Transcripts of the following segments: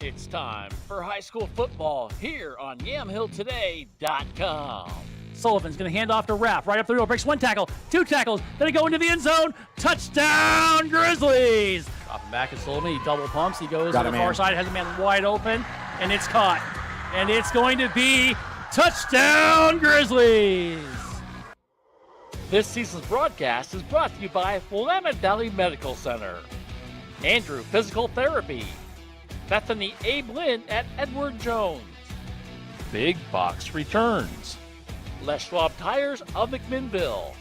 It's time for high school football here on YamhillToday.com. Sullivan's going to hand off to Raff. Right up the middle. Breaks one tackle, two tackles. Then he go into the end zone. Touchdown, Grizzlies. Dropping back at Sullivan. He double pumps. He goes to the far side. Has a man wide open. And it's caught. And it's going to be touchdown, Grizzlies. This season's broadcast is brought to you by Willamette Valley Medical Center, Andrew Physical Therapy, Bethany Abe Lynn at Edward Jones, Big Box Returns, Les Schwab Tires of McMinnville,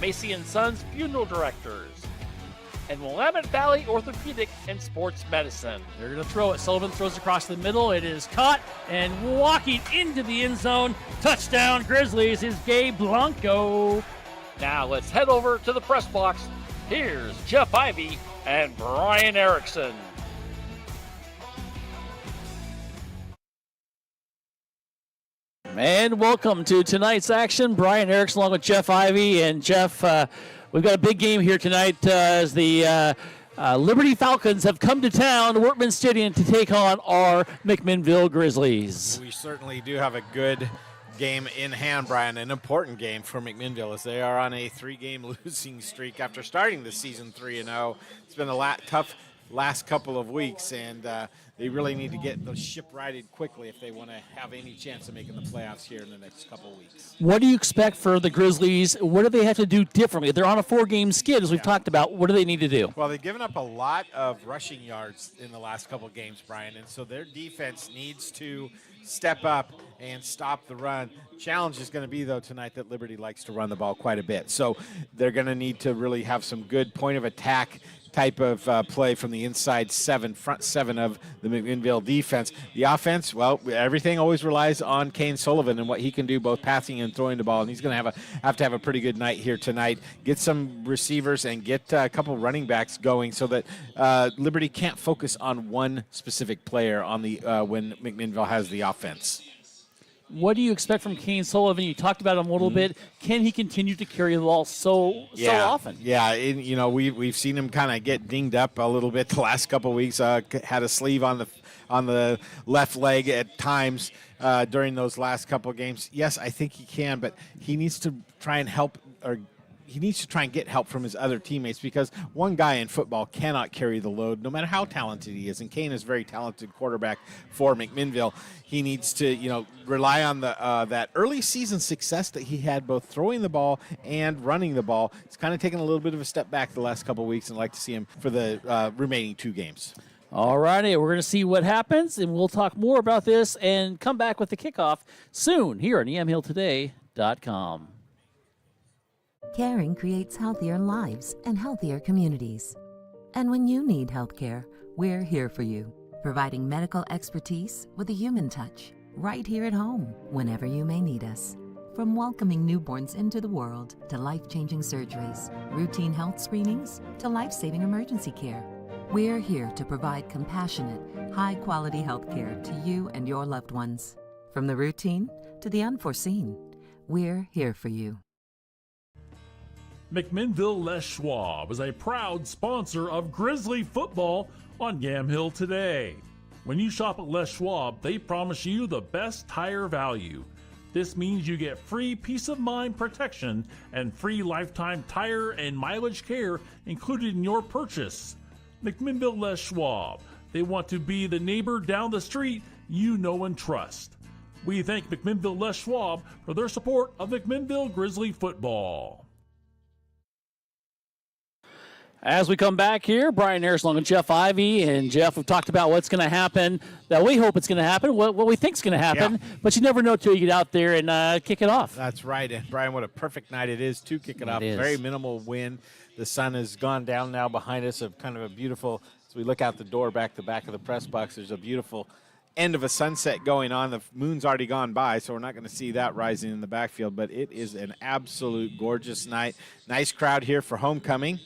Macy & Sons Funeral Directors, and Willamette Valley Orthopedic and Sports Medicine. They're going to throw it. Sullivan throws across the middle. It is caught and walking into the end zone. Touchdown Grizzlies is Gabe Blanco. Now let's head over to the press box. Here's Jeff Ivey and Brian Erickson. And welcome to tonight's action. Brian Erickson along with Jeff Ivey. And Jeff, we've got a big game here tonight as the Liberty Falcons have come to town, Workman Stadium, to take on our McMinnville Grizzlies. We certainly do have a good game in hand, Brian, an important game for McMinnville as they are on a 3-game losing streak after starting the season 3-0. It's been a tough last couple of weeks, and they really need to get the ship righted quickly if they want to have any chance of making the playoffs here in the next couple of weeks. What do you expect for the Grizzlies? What do they have to do differently? They're on a 4-game skid, as we've talked about. What do they need to do? Well, they've given up a lot of rushing yards in the last couple of games, Brian, and so their defense needs to step up and stop the run. Challenge is going to be, though, tonight that Liberty likes to run the ball quite a bit. So they're going to need to really have some good point of attack type of play from the inside front seven of the McMinnville defense. The offense, well, everything always relies on Kane Sullivan and what he can do both passing and throwing the ball, and he's going to have to have a pretty good night here tonight. Get some receivers and get a couple running backs going so that Liberty can't focus on one specific player on the when McMinnville has the offense. What do you expect from Kane Sullivan? You talked about him a little bit. Can he continue to carry the ball so often? Yeah, we've seen him kind of get dinged up a little bit the last couple of weeks. Had a sleeve on the left leg at times during those last couple of games. Yes, I think he can, but he needs to try and help he needs to try and get help from his other teammates because one guy in football cannot carry the load no matter how talented he is. And Kane is a very talented quarterback for McMinnville. He needs to, rely on that early season success that he had both throwing the ball and running the ball. It's kind of taken a little bit of a step back the last couple of weeks, and I'd like to see him for the remaining 2 games. All righty, we're going to see what happens, and we'll talk more about this and come back with the kickoff soon here on YamhillToday.com. Caring creates healthier lives and healthier communities. And when you need health care, we're here for you, providing medical expertise with a human touch, right here at home, whenever you may need us. From welcoming newborns into the world, to life-changing surgeries, routine health screenings, to life-saving emergency care, we're here to provide compassionate, high-quality health care to you and your loved ones. From the routine to the unforeseen, we're here for you. McMinnville Les Schwab is a proud sponsor of Grizzly football on Yamhill Today. When you shop at Les Schwab, they promise you the best tire value. This means you get free peace of mind protection and free lifetime tire and mileage care included in your purchase. McMinnville Les Schwab. They want to be the neighbor down the street you know and trust. We thank McMinnville Les Schwab for their support of McMinnville Grizzly football. As we come back here, Brian Harris along with Jeff Ivey. And Jeff, we've talked about what's going to happen, that we hope it's going to happen, what we think is going to happen. Yeah. But you never know until you get out there and kick it off. That's right. And, Brian, what a perfect night it is to kick it off. Very minimal wind. The sun has gone down now behind us, kind of a beautiful, as we look out the door back to the back of the press box, there's a beautiful end of a sunset going on. The moon's already gone by, so we're not going to see that rising in the backfield. But it is an absolute gorgeous night. Nice crowd here for homecoming.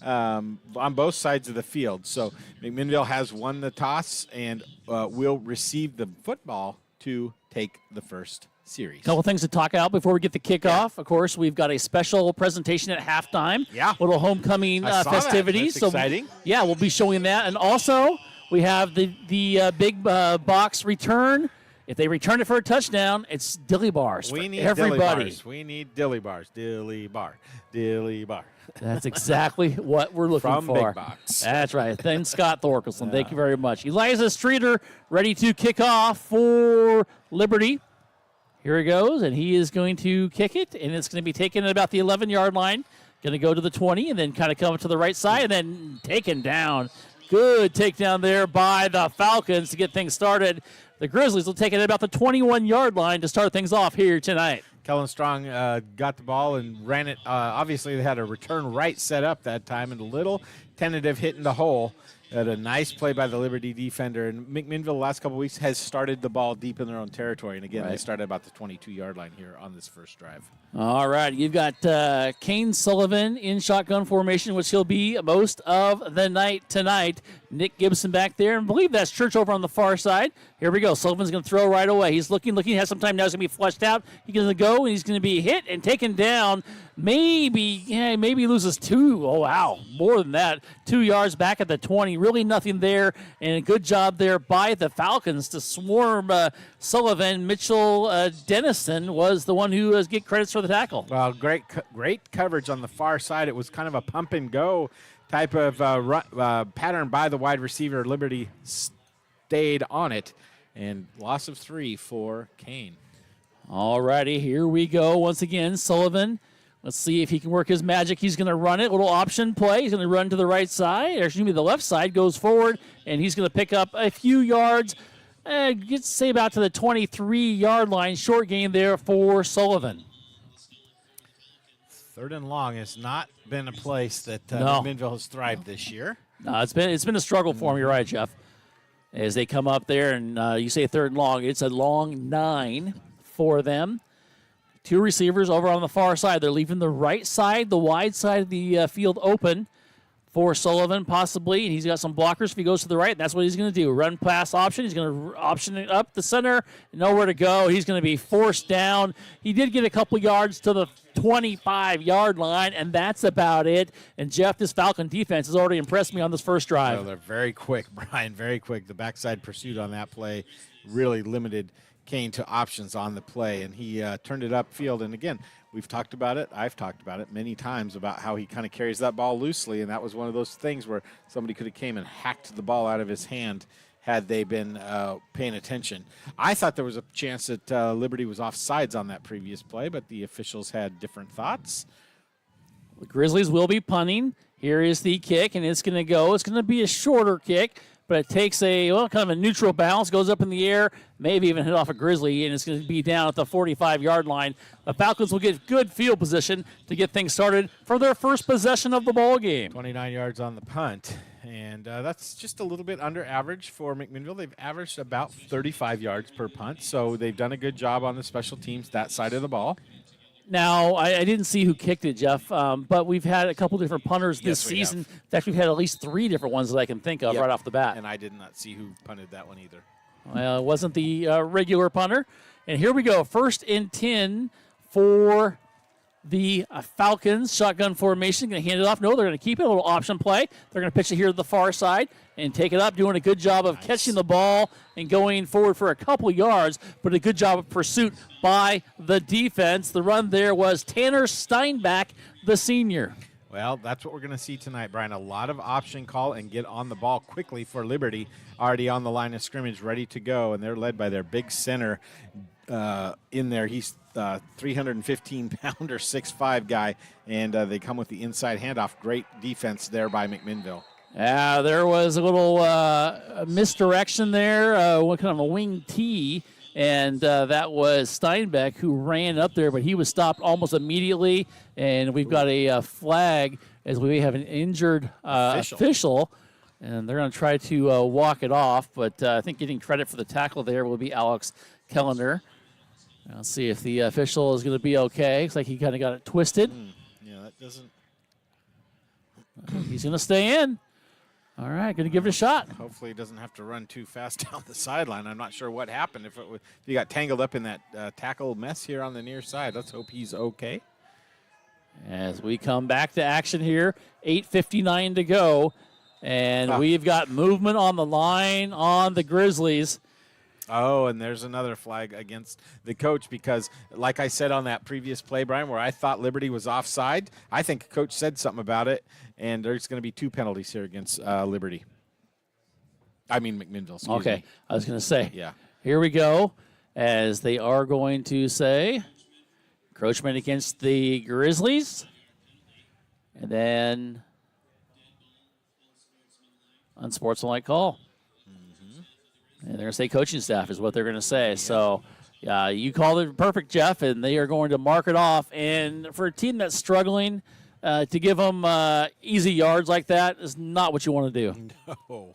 On both sides of the field. So McMinnville has won the toss and will receive the football to take the first series. A couple things to talk about before we get the kickoff. Yeah. Of course, we've got a special presentation at halftime. Yeah. Little homecoming festivities. That's exciting. Yeah, we'll be showing that. And also, We have the big box return. If they return it for a touchdown, it's dilly bars for everybody. Dilly bars. We need dilly bars. Dilly bar. Dilly bar. That's exactly what we're looking From for. Big Box. That's right. Then Scott Thorkelson. Thank you very much. Eliza Streeter ready to kick off for Liberty. Here he goes, and he is going to kick it, and it's going to be taken at about the 11-yard line. Going to go to the 20 and then kind of come to the right side and then taken down. Good takedown there by the Falcons to get things started. The Grizzlies will take it at about the 21-yard line to start things off here tonight. Kellen Strong got the ball and ran it. Obviously, they had a return right set up that time and a little tentative hit in the hole. Had a nice play by the Liberty defender. And McMinnville the last couple of weeks has started the ball deep in their own territory. And, again, They started about the 22-yard line here on this first drive. All right. You've got Kane Sullivan in shotgun formation, which he'll be most of the night tonight. Nick Gibson back there. And I believe that's Church over on the far side. Here we go. Sullivan's going to throw right away. He's looking. He has some time now. He's going to be flushed out. He's going to go, and he's going to be hit and taken down. Maybe he loses 2. Oh, wow. More than that. 2 yards back at the 20. Really nothing there. And a good job there by the Falcons to swarm Sullivan. Mitchell Dennison was the one who get credits for the tackle. Well, great coverage on the far side. It was kind of a pump and go type of pattern by the wide receiver. Liberty stayed on it, and loss of 3 for Kane. All righty, here we go once again. Sullivan, let's see if he can work his magic. He's going to run it, little option play. He's going to run to the right side, or excuse me, the left side, goes forward, and he's going to pick up a few yards. Let's say about to the 23-yard line. Short gain there for Sullivan. 3rd and long has not been a place that No. McMinnville has thrived this year. No, it's been a struggle for him. You're right, Jeff. As they come up there and you say 3rd and long, it's a long 9 for them. 2 receivers over on the far side. They're leaving the right side, the wide side of the field open for Sullivan possibly, and he's got some blockers if he goes to the right. That's what he's going to do. Run pass option. He's going to option it up the center. Nowhere to go. He's going to be forced down. He did get a couple yards to the 25-yard line, and that's about it. And, Jeff, this Falcon defense has already impressed me on this first drive. Well, they're very quick, Brian, very quick. The backside pursuit on that play really limited Kane to options on the play, and he turned it upfield. And, again, we've talked about it. I've talked about it many times about how he kind of carries that ball loosely, and that was one of those things where somebody could have came and hacked the ball out of his hand had they been paying attention. I thought there was a chance that Liberty was offsides on that previous play, but the officials had different thoughts. The Grizzlies will be punting. Here is the kick, and it's going to go. It's going to be a shorter kick, but it takes kind of a neutral bounce, goes up in the air, maybe even hit off a Grizzly, and it's going to be down at the 45-yard line. The Falcons will get good field position to get things started for their first possession of the ball game. 29 yards on the punt, and that's just a little bit under average for McMinnville. They've averaged about 35 yards per punt, so they've done a good job on the special teams, that side of the ball. Now, I didn't see who kicked it, Jeff, but we've had a couple different punters this season. In fact, we've had at least 3 different ones that I can think of right off the bat. And I did not see who punted that one either. Well, it wasn't the regular punter. And here we go. 1st and 10 for the Falcons. Shotgun formation. Going to hand it off. No, they're going to keep it. A little option play. They're going to pitch it here to the far side and take it up, doing a good job of catching the ball and going forward for a couple yards, but a good job of pursuit by the defense. The run there was Tanner Steinbach, the senior. Well, that's what we're going to see tonight, Brian. A lot of option call and get on the ball quickly for Liberty. Already on the line of scrimmage, ready to go, and they're led by their big center in there. He's 315-pounder, 6'5" guy, and they come with the inside handoff. Great defense there by McMinnville. There was a little misdirection there, what kind of a wing tee, and that was Steinbeck who ran up there, but he was stopped almost immediately, and we've got a flag as we have an injured official, and they're going to try to walk it off, but I think getting credit for the tackle there will be Alex Kellender. Let's see if the official is going to be okay. Looks like he kind of got it twisted. Yeah, that doesn't. He's going to stay in. All right, going to give it a shot. Hopefully he doesn't have to run too fast down the sideline. I'm not sure what happened. If he got tangled up in that tackle mess here on the near side. Let's hope he's okay. As we come back to action here, 8:59 to go. And we've got movement on the line on the Grizzlies. Oh, and there's another flag against the coach because, like I said on that previous play, Brian, where I thought Liberty was offside, I think coach said something about it, and there's going to be 2 penalties here against Liberty. I mean McMinnville, excuse me. I was going to say. Yeah. Here we go, as they are going to say encroachment against the Grizzlies. And then unsportsmanlike call. And they're going to say coaching staff is what they're going to say. Yeah. So you called it perfect, Jeff, and they are going to mark it off. And for a team that's struggling, to give them easy yards like that is not what you want to do. No.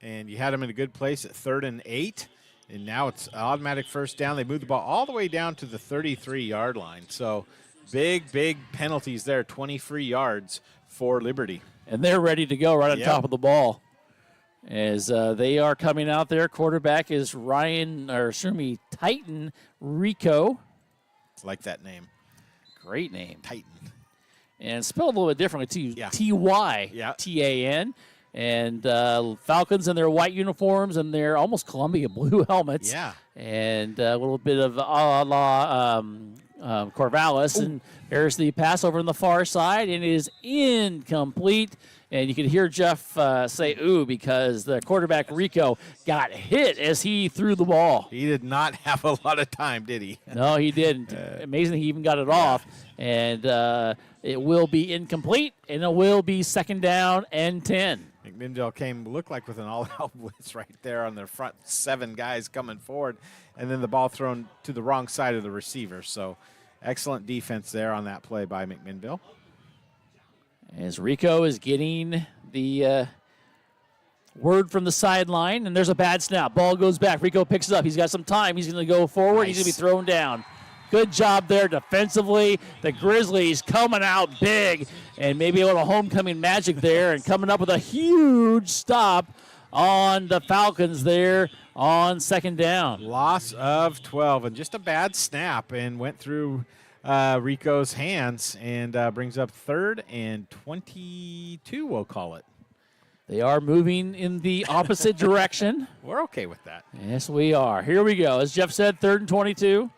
And you had them in a good place at 3rd and 8. And now it's automatic first down. They moved the ball all the way down to the 33-yard line. So big penalties there, 20 free yards for Liberty. And they're ready to go right on top of the ball. As they are coming out there, quarterback is Titan Rico. Like that name. Great name. Titan. And spelled a little bit differently, too. Yeah. T-Y-T-A-N. And Falcons in their white uniforms and their almost Columbia blue helmets. Yeah. And a little bit of a la Corvallis. Ooh. And there's the pass over on the far side, and it is incomplete. And you can hear Jeff say, ooh, because the quarterback, Rico, got hit as he threw the ball. He did not have a lot of time, did he? No, he didn't. Amazing he even got it off. And it will be incomplete, and it will be 2nd down and 10. McMinnville looked like with an all-out blitz right there on their front 7 guys coming forward, and then the ball thrown to the wrong side of the receiver. So excellent defense there on that play by McMinnville. As Rico is getting the word from the sideline, and there's a bad snap. Ball goes back. Rico picks it up. He's got some time. He's going to go forward. Nice. He's going to be thrown down. Good job there defensively. The Grizzlies coming out big and maybe a little homecoming magic there and coming up with a huge stop on the Falcons there on 2nd down. Loss of 12 and just a bad snap and went through Rico's hands and brings up 3rd and 22, we'll call it. They are moving in the opposite direction. We're okay with that. Yes, we are. Here we go. As Jeff said, 3rd and 22.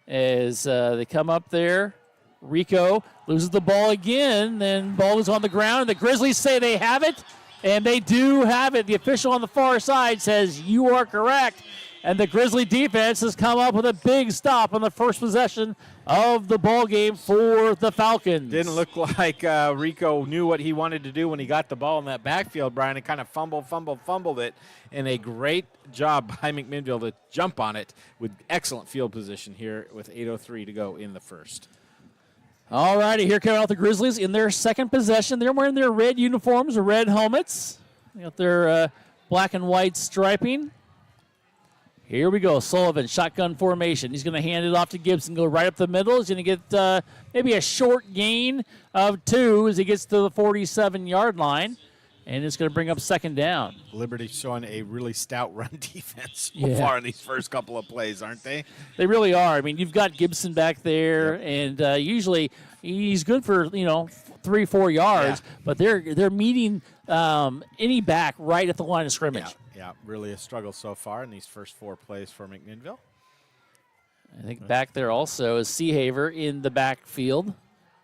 As they come up there, Rico loses the ball again. Then ball is on the ground. The Grizzlies say they have it, and they do have it. The official on the far side says you are correct. And the Grizzly defense has come up with a big stop on the first possession of the ball game for the Falcons. Didn't look like Rico knew what he wanted to do when he got the ball in that backfield, Brian, and kind of fumbled it. And a great job by McMinnville to jump on it with excellent field position here with 8:03 to go in the first. All righty, here come out the Grizzlies in their 2nd possession. They're wearing their red uniforms, or red helmets. They got their black and white striping. Here we go. Sullivan, shotgun formation. He's going to hand it off to Gibson, go right up the middle. He's going to get maybe a short gain of 2 as he gets to the 47-yard line, and it's going to bring up 2nd down. Liberty showing a really stout run defense so far in these first couple of plays, aren't they? They really are. I mean, you've got Gibson back there, and usually he's good for, 3-4 yards, but they're meeting any back right at the line of scrimmage. Yeah, really a struggle so far in these first 4 plays for McMinnville. I think back there also is Seahaver in the backfield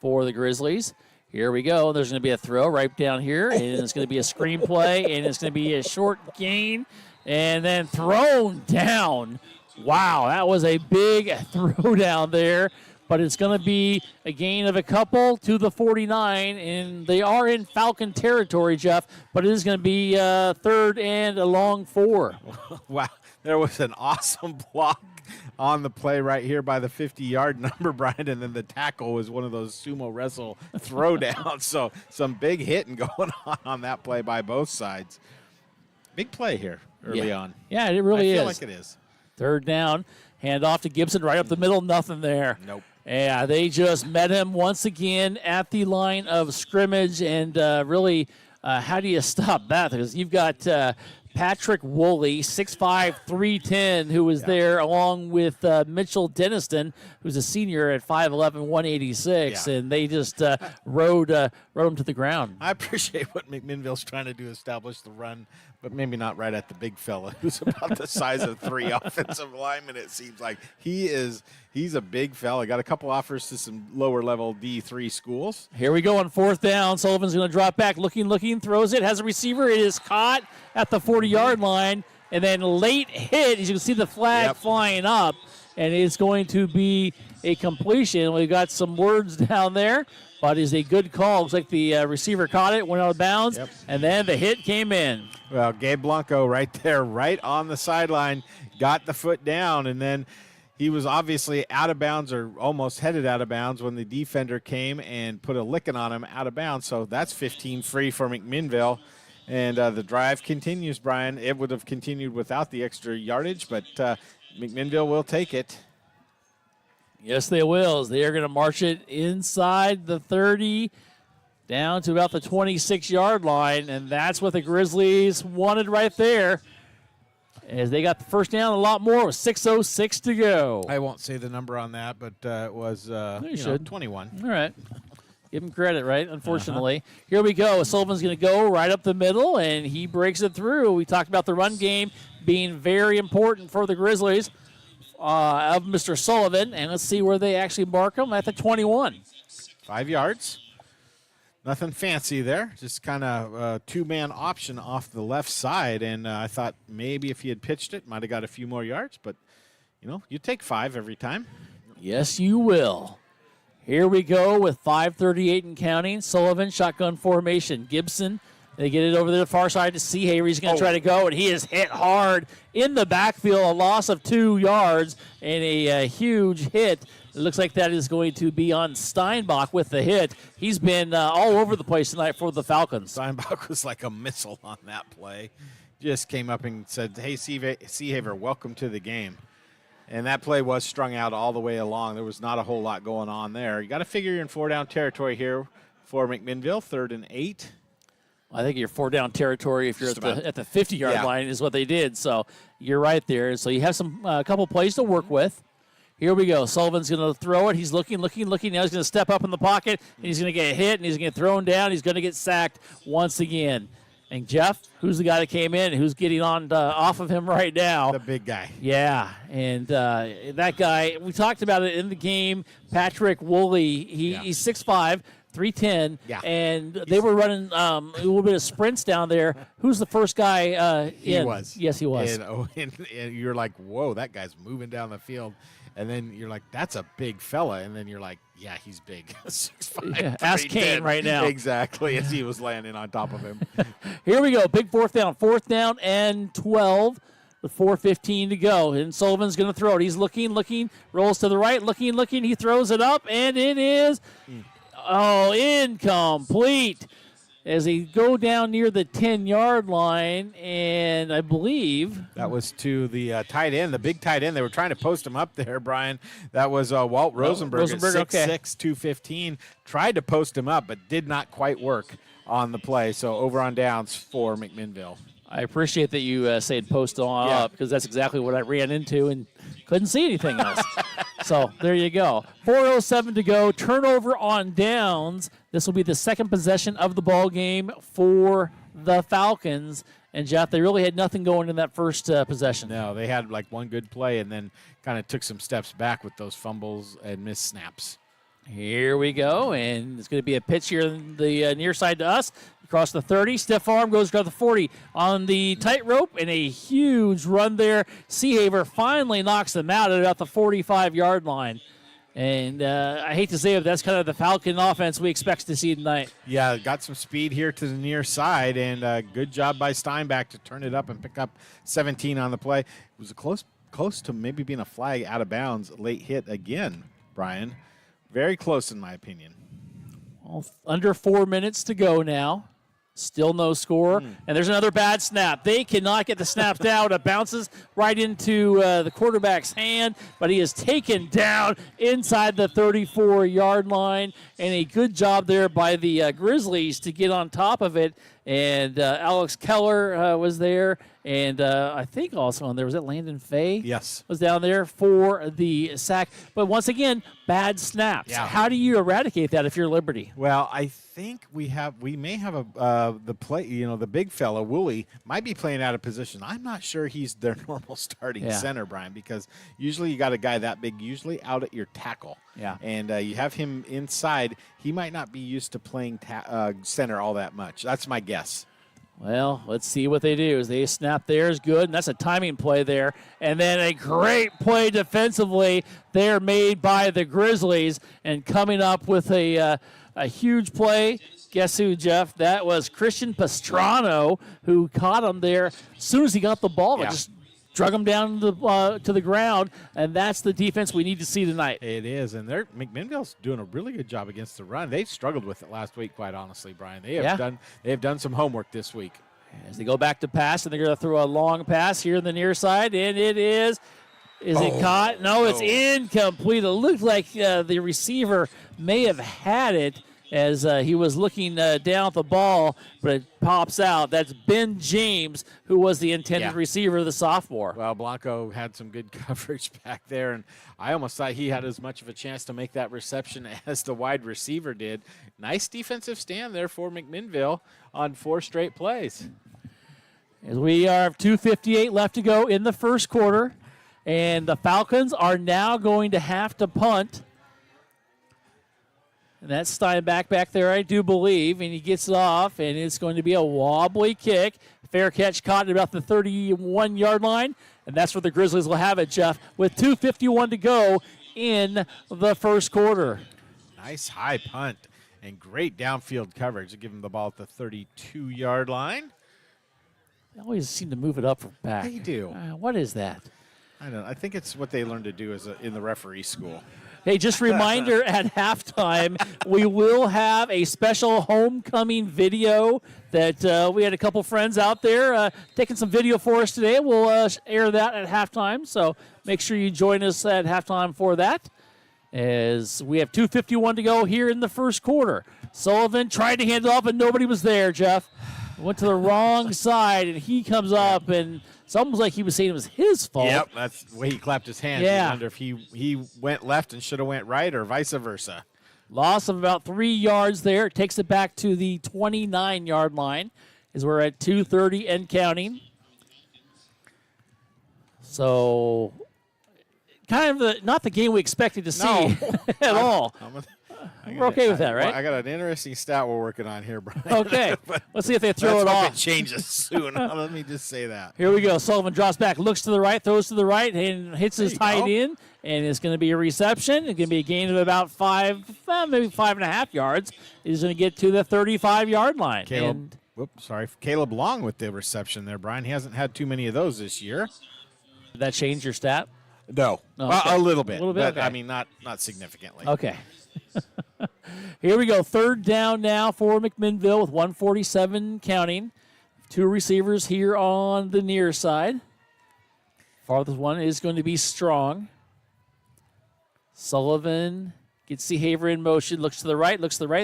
for the Grizzlies. Here we go. There's going to be a throw right down here, and it's going to be a screen play, and it's going to be a short gain, and then thrown down. Wow, that was a big throw down there. But it's going to be a gain of a couple to the 49, and they are in Falcon territory, Jeff, but it is going to be 3rd and a long 4. Wow, there was an awesome block on the play right here by the 50-yard number, Brian, and then the tackle was one of those sumo wrestle throwdowns. So some big hitting going on that play by both sides. Big play here early on. Yeah, it really is. I feel like it is. 3rd down, hand off to Gibson right up the middle, nothing there. Nope. Yeah, they just met him once again at the line of scrimmage, and really, how do you stop that? Because you've got Patrick Woolley, 6'5", 310, who was there along with Mitchell Denniston, who's a senior at 5'11", 186, and they just rode him to the ground. I appreciate what McMinnville's trying to do, establish the run, but maybe not right at the big fella who's about the size of 3 offensive linemen, it seems like. He's a big fella. Got a couple offers to some lower-level D3 schools. Here we go on 4th down. Sullivan's going to drop back, looking, throws it, has a receiver. It is caught at the 40-yard line, and then late hit. As you can see the flag flying up, and it's going to be a completion. We've got some words down there, but it's a good call. Looks like the receiver caught it, went out of bounds, and then the hit came in. Well, Gabe Blanco right there, right on the sideline, got the foot down, and then he was obviously out of bounds or almost headed out of bounds when the defender came and put a licking on him out of bounds. So that's 15 free for McMinnville. And the drive continues, Brian. It would have continued without the extra yardage, but McMinnville will take it. Yes, they will. They are going to march it inside the 30 down to about the 26-yard line, and that's what the Grizzlies wanted right there. As they got the first down, a lot more with 6:06 to go. I won't say the number on that, but it was 21. All right. Give him credit, right? Unfortunately. Here we go. Sullivan's going to go right up the middle, and he breaks it through. We talked about the run game being very important for the Grizzlies of Mr. Sullivan, and let's see where they actually mark him at the 21. 5 yards. Nothing fancy there, just kind of a two-man option off the left side, and I thought maybe if he had pitched it, might have got a few more yards, but, you take 5 every time. Yes, you will. Here we go with 5:38 and counting. Sullivan, shotgun formation. Gibson, they get it over to the far side to Seahaver. He's going to try to go, and he is hit hard in the backfield, a loss of 2 yards, and a huge hit. It looks like that is going to be on Steinbach with the hit. He's been all over the place tonight for the Falcons. Steinbach was like a missile on that play. Just came up and said, hey, Seahaver, welcome to the game. And that play was strung out all the way along. There was not a whole lot going on there. You got to figure you're in 4-down territory here for McMinnville, 3rd and 8. I think you're 4-down territory if you're at the 50-yard line is what they did. So you're right there. So you have a couple plays to work with. Here we go. Sullivan's going to throw it. He's looking. Now he's going to step up in the pocket, and he's going to get hit, and he's going to get thrown down. He's going to get sacked once again. And Jeff, who's the guy that came in, who's getting on off of him right now? The big guy. Yeah, and that guy, we talked about it in the game, Patrick Woolley. He's 6'5", 310, and they were running a little bit of sprints down there. Who's the first guy in? He was. Yes, he was. And you're like, whoa, that guy's moving down the field. And then you're like, that's a big fella. And then you're like, yeah, he's big. 6'5". Ask Kane right now. Exactly, as he was landing on top of him. Here we go. Big 4th down. 4th down and 12 with 4:15 to go. And Sullivan's going to throw it. He's looking, rolls to the right, looking. He throws it up, and it is incomplete. As they go down near the 10-yard line, and I believe that was to the tight end, the big tight end. They were trying to post him up there, Brian. That was Walt Rosenberg at 6'6", 215. Tried to post him up, but did not quite work on the play. So over on downs for McMinnville. I appreciate that you said post on up, because that's exactly what I ran into and couldn't see anything else. So there you go. 4:07 to go. Turnover on downs. This will be the second possession of the ball game for the Falcons. And, Jeff, they really had nothing going in that first possession. No, they had like one good play and then kind of took some steps back with those fumbles and missed snaps. Here we go, and it's going to be a pitch here on the near side to us. Across the 30, stiff arm goes across the 40 on the tightrope, and a huge run there. Seahaver finally knocks them out at about the 45-yard line. And I hate to say it, but that's kind of the Falcon offense we expect to see tonight. Yeah, got some speed here to the near side, and good job by Steinbach to turn it up and pick up 17 on the play. It was a close to maybe being a flag out of bounds, late hit again, Brian. Very close in my opinion. Well, under 4 minutes to go now. Still no score. And there's another bad snap. They cannot get the snap down. It bounces right into the quarterback's hand, but he is taken down inside the 34-yard line. And a good job there by the Grizzlies to get on top of it and Alex Keller was there, and I think also on there was Landon Fay. Yes, was down there for the sack. But once again, bad snaps. Yeah. How do you eradicate that if you're Liberty? Well, I think we may have the big fella Woolley might be playing out of position. I'm not sure he's their normal starting center, Brian, because usually you got a guy that big usually out at your tackle. Yeah, and you have him inside. He might not be used to playing center all that much. That's my guess. Well, let's see what they do. As they snap theirs, good, and that's a timing play there. And then a great play defensively there made by the Grizzlies, and coming up with a huge play. Guess who, Jeff? That was Christian Pastrano, who caught him there as soon as he got the ball. Yeah. Just drug him down to the ground, and that's the defense we need to see tonight. It is, and McMinnville's doing a really good job against the run. They struggled with it last week, quite honestly, Brian. They have done some homework this week. As they go back to pass, and they're going to throw a long pass here in the near side, and it is. Is it caught? No, it's incomplete. It looked like the receiver may have had it as he was looking down at the ball, but it pops out. That's Ben James, who was the intended receiver, the sophomore. Well, Blanco had some good coverage back there, and I almost thought he had as much of a chance to make that reception as the wide receiver did. Nice defensive stand there for McMinnville on 4 straight plays. As we have 2:58 left to go in the first quarter, and the Falcons are now going to have to punt. And that's Steinbach back there, I do believe, and he gets it off, and it's going to be a wobbly kick. Fair catch caught at about the 31-yard line, and that's where the Grizzlies will have it, Jeff, with 2:51 to go in the first quarter. Nice high punt and great downfield coverage to give him the ball at the 32-yard line. They always seem to move it up or back. They do. What is that? I don't know. I think it's what they learned to do in the referee school. Hey, just a reminder, at halftime, we will have a special homecoming video that we had a couple friends out there taking some video for us today. We'll air that at halftime, so make sure you join us at halftime for that. As we have 2:51 to go here in the first quarter. Sullivan tried to hand it off, and nobody was there, Jeff. Went to the wrong side, and he comes up, and it's almost like he was saying it was his fault. Yep, that's the way he clapped his hands. Yeah. I wonder if he went left and should have went right or vice versa. Loss of about 3 yards there. It takes it back to the 29-yard line as we're at 2:30 and counting. So kind of not the game we expected to see at all. We're okay with that, right? I got an interesting stat we're working on here, Brian. Okay. Let's see if they throw it Let's hope off. it changes soon. Let me just say that. Here we go. Sullivan drops back, looks to the right, throws to the right, and hits his tight end. And it's going to be a reception. It's going to be a gain of about maybe 5.5 yards. He's going to get to the 35-yard line. Caleb Long with the reception there, Brian. He hasn't had too many of those this year. Did that change your stat? No. Oh, well, okay. a little bit. But, okay. I mean, not significantly. Okay. Here we go. Third down now for McMinnville with 1:47 counting. 2 receivers here on the near side. Farthest one is going to be Strong. Sullivan gets Seahaver in motion, looks to the right,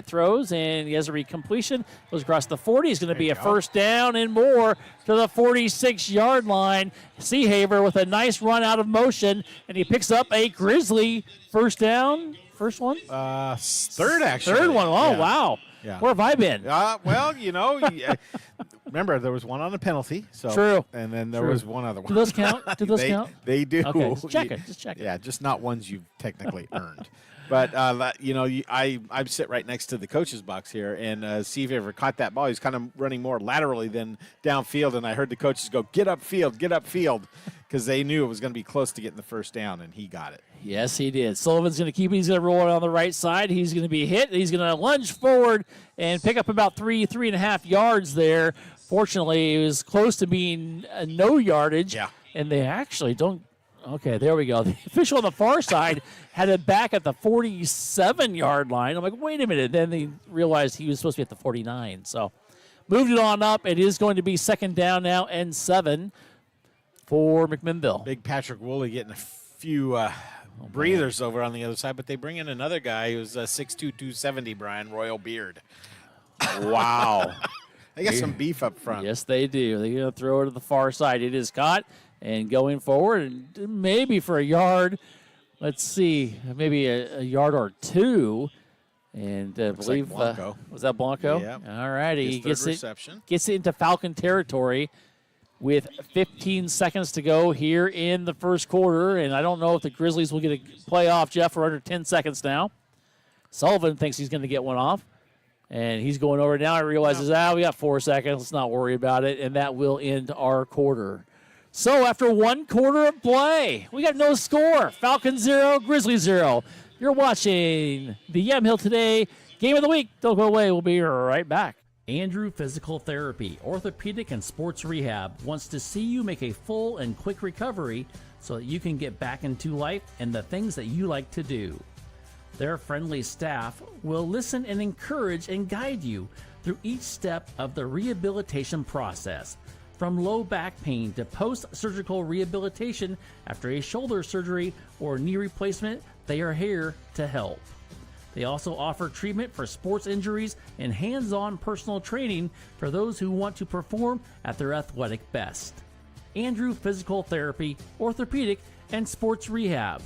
throws, and he has a recompletion. Goes across the 40. He's going to be a first down and more to the 46-yard line. Seahaver with a nice run out of motion, and he picks up a Grizzly first down. First one? Third, actually. Third one. Oh, yeah. Wow. Yeah. Where have I been? Well, remember, there was one on a penalty. So, True. And then there was one other one. Do those count? Count? They do. Okay, just check it. Yeah, just not ones you've technically earned. But, I sit right next to the coach's box here, and Seahaver caught that ball. He's kind of running more laterally than downfield, and I heard the coaches go, get upfield, because they knew it was going to be close to getting the first down, and he got it. Yes, he did. Sullivan's going to keep it. He's going to roll it on the right side. He's going to be hit. He's going to lunge forward and pick up about 3.5 yards there. Fortunately, it was close to being no yardage. Yeah. And they actually don't. Okay, there we go. The official on the far side had it back at the 47-yard line. I'm like, wait a minute. Then they realized he was supposed to be at the 49. So moved it on up. It is going to be second down now and 7 for McMinnville. Big Patrick Woolley getting a few breathers over on the other side, but they bring in another guy who's 6'2", 270, Brian, Royal Beard. Wow. They got some beef up front. Yes, they do. They're going to throw it to the far side. It is caught and going forward, and maybe for a yard. Let's see, maybe a yard or two. And I believe was that Blanco? Yeah. All righty. He gets it into Falcon territory with 15 seconds to go here in the first quarter. And I don't know if the Grizzlies will get a play off, Jeff. We're under 10 seconds now. Sullivan thinks he's going to get one off. And he's going over now. He realizes, we got 4 seconds. Let's not worry about it. And that will end our quarter. So after 1 quarter of play, we got no score. Falcons 0, Grizzlies 0. You're watching the Yamhill Today Game of the Week. Don't go away. We'll be right back. Andrew Physical Therapy, Orthopedic and Sports Rehab wants to see you make a full and quick recovery so that you can get back into life and the things that you like to do. Their friendly staff will listen and encourage and guide you through each step of the rehabilitation process. From low back pain to post-surgical rehabilitation after a shoulder surgery or knee replacement, they are here to help. They also offer treatment for sports injuries and hands-on personal training for those who want to perform at their athletic best. Andrew Physical Therapy, Orthopedic, and Sports Rehab.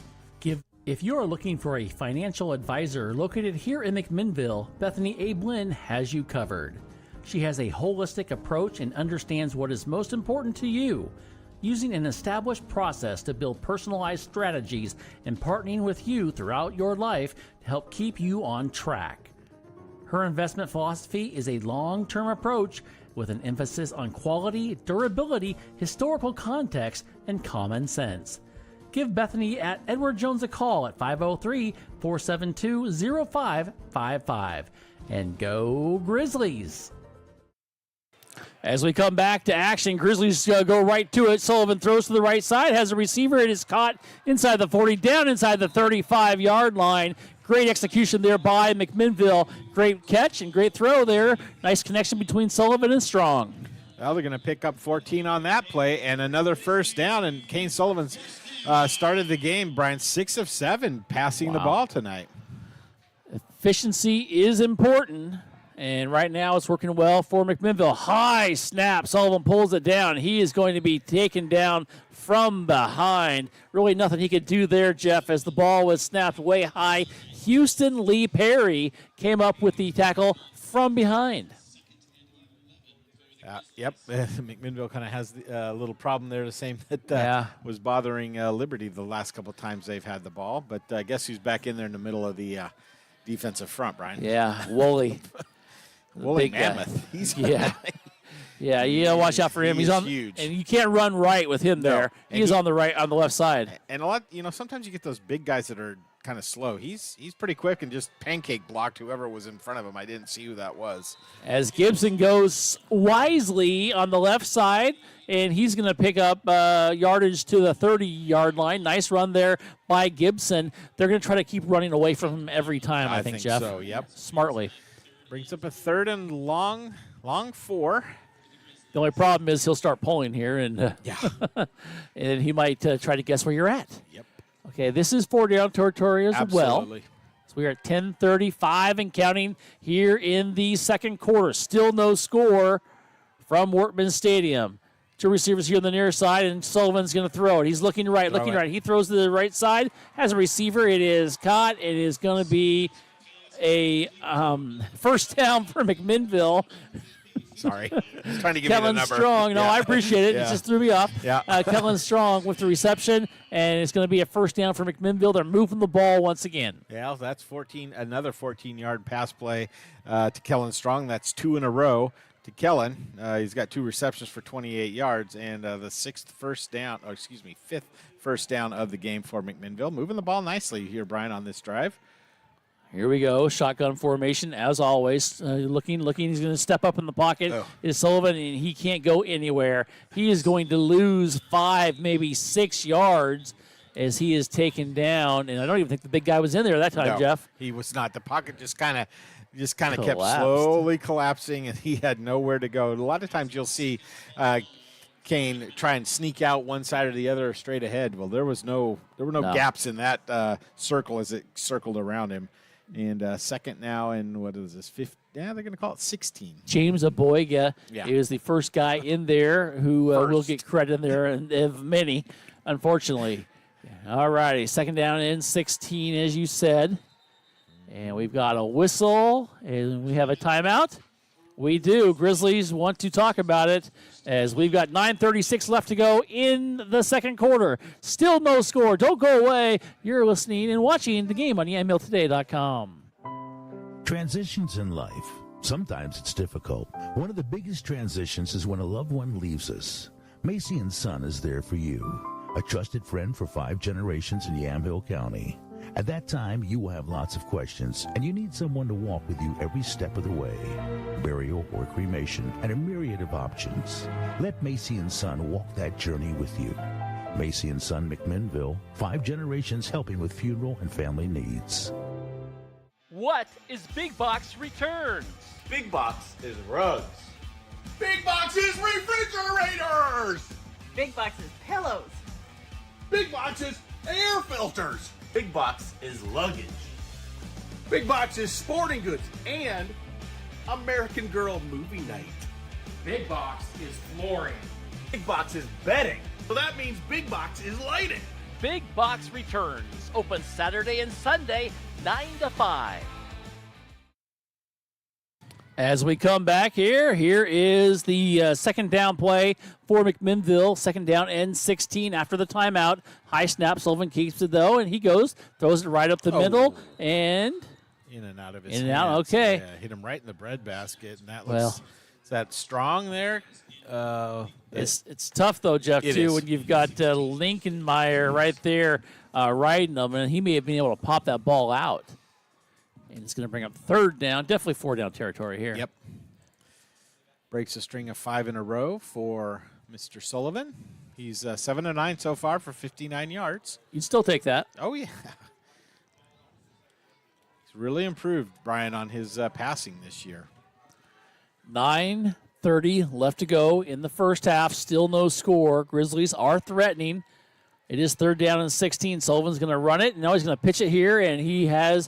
If you are looking for a financial advisor located here in McMinnville, Bethany A. Blinn has you covered. She has a holistic approach and understands what is most important to you, using an established process to build personalized strategies and partnering with you throughout your life to help keep you on track. Her investment philosophy is a long-term approach with an emphasis on quality, durability, historical context, and common sense. Give Bethany at Edward Jones a call at 503-472-0555. And go Grizzlies! As we come back to action, Grizzlies go right to it. Sullivan throws to the right side, has a receiver. It is caught inside the 40, down inside the 35-yard line. Great execution there by McMinnville. Great catch and great throw there. Nice connection between Sullivan and Strong. Well, they're going to pick up 14 on that play and another first down. And Kane Sullivan's started the game, Brian, 6 of 7 passing the ball tonight. Efficiency is important. And right now it's working well for McMinnville. High snap. Sullivan pulls it down. He is going to be taken down from behind. Really nothing he could do there, Jeff, as the ball was snapped way high. Houston Lee Perry came up with the tackle from behind. Yep, McMinnville kind of has a little problem there, the same that was bothering Liberty the last couple times they've had the ball. But I guess he's back in there in the middle of the defensive front, Brian. Yeah, Wooly. Wooly Mammoth. He's yeah, you gotta watch out for him. He's huge, and you can't run right with him there. He's on the left side. And a lot, sometimes you get those big guys that are kind of slow. He's pretty quick and just pancake blocked whoever was in front of him. I didn't see who that was. As Gibson goes wisely on the left side, and he's going to pick up yardage to the 30-yard line. Nice run there by Gibson. They're going to try to keep running away from him every time, I think, Jeff. So, yep. Smartly. Brings up a 3rd and long 4. The only problem is he'll start pulling here, and and he might try to guess where you're at. Yep. Okay, this is 4-down territory as well. Absolutely. So we are at 10:35 and counting here in the second quarter. Still no score from Workman Stadium. 2 receivers here on the near side, and Sullivan's going to throw it. He's looking right. He throws to the right side, has a receiver. It is caught. It is going to be a first down for McMinnville. Sorry. He's trying to give me the number. Strong. No, I appreciate it. It just threw me off. Yeah. Kellen Strong with the reception, and it's going to be a first down for McMinnville. They're moving the ball once again. Yeah, that's another 14-yard pass play to Kellen Strong. That's 2 in a row to Kellen. He's got 2 receptions for 28 yards, and the 5th first down of the game for McMinnville. Moving the ball nicely here, Brian, on this drive. Here we go. Shotgun formation, as always. Looking. He's going to step up in the pocket. Is Sullivan, and he can't go anywhere. He is going to lose 5, maybe 6 yards as he is taken down. And I don't even think the big guy was in there that time, Jeff. He was not. The pocket just kind of kept slowly collapsing, and he had nowhere to go. A lot of times you'll see Kane try and sneak out one side or the other straight ahead. Well, there were no gaps in that circle as it circled around him. And second now, and what is this? 15? Yeah, they're going to call it 16. James Aboiga is the first guy in there who will get credit in there, and of many, unfortunately. All righty, second down and 16, as you said. And we've got a whistle, and we have a timeout. We do. Grizzlies want to talk about it as we've got 9:36 left to go in the second quarter. Still no score. Don't go away. You're listening and watching the game on YamhillToday.com. Transitions in life. Sometimes it's difficult. One of the biggest transitions is when a loved one leaves us. Macy & Son is there for you, a trusted friend for 5 generations in Yamhill County. At that time, you will have lots of questions, and you need someone to walk with you every step of the way. Burial or cremation, and a myriad of options. Let Macy & Son walk that journey with you. Macy & Son McMinnville, 5 generations helping with funeral and family needs. What is Big Box Returns? Big Box is rugs. Big Box is refrigerators. Big Box is pillows. Big Box is air filters. Big Box is luggage. Big Box is sporting goods and American Girl movie night. Big Box is flooring. Big Box is bedding. So that means Big Box is lighting. Big Box Returns. Open Saturday and Sunday, 9 to 5. As we come back here is the second down play for McMinnville. Second down and 16 after the timeout. High snap. Sullivan keeps it, though, and he goes, throws it right up the middle, and in and out of his in and hands. out, okay. Yeah, hit him right in the breadbasket, and that looks, is that strong there? It's tough, though, Jeff, too, when you've got Lincolnmeyer right there riding them, and he may have been able to pop that ball out. And it's going to bring up third down, definitely 4-down territory here. Yep. Breaks a string of 5 in a row for Mr. Sullivan. He's 7 of 9 so far for 59 yards. You'd still take that. Oh, yeah. He's really improved, Brian, on his passing this year. 9:30 left to go in the first half. Still no score. Grizzlies are threatening. It is third down and 16. Sullivan's going to run it. Now he's going to pitch it here, and he has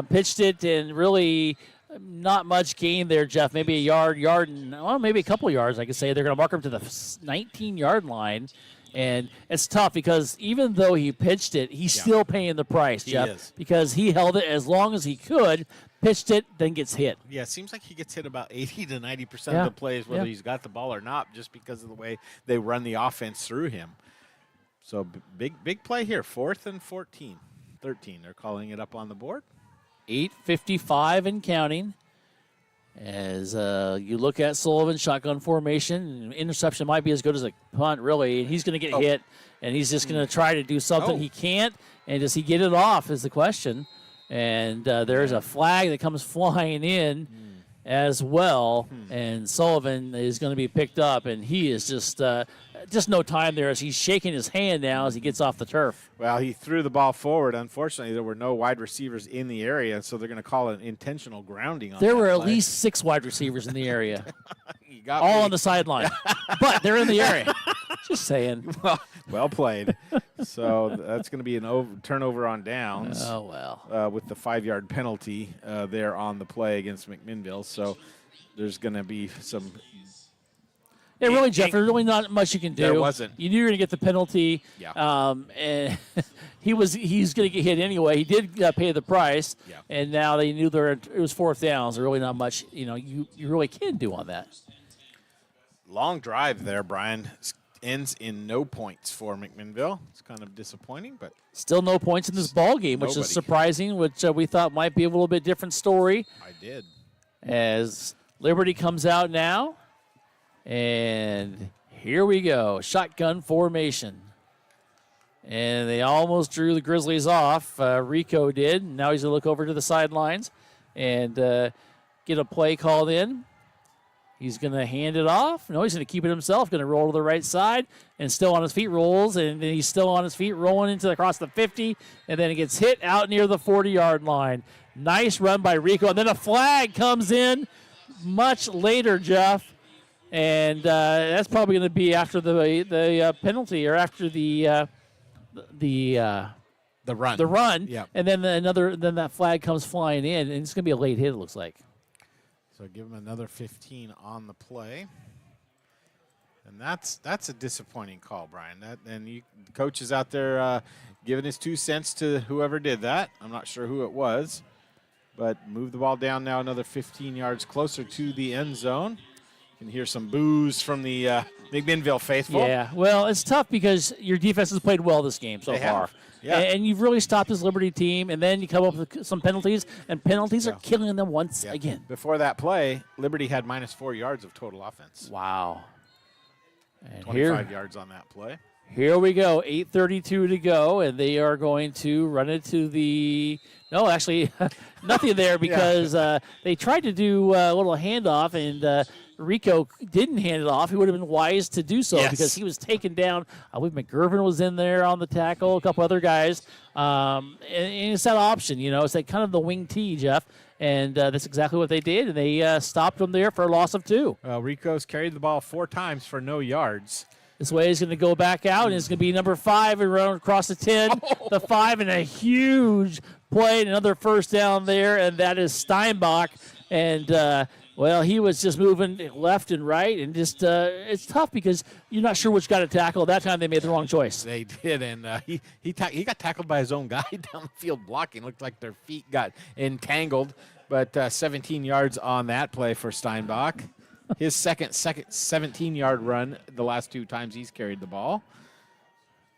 pitched it, and really not much gain there, Jeff. Maybe a yard, and maybe a couple yards, I could say. They're going to mark him to the 19-yard line, and it's tough because even though he pitched it, he's still paying the price, Jeff, because he held it as long as he could, pitched it, then gets hit. Yeah, it seems like he gets hit about 80 to 90% of the plays, whether he's got the ball or not, just because of the way they run the offense through him. So big play here, 4th and 13. They're calling it up on the board. 8:55 and counting. As you look at Sullivan, shotgun formation, interception might be as good as a punt, really. He's going to get hit, and he's just going to try to do something. He can't, and does he get it off is the question. And there's a flag that comes flying in as well, and Sullivan is going to be picked up, and he is just no time there as he's shaking his hand now as he gets off the turf. Well, he threw the ball forward. Unfortunately, there were no wide receivers in the area, so they're going to call it an intentional grounding on There were that at play. least 6 wide receivers in the area, all on the sideline, but they're in the area. Just saying. Well played. So that's going to be an turnover on downs. Oh, well. With the 5-yard penalty there on the play against McMinnville. So there's going to be some. Yeah, really, Jeff, there's really not much you can do. There wasn't. You knew you were going to get the penalty. Yeah. And he's going to get hit anyway. He did pay the price. Yeah. And now they knew it was 4th down. So really not much, you really can do on that. Long drive there, Brian. Ends in no points for McMinnville. It's kind of disappointing, but still no points in this ball game, which is surprising, which we thought might be a little bit different story. I did. As Liberty comes out now, and here we go, shotgun formation. And they almost drew the Grizzlies off. Rico did. Now he's going to look over to the sidelines and get a play called in. He's going to hand it off. No, he's going to keep it himself. Going to roll to the right side and still on his feet rolls. And then he's still on his feet rolling across the 50. And then he gets hit out near the 40-yard line. Nice run by Rico. And then a flag comes in much later, Jeff. And that's probably going to be after the penalty or after the The run. The run. Yep. And then then that flag comes flying in, and it's going to be a late hit, it looks like. So give him another 15 on the play. And that's a disappointing call, Brian. The coach is out there giving his 2 cents to whoever did that. I'm not sure who it was, but move the ball down now another 15 yards closer to the end zone. You can hear some boos from the McMinnville faithful. Yeah, well, it's tough because your defense has played well this game so far. Yeah. And you've really stopped this Liberty team, and then you come up with some penalties, and penalties are killing them once again. Before that play, Liberty had -4 yards of total offense. Wow. And 25 yards on that play. Here we go, 8:32 to go, and they are going to run it to the – no, actually, nothing there because they tried to do a little handoff, and Rico didn't hand it off. He would have been wise to do so because he was taken down. I believe McGurvin was in there on the tackle, a couple other guys. And it's that option, it's that kind of the wing T, Jeff. And that's exactly what they did, and they stopped them there for a loss of 2. Rico's carried the ball 4 times for no yards. This way he's going to go back out, and it's going to be number 5 and run across the 10, the 5, and a huge play, and another first down there, and that is Steinbach. And, he was just moving left and right, and just it's tough because you're not sure which guy to tackle. That time they made the wrong choice. They did, and he got tackled by his own guy down the field blocking. Looked like their feet got entangled, but 17 yards on that play for Steinbach. His second 17-yard run the last 2 times he's carried the ball.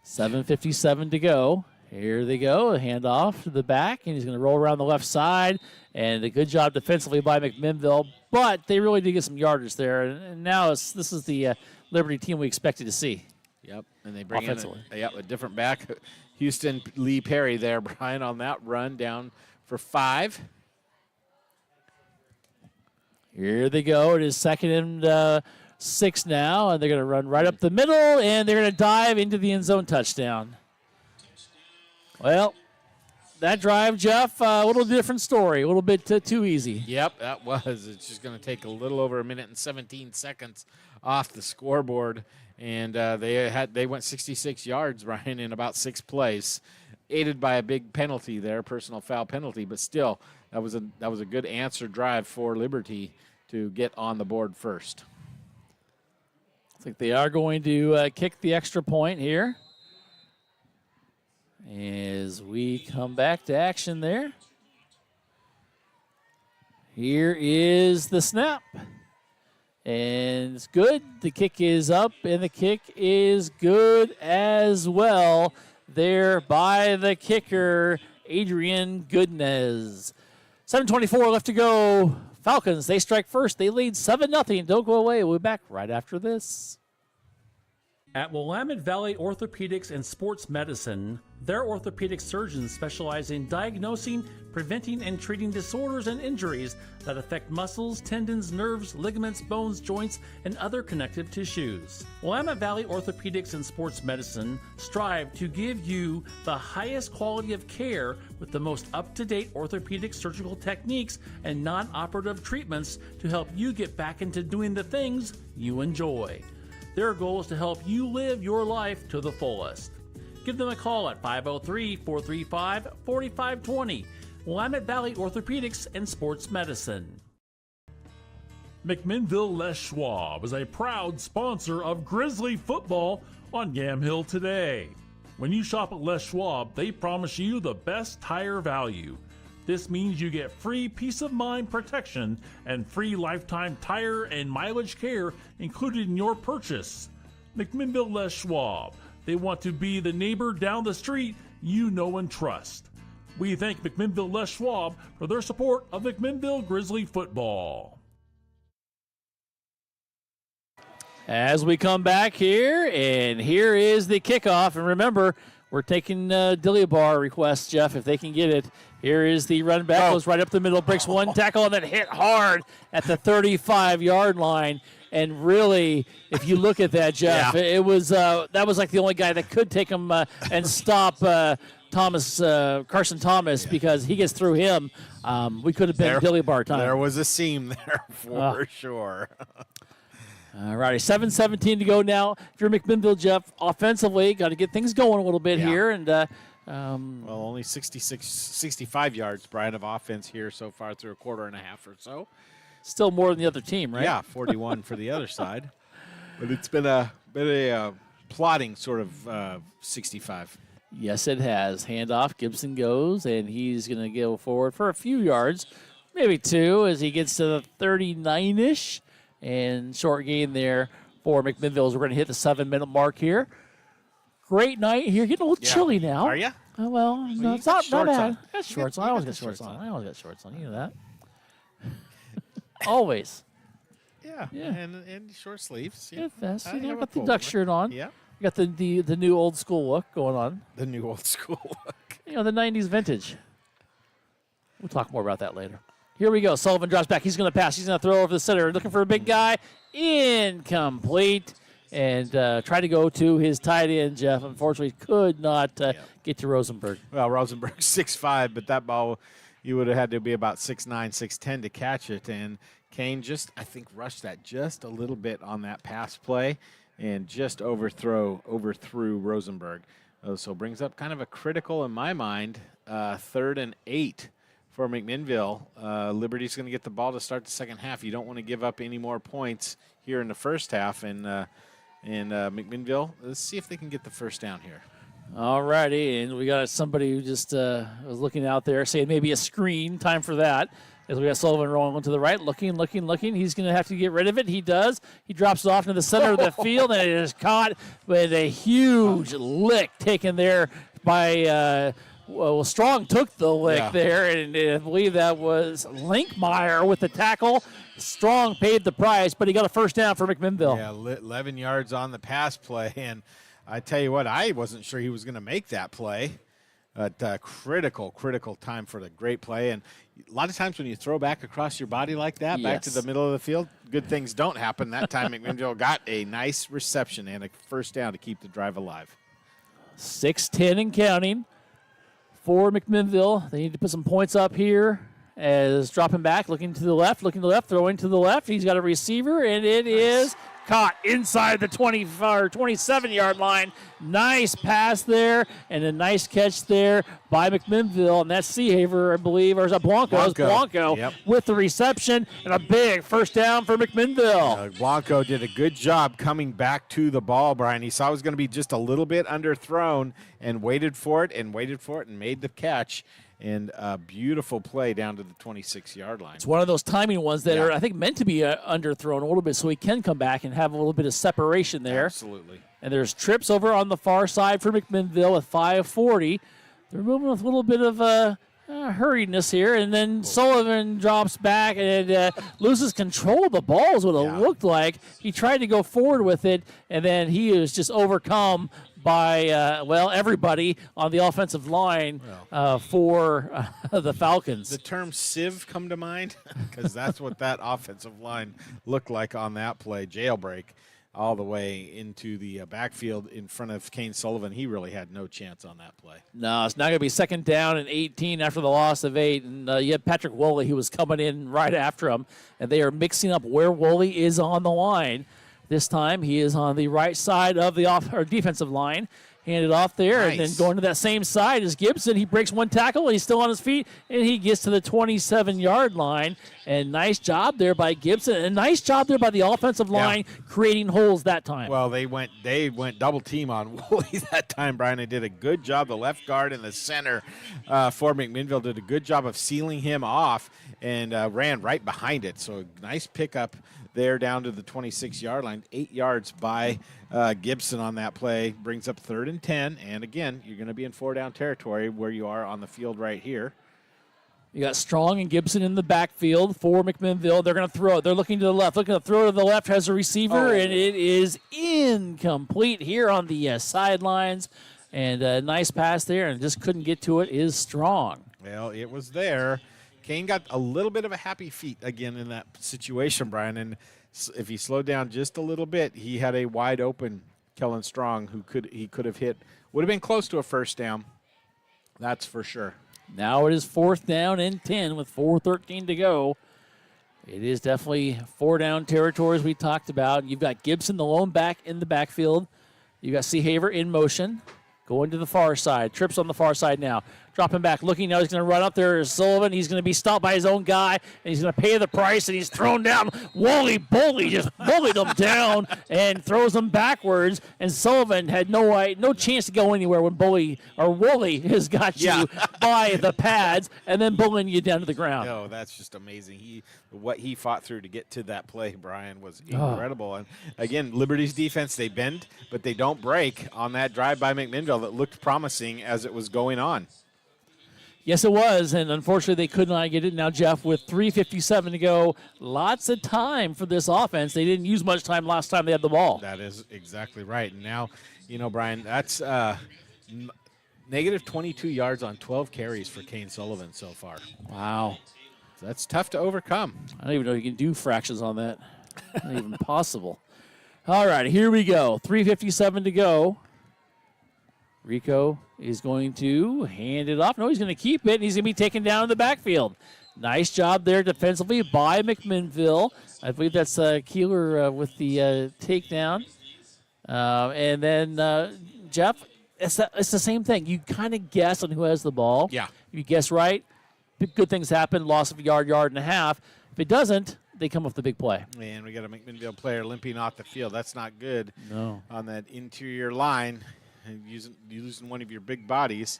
7:57 to go. Here they go, a handoff to the back, and he's going to roll around the left side. And a good job defensively by McMinnville, but they really did get some yardage there. And now this is the Liberty team we expected to see. Yep, and they bring in a different back. Houston Lee Perry there, Brian, on that run down for 5. Here they go. It is 2nd and 6 now, and they're going to run right up the middle, and they're going to dive into the end zone touchdown. Well, that drive, Jeff, a little different story, a little bit too easy. Yep, that was. It's just going to take a little over a minute and 17 seconds off the scoreboard, and they went 66 yards, Ryan, in about 6 plays, aided by a big penalty there, personal foul penalty, but still, that was a good answer drive for Liberty to get on the board first. I think they are going to kick the extra point here. As we come back to action there. Here is the snap. And it's good. The kick is up, and the kick is good as well there by the kicker, Adrian Goodness. 7:24 left to go. Falcons, they strike first. They lead 7-0. Don't go away. We'll be back right after this. At Willamette Valley Orthopedics and Sports Medicine, their orthopedic surgeons specialize in diagnosing, preventing, and treating disorders and injuries that affect muscles, tendons, nerves, ligaments, bones, joints, and other connective tissues. Willamette Valley Orthopedics and Sports Medicine strive to give you the highest quality of care with the most up-to-date orthopedic surgical techniques and non-operative treatments to help you get back into doing the things you enjoy. Their goal is to help you live your life to the fullest. Give them a call at 503-435-4520. Willamette Valley Orthopedics and Sports Medicine. McMinnville Les Schwab is a proud sponsor of Grizzly football on Yamhill today. When you shop at Les Schwab, they promise you the best tire value. This means you get free peace of mind protection and free lifetime tire and mileage care included in your purchase. McMinnville Les Schwab. They want to be the neighbor down the street you know and trust. We thank McMinnville Les Schwab for their support of McMinnville Grizzly football. As we come back here, and here is the kickoff. And remember, we're taking Dilly Bar requests, Jeff, if they can get it. Here is the run back, goes right up the middle, breaks one tackle, and then hit hard at the 35-yard line. And really, if you look at that, Jeff, it was that was like the only guy that could take him and stop Carson Thomas because he gets through him. We could have been Dilly Bar time. There was a seam there for sure. All righty, 7:17 to go now. If you're McMinnville, Jeff, offensively, got to get things going a little bit here. And Only 65 yards, Brian, of offense here so far through a quarter and a half or so. Still more than the other team, right? Yeah, 41 for the other side. But it's been a plodding sort of 65. Yes, it has. Handoff, Gibson goes, and he's going to go forward for a few yards, maybe 2, as he gets to the 39-ish. And short gain there for McMinnville as we're going to hit the 7-minute mark here. Great night here. Getting a little chilly now. Are you? Well, no, it's not bad. on. I got shorts on. I always got shorts on. I always got shorts on. You know that. Always. Yeah. And short sleeves. Yeah. Good vest. I You know, have got a the pullover. duck shirt on. Yeah. You got the new old school look going on. The new old school look. You know, the 90s vintage. We'll talk more about that later. Here we go. Sullivan drops back. He's going to pass. He's going to throw over the center. Looking for a big guy. Incomplete. And tried to go to his tight end, Jeff. Unfortunately, could not get to Rosenberg. Well, Rosenberg's 6'5", but that ball, you would have had to be about 6'9", 6'10" to catch it. And Kane just, I think, rushed that just a little bit on that pass play and just overthrew Rosenberg. So brings up kind of a critical, in my mind, 3rd and 8 for McMinnville. Liberty's going to get the ball to start the second half. You don't want to give up any more points here in the first half. And McMinnville, let's see if they can get the first down here. All righty, and we got somebody who just was looking out there saying maybe a screen. Time for that. As we got Sullivan rolling to the right, looking. He's going to have to get rid of it. He does. He drops it off into the center of the field, and it is caught with a huge lick taken there by Strong took the lick there, and I believe that was Linkmeyer with the tackle. Strong paid the price, but he got a first down for McMinnville. Yeah, 11 yards on the pass play, and I tell you what, I wasn't sure he was going to make that play. But critical time for the great play. And a lot of times when you throw back across your body like that, back to the middle of the field, good things don't happen. That time McMinnville got a nice reception and a first down to keep the drive alive. 6:10 and counting for McMinnville. They need to put some points up here. As dropping back, looking to the left, throwing to the left. He's got a receiver, and it is caught inside the 27-yard line. Nice pass there, and a nice catch there by McMinnville. And that's Seahaver, I believe, or is that Blanco? It's Blanco with the reception, and a big first down for McMinnville. Blanco did a good job coming back to the ball, Brian. He saw it was going to be just a little bit underthrown and waited for it and made the catch. And a beautiful play down to the 26-yard line. It's one of those timing ones that are, I think, meant to be underthrown a little bit so he can come back and have a little bit of separation there. Absolutely. And there's trips over on the far side for McMinnville with 5:40. They're moving with a little bit of hurriedness here. And then Sullivan drops back and loses control of the ball is what it looked like. He tried to go forward with it, and then he was just overcome by, everybody on the offensive line for the Falcons. The term sieve come to mind because that's what that offensive line looked like on that play. Jailbreak all the way into the backfield in front of Kane Sullivan. He really had no chance on that play. No, it's now going to be 2nd down and 18 after the loss of 8. And you had Patrick Woolley who was coming in right after him, and they are mixing up where Woolley is on the line. This time he is on the right side of the defensive line. Handed off there, and then going to that same side is Gibson. He breaks one tackle, and he's still on his feet, and he gets to the 27-yard line. And nice job there by Gibson, and nice job there by the offensive line creating holes that time. Well, they went double team on Woolley that time, Brian. They did a good job. The left guard and the center for McMinnville did a good job of sealing him off and ran right behind it. So nice pickup there down to the 26-yard line. 8 yards by Gibson on that play. Brings up 3rd and 10. And, again, you're going to be in 4-down territory where you are on the field right here. You got Strong and Gibson in the backfield for McMinnville. They're going to throw it. They're looking to the left. Looking to throw to the left. Has a receiver, and it is incomplete here on the sidelines. And a nice pass there, and just couldn't get to it is Strong. Well, it was there. Kane got a little bit of a happy feet again in that situation, Brian. And if he slowed down just a little bit, he had a wide open Kellen Strong who could have hit. Would have been close to a first down. That's for sure. Now it is 4th down and 10 with 4:13 to go. It is definitely 4-down territory as we talked about. You've got Gibson, the lone back in the backfield. You've got Seahaver in motion. Going to the far side. Trips on the far side now. Dropping back. Looking now. He's going to run up there. Sullivan. He's going to be stopped by his own guy. And he's going to pay the price. And he's thrown down. Wooly Bully just bullied him down and throws him backwards. And Sullivan had no chance to go anywhere when Wooly has got you by the pads and then bullying you down to the ground. No, that's just amazing. What he fought through to get to that play, Brian, was incredible. And again, Liberty's defense, they bend, but they don't break on that drive by McMinnville that looked promising as it was going on. Yes, it was, and unfortunately they could not get it. Now, Jeff, with 3:57 to go, lots of time for this offense. They didn't use much time last time they had the ball. That is exactly right. And now, Brian, that's negative 22 yards on 12 carries for Kane Sullivan so far. Wow. That's tough to overcome. I don't even know you can do fractions on that. Not even possible. All right, here we go. 3:57 to go. Rico is going to hand it off. No, he's going to keep it, and he's going to be taken down in the backfield. Nice job there defensively by McMinnville. I believe that's Keeler with the takedown. And then, Jeff, it's the same thing. You kind of guess on who has the ball. Yeah. If you guess right, good things happen. Loss of a yard and a half. If it doesn't, they come up with the big play. And we got a McMinnville player limping off the field. That's not good. No. On that interior line. And using one of your big bodies.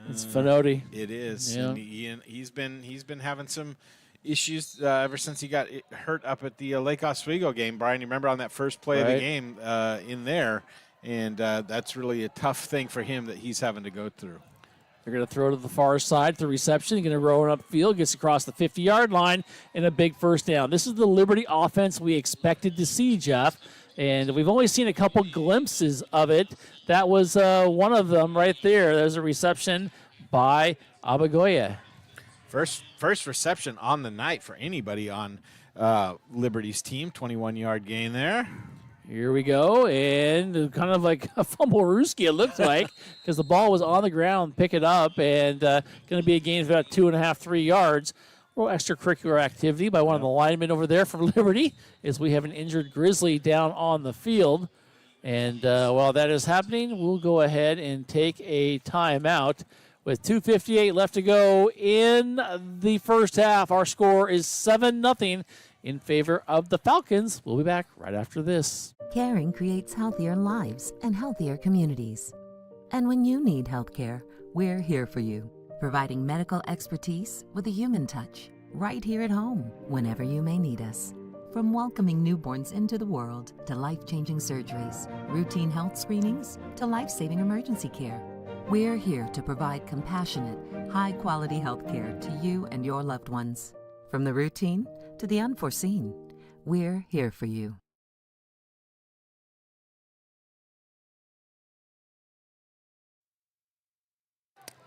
It's Finotti. It is. Yeah. And he's been having some issues ever since he got hurt up at the Lake Oswego game. Brian, you remember on that first play of the game in there, and that's really a tough thing for him that he's having to go through. They're going to throw to the far side for reception. Going to roll it upfield, gets across the 50-yard line, and a big first down. This is the Liberty offense we expected to see, Jeff. And we've only seen a couple glimpses of it. That was one of them right there. There's a reception by Abagoya. First reception on the night for anybody on Liberty's team. 21-yard gain there. Here we go, and kind of like a fumble-rooski, it looked like, because the ball was on the ground. Pick it up, and going to be a gain of about 2.5, 3 yards. A little extracurricular activity by one of the linemen over there from Liberty as we have an injured Grizzly down on the field. And while that is happening, we'll go ahead and take a timeout. With 2:58 left to go in the first half, our score is 7-0 in favor of the Falcons. We'll be back right after this. Caring creates healthier lives and healthier communities. And when you need health care, we're here for you, providing medical expertise with a human touch, right here at home, whenever you may need us. From welcoming newborns into the world, to life-changing surgeries, routine health screenings, to life-saving emergency care, we're here to provide compassionate, high-quality health care to you and your loved ones. From the routine to the unforeseen, we're here for you.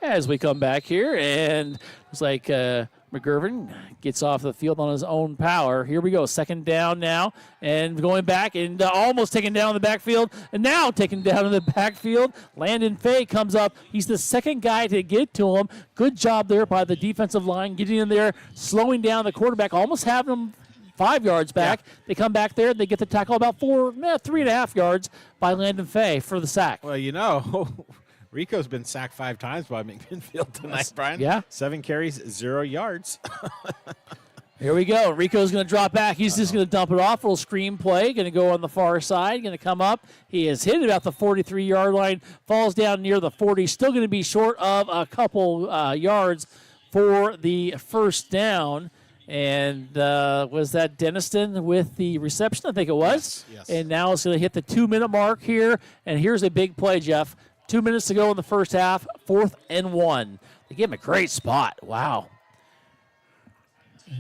As we come back here, and it's like McGurven gets off the field on his own power. Here we go, second down now, and going back and almost taken down in the backfield, and now taken down in the backfield. Landon Fay comes up. He's the second guy to get to him. Good job there by the defensive line, getting in there, slowing down the quarterback, almost having him 5 yards back. Yeah. They come back there, and they get the tackle about 3.5 yards by Landon Fay for the sack. Well, Rico's been sacked 5 times by McMinnville tonight, Brian. Yeah. 7 carries, 0 yards. Here we go. Rico's going to drop back. He's just going to dump it off. A little screen play. Going to go on the far side. Going to come up. He is hit about the 43-yard line. Falls down near the 40. Still going to be short of a couple yards for the first down. And was that Deniston with the reception? I think it was. Yes. And now it's going to hit the 2-minute mark here. And here's a big play, Jeff. 2 minutes to go in the first half, 4th and 1. They gave him a great spot. Wow.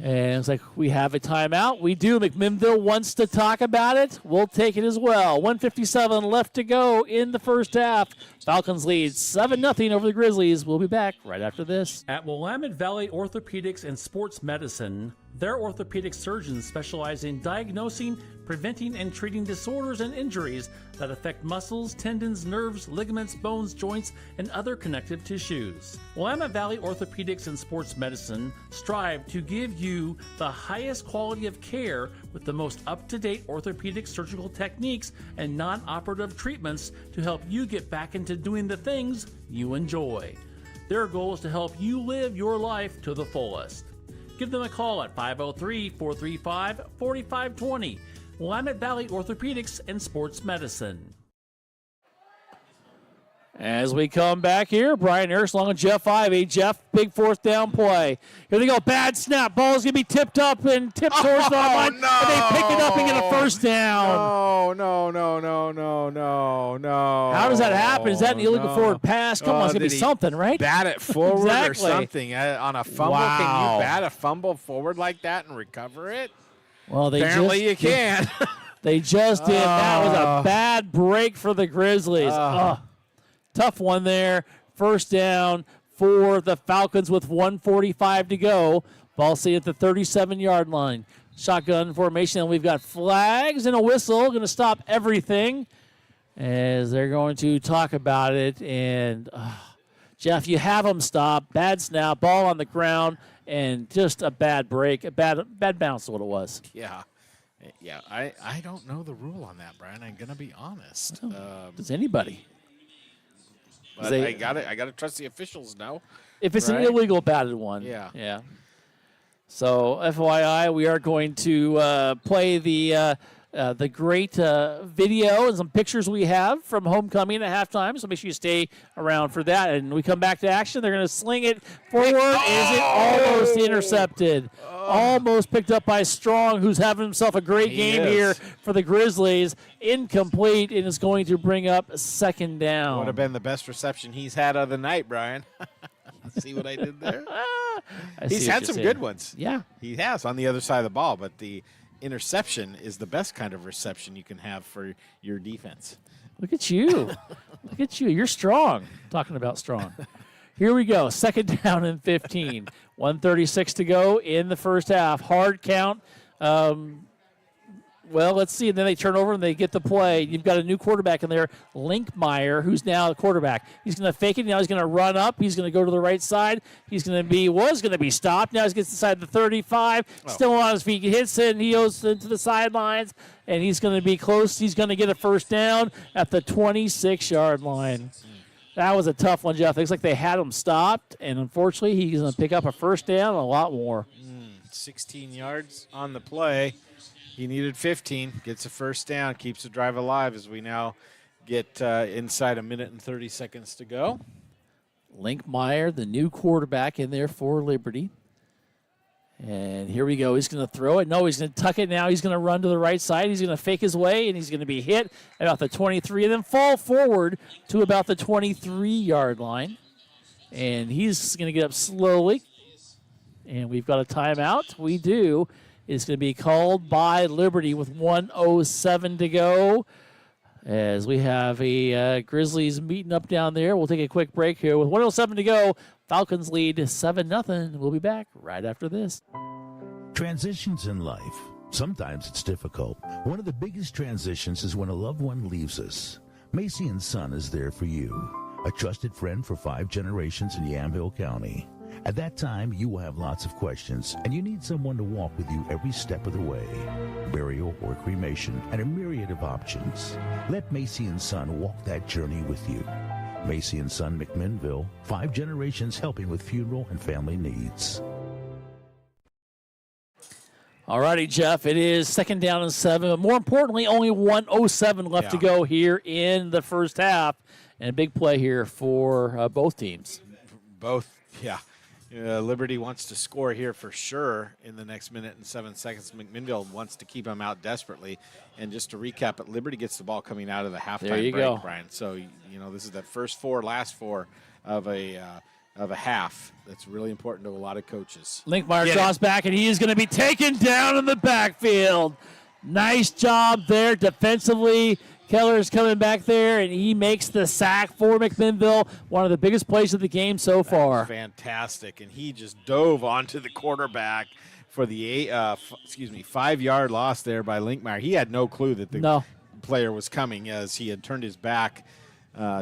And it's like we have a timeout. We do. McMinnville wants to talk about it. We'll take it as well. 1:57 left to go in the first half. Falcons lead 7-0 over the Grizzlies. We'll be back right after this. At Willamette Valley Orthopedics and Sports Medicine, Their orthopedic surgeons specialize in diagnosing, preventing, and treating disorders and injuries that affect muscles, tendons, nerves, ligaments, bones, joints, and other connective tissues. Willamette Valley Orthopedics and Sports Medicine strive to give you the highest quality of care with the most up-to-date orthopedic surgical techniques and non-operative treatments to help you get back into doing the things you enjoy. Their goal is to help you live your life to the fullest. Give them a call at 503-435-4520. Willamette Valley Orthopedics and Sports Medicine. As we come back here, Brian Harris along with Jeff Ivey. Jeff, big fourth down play. Here they go. Bad snap. Ball's going to be tipped up and tipped towards the line. No. And they pick it up and get a first down. No. How does that happen? Is that an illegal forward pass? Come on, it's going to be something, right? Bat it forward Exactly. or something. On a fumble, Wow. Can you bat a fumble forward like that and recover it? Well, Apparently you can. They just did. That was a bad break for the Grizzlies. Tough one there. First down for the Falcons with 1:45 to go. Ball seen at the 37-yard line. Shotgun formation, and we've got flags and a whistle. Going to stop everything as they're going to talk about it. And, Jeff, you have them stop. Bad snap, ball on the ground, and just a bad break. A bad bounce is what it was. Yeah. I don't know the rule on that, Brian. I'm going to be honest. Does anybody? But I got to trust the officials now. If it's right? an illegal batted one. Yeah. So, FYI, we are going to play the great video and some pictures we have from homecoming at halftime. So make sure you stay around for that. And we come back to action. They're going to sling it forward. Is it almost intercepted? Almost picked up by Strong, who's having himself a great game here for the Grizzlies. Incomplete, and is going to bring up a second down. Would have been the best reception he's had of the night, Brian. See what I did there? He's had some good ones. Yeah. He has on the other side of the ball, but the interception is the best kind of reception you can have for your defense. Look at you. Look at you. You're strong. Talking about strong. Here we go. Second down and 15. 1:36 to go in the first half. Hard count. Well, let's see. And then they turn over and they get the play. You've got a new quarterback in there, Linkmeyer, who's now the quarterback. He's going to fake it. Now he's going to run up. He's going to go to the right side. Was going to be stopped. Now he gets inside the 35. Still on his feet. He hits it, and he goes into the sidelines, and he's going to be close. He's going to get a first down at the 26-yard line. That was a tough one, Jeff. Looks like they had him stopped, and unfortunately he's going to pick up a first down and a lot more. 16 yards on the play. He needed 15, gets a first down, keeps the drive alive as we now get inside a minute and 30 seconds to go. Linkmeyer, the new quarterback in there for Liberty. And here we go. He's going to throw it. No, he's going to tuck it now. He's going to run to the right side. He's going to fake his way, and he's going to be hit about the 23 and then fall forward to about the 23-yard line. And he's going to get up slowly. And we've got a timeout. We do. It's going to be called by Liberty with 1:07 to go. As we have a Grizzlies meeting up down there. We'll take a quick break here with 1:07 to go. Falcons lead 7-0. We'll be back right after this. Transitions in life. Sometimes it's difficult. One of the biggest transitions is when a loved one leaves us. Macy & Son is there for you, a trusted friend for 5 generations in Yamhill County. At that time, you will have lots of questions, and you need someone to walk with you every step of the way. Burial or cremation, and a myriad of options. Let Macy & Son walk that journey with you. Macy & Son McMinnville, 5 generations helping with funeral and family needs. All righty, Jeff. It is second down and 7. But more importantly, only 1:07 left to go here in the first half. And a big play here for both teams. Liberty wants to score here for sure in the next minute and 7 seconds. McMinnville wants to keep them out desperately. And just to recap it, Liberty gets the ball coming out of the halftime break, Brian. So, this is the last four of a half. That's really important to a lot of coaches. Linkmeyer draws back, and he is going to be taken down in the backfield. Nice job there defensively. Keller's coming back there, and he makes the sack for McMinnville. One of the biggest plays of the game so far. Fantastic, and he just dove onto the quarterback for the 5-yard loss there by Linkmeyer. He had no clue that the player was coming as he had turned his back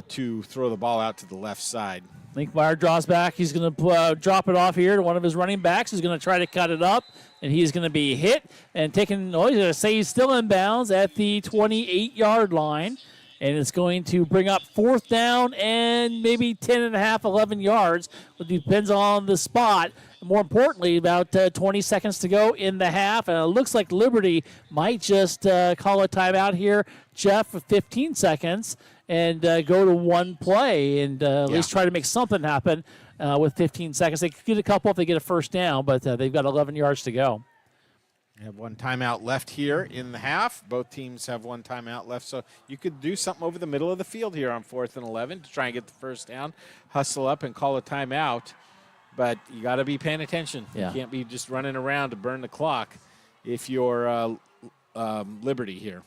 to throw the ball out to the left side. Linkmeyer draws back. He's going to drop it off here to one of his running backs. He's going to try to cut it up, and he's going to be hit and taken. He's going to say he's still in bounds at the 28-yard line, and it's going to bring up 4th down and maybe 10.5, 11 yards. It depends on the spot. More importantly, about 20 seconds to go in the half, and it looks like Liberty might just call a timeout here, Jeff, for 15 seconds and go to one play and at least try to make something happen with 15 seconds. They could get a couple if they get a first down, but they've got 11 yards to go. We have one timeout left here in the half. Both teams have one timeout left, so you could do something over the middle of the field here on 4th and 11 to try and get the first down, hustle up and call a timeout. But you got to be paying attention. Yeah. You can't be just running around to burn the clock if you're Liberty here.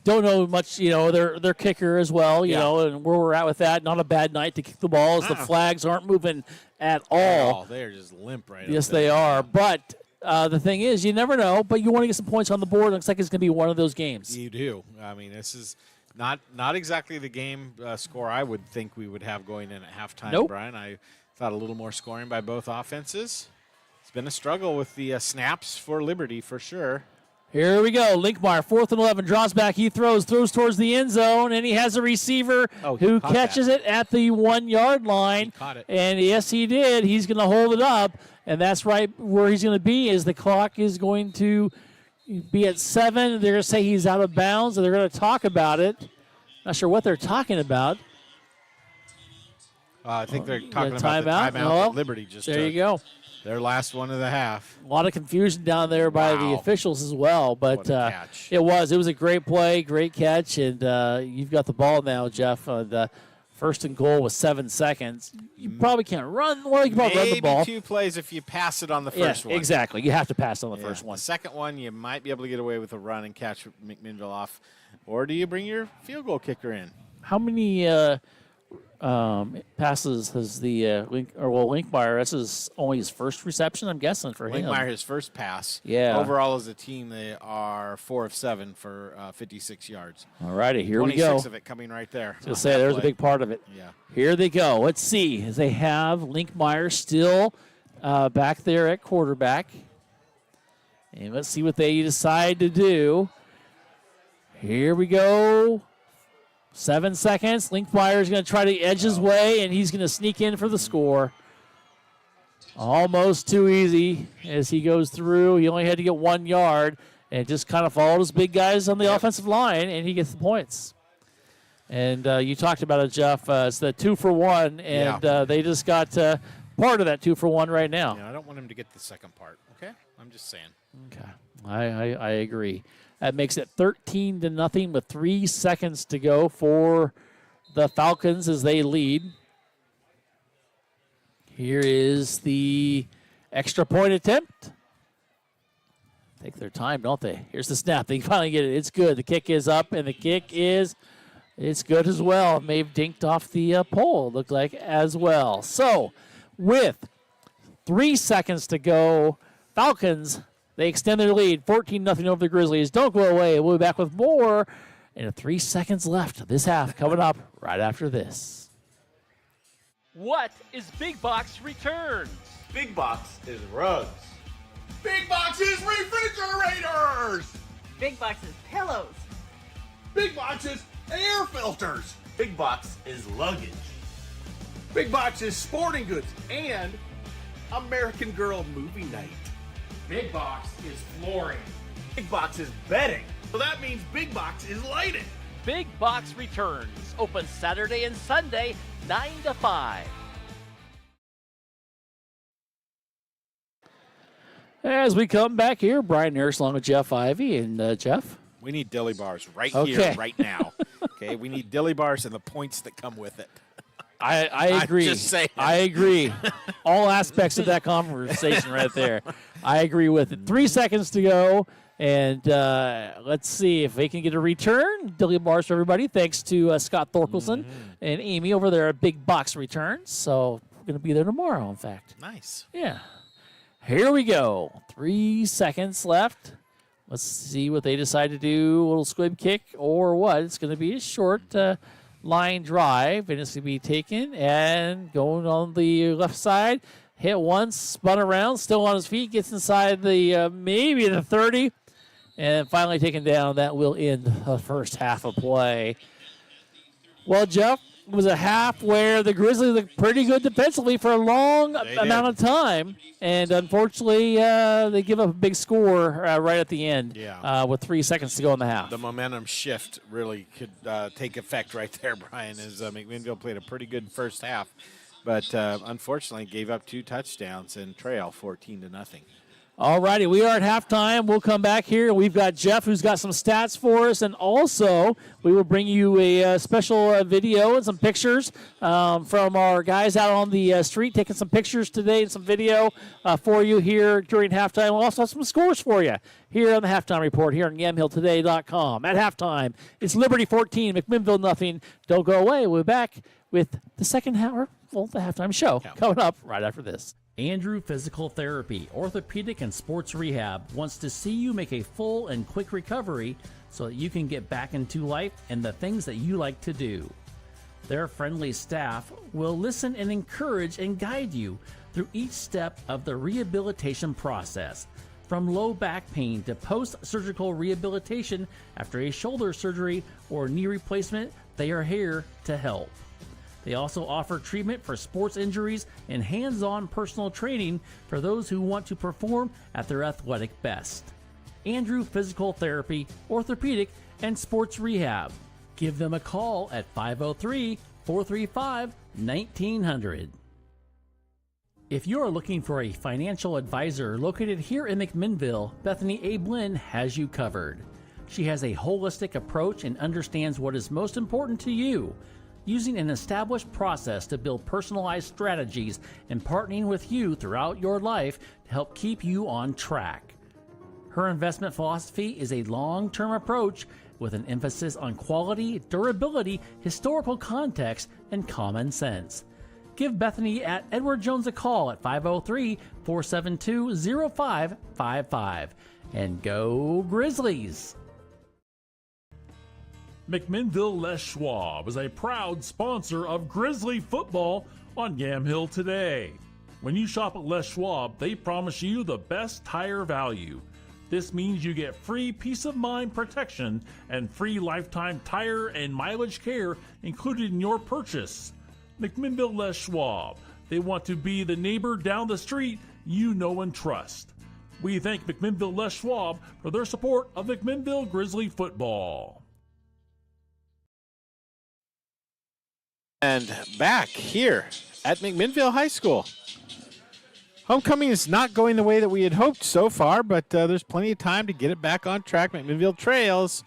Don't know much, their kicker as well, you know, and where we're at with that. Not a bad night to kick the ball as the flags aren't moving at all. They're just limp right Yes, they are. But the thing is, you never know, but you want to get some points on the board. It looks like it's going to be one of those games. You do. I mean, this is not exactly the game score I would think we would have going in at halftime, Brian. I thought a little more scoring by both offenses. It's been a struggle with the snaps for Liberty for sure. Here we go. Linkmeyer, 4th and 11, draws back. He throws towards the end zone, and he has a receiver who catches it at the 1-yard line. He caught it. And yes, he did. He's going to hold it up, and that's right where he's going to be is the clock is going to be at 7. They're going to say he's out of bounds, and they're going to talk about it. Not sure what they're talking about. I think they're talking about the timeout that Liberty just took. There you go. Their last one of the half. A lot of confusion down there by the officials as well, but it was a great play, great catch, and you've got the ball now, Jeff. The 1st and goal with 7 seconds. You probably can't run. Well, you can probably run the ball. Maybe 2 plays if you pass it on the first one. Exactly. You have to pass on the first one. The second one, you might be able to get away with a run and catch McMinnville off, or do you bring your field goal kicker in? How many passes has the Linkmeyer? This is only his first reception, I'm guessing, for him. Linkmeyer, his first pass. Yeah. Overall, as a team, they are 4 of 7 for 56 yards. All righty, here we go. 26 of it coming right there. Just say there's a big part of it. Yeah. Here they go. Let's see. They have Linkmeyer still back there at quarterback. And let's see what they decide to do. Here we go. 7 seconds. Linkmeyer is going to try to edge his way, and he's going to sneak in for the score. Almost too easy as he goes through. He only had to get 1 yard and just kind of followed his big guys on the offensive line, and he gets the points. And you talked about it, Jeff. It's the 2-for-1, and they just got part of that 2-for-1 right now. Yeah, I don't want him to get the second part, okay? I'm just saying. Okay. I agree. That makes it 13-0 with 3 seconds to go for the Falcons as they lead. Here is the extra point attempt. Take their time, don't they? Here's the snap. They finally get it. It's good. The kick is up, and the kick it's good as well. It may have dinked off the pole, it looked like, as well. So, with 3 seconds to go, Falcons, they extend their lead, 14-0 over the Grizzlies. Don't go away. We'll be back with more. And 3 seconds left. This half coming up right after this. What is Big Box Returns? Big Box is rugs. Big Box is refrigerators. Big Box is pillows. Big Box is air filters. Big Box is luggage. Big Box is sporting goods and American Girl movie night. Big Box is flooring. Big Box is bedding. So that means Big Box is lighting. Big Box Returns. Open Saturday and Sunday, 9 to 5. As we come back here, Brian Harris along with Jeff Ivey. And Jeff? We need dilly bars right here, right now. Okay, we need dilly bars and the points that come with it. I agree. I'm just saying. I agree. All aspects of that conversation right there. I agree with it. 3 seconds to go. And let's see if they can get a return. Dilly bars for everybody. Thanks to Scott Thorkelson and Amy over there at Big Box Returns. So we're going to be there tomorrow, in fact. Nice. Yeah. Here we go. 3 seconds left. Let's see what they decide to do. A little squib kick or what. It's going to be a short line drive, and it's going to be taken and going on the left side. Hit once, spun around, still on his feet, gets inside the maybe the 30, and finally taken down. That will end the first half of play. Well, Jeff, it was a half where the Grizzlies looked pretty good defensively for a long amount of time, and unfortunately they give up a big score right at the end with 3 seconds to go in the half. The momentum shift really could take effect right there, Brian, as McMinnville played a pretty good first half, but unfortunately gave up 2 touchdowns and trail 14-0. All righty, we are at halftime. We'll come back here. We've got Jeff who's got some stats for us, and also we will bring you a special video and some pictures from our guys out on the street taking some pictures today and some video for you here during halftime. We'll also have some scores for you here on the Halftime Report here on YamhillToday.com. At halftime, it's Liberty 14, McMinnville nothing. Don't go away. We'll be back with the second hour, well, the halftime show coming up right after this. Andrew Physical Therapy, Orthopedic and Sports Rehab wants to see you make a full and quick recovery so that you can get back into life and the things that you like to do. Their friendly staff will listen and encourage and guide you through each step of the rehabilitation process. From low back pain to post-surgical rehabilitation after a shoulder surgery or knee replacement, they are here to help. They also offer treatment for sports injuries and hands-on personal training for those who want to perform at their athletic best. Andrew Physical Therapy, Orthopedic, and Sports Rehab. Give them a call at 503-435-1900. If you are looking for a financial advisor located here in McMinnville, Bethany A. Blinn has you covered. She has a holistic approach and understands what is most important to you, using an established process to build personalized strategies and partnering with you throughout your life to help keep you on track. Her investment philosophy is a long-term approach with an emphasis on quality, durability, historical context, and common sense. Give Bethany at Edward Jones a call at 503-472-0555. And go Grizzlies! McMinnville Les Schwab is a proud sponsor of Grizzly football on Yamhill today. When you shop at Les Schwab, they promise you the best tire value. This means you get free peace of mind protection and free lifetime tire and mileage care included in your purchase. McMinnville Les Schwab. They want to be the neighbor down the street you know and trust. We thank McMinnville Les Schwab for their support of McMinnville Grizzly football. And back here at McMinnville High School. Homecoming is not going the way that we had hoped so far, but there's plenty of time to get it back on track. McMinnville trails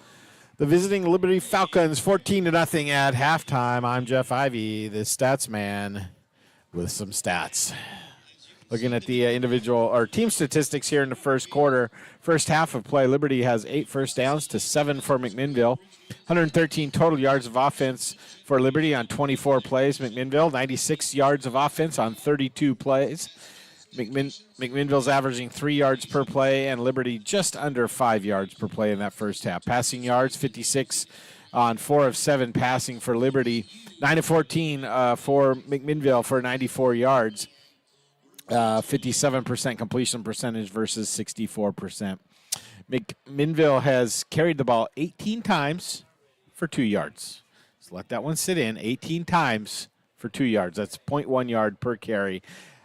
the visiting Liberty Falcons 14-0 at halftime. I'm Jeff Ivey, the stats man, with some stats. Looking at the individual or team statistics here in the first quarter, first half of play, Liberty has 8 first downs to 7 for McMinnville. 113 total yards of offense for Liberty on 24 plays. McMinnville, 96 yards of offense on 32 plays. McMinnville's averaging 3 yards per play, and Liberty just under 5 yards per play in that first half. Passing yards, 56 on 4 of 7 passing for Liberty. 9 of 14 for McMinnville for 94 yards. 57% completion percentage versus 64%. McMinnville has carried the ball 18 times for 2 yards. So let that one sit in. 18 times for 2 yards. That's 0.1 yard per carry.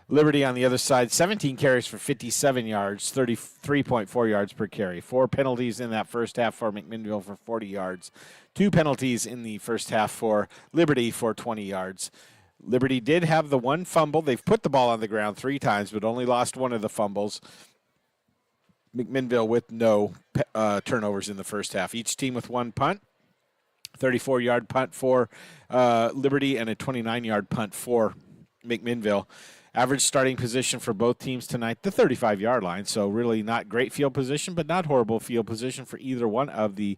Liberty on the other side, 17 carries for 57 yards, 33.4 yards per carry. 4 penalties in that first half for McMinnville for 40 yards. 2 penalties in the first half for Liberty for 20 yards. Liberty did have the one fumble. They've put the ball on the ground 3 times, but only lost one of the fumbles. McMinnville with no turnovers in the first half. Each team with 1 punt, 34-yard punt for Liberty and a 29-yard punt for McMinnville. Average starting position for both teams tonight, the 35-yard line, so really not great field position, but not horrible field position for either one of the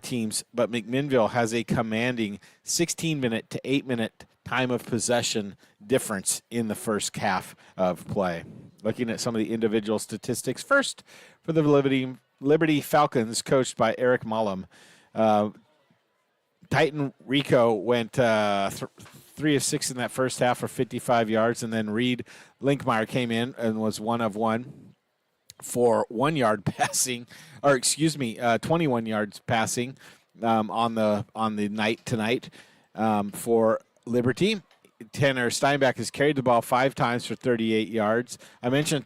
teams. But McMinnville has a commanding 16-minute to 8-minute time of possession difference in the first half of play. Looking at some of the individual statistics. First, for the Liberty Falcons, coached by Eric Mullum. Titan Rico went 3 of 6 in that first half for 55 yards, and then Reed Linkmeyer came in and was 1 of 1 for 1 yard passing, 21 yards passing on the night tonight for Liberty. Tanner Steinbach has carried the ball 5 times for 38 yards. I mentioned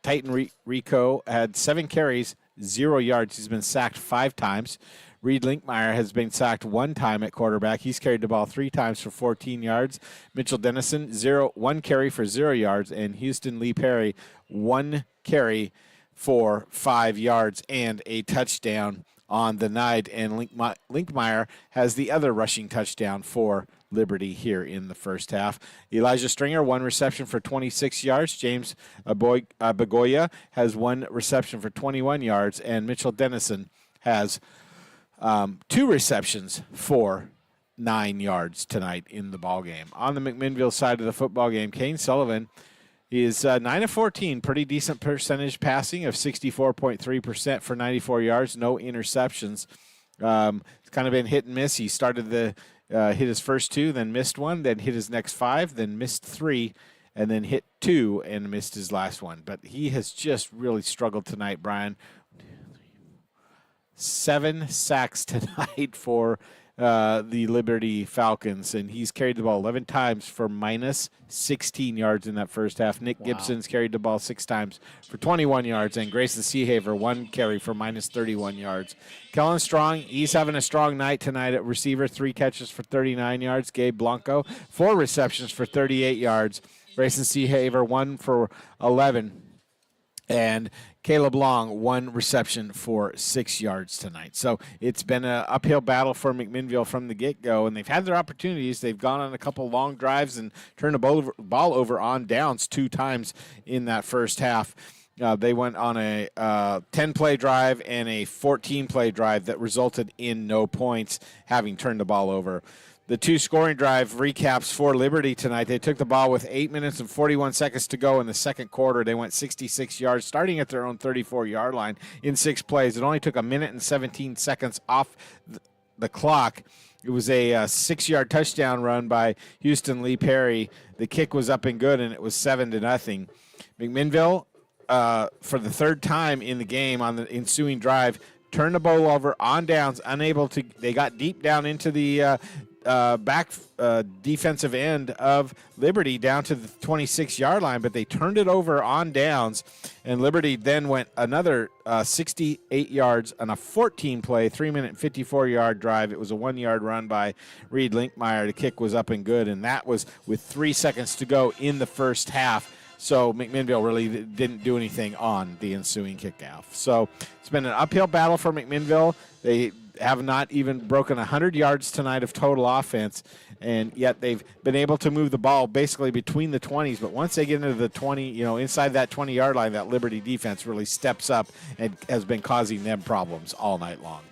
Titan Rico had 7 carries, 0 yards. He's been sacked 5 times. Reed Linkmeyer has been sacked 1 time at quarterback. He's carried the ball 3 times for 14 yards. Mitchell Dennison, 1 carry for 0 yards. And Houston Lee Perry, 1 carry for 5 yards and a touchdown on the night. And Linkmeyer has the other rushing touchdown for Liberty here in the first half. Elijah Stringer, 1 reception for 26 yards. James Begoya has 1 reception for 21 yards. And Mitchell Dennison has 2 receptions for 9 yards tonight in the ball game. On the McMinnville side of the football game, Kane Sullivan is 9 of 14, pretty decent percentage passing of 64.3% for 94 yards, no interceptions. It's kind of been hit and miss. He started hit his first 2, then missed 1, then hit his next 5, then missed 3, and then hit 2 and missed his last one. But he has just really struggled tonight, Brian. 7 sacks tonight for the Liberty Falcons, and he's carried the ball 11 times for minus 16 yards in that first half. Nick Gibson's carried the ball 6 times for 21 yards, and Grayson Seahaver 1 carry for minus 31 yards. Kellen Strong, he's having a strong night tonight at receiver, 3 catches for 39 yards. Gabe Blanco, 4 receptions for 38 yards. Grayson Seahaver, 1 for 11. And Caleb Long, 1 reception for 6 yards tonight. So it's been an uphill battle for McMinnville from the get-go, and they've had their opportunities. They've gone on a couple long drives and turned the ball over on downs 2 times in that first half. They went on a 10-play drive and a 14-play drive that resulted in no points, having turned the ball over. The 2 scoring drive recaps for Liberty tonight. They took the ball with 8 minutes and 41 seconds to go in the second quarter. They went 66 yards, starting at their own 34-yard line in 6 plays. It only took a minute and 17 seconds off the clock. It was a 6-yard touchdown run by Houston Lee Perry. The kick was up and good, and it was 7-0. McMinnville, for the 3rd time in the game on the ensuing drive, turned the ball over on downs, unable to. They got deep down into the back defensive end of Liberty down to the 26-yard line, but they turned it over on downs, and Liberty then went another 68 yards on a 14-play, 3-minute and 54-yard drive. It was a 1-yard run by Reed Linkmeyer. The kick was up and good, and that was with 3 seconds to go in the first half. So McMinnville really didn't do anything on the ensuing kickoff. So it's been an uphill battle for McMinnville. They have not even broken 100 yards tonight of total offense, and yet they've been able to move the ball basically between the 20s. But once they get into the 20, inside that 20-yard line, that Liberty defense really steps up and has been causing them problems all night long.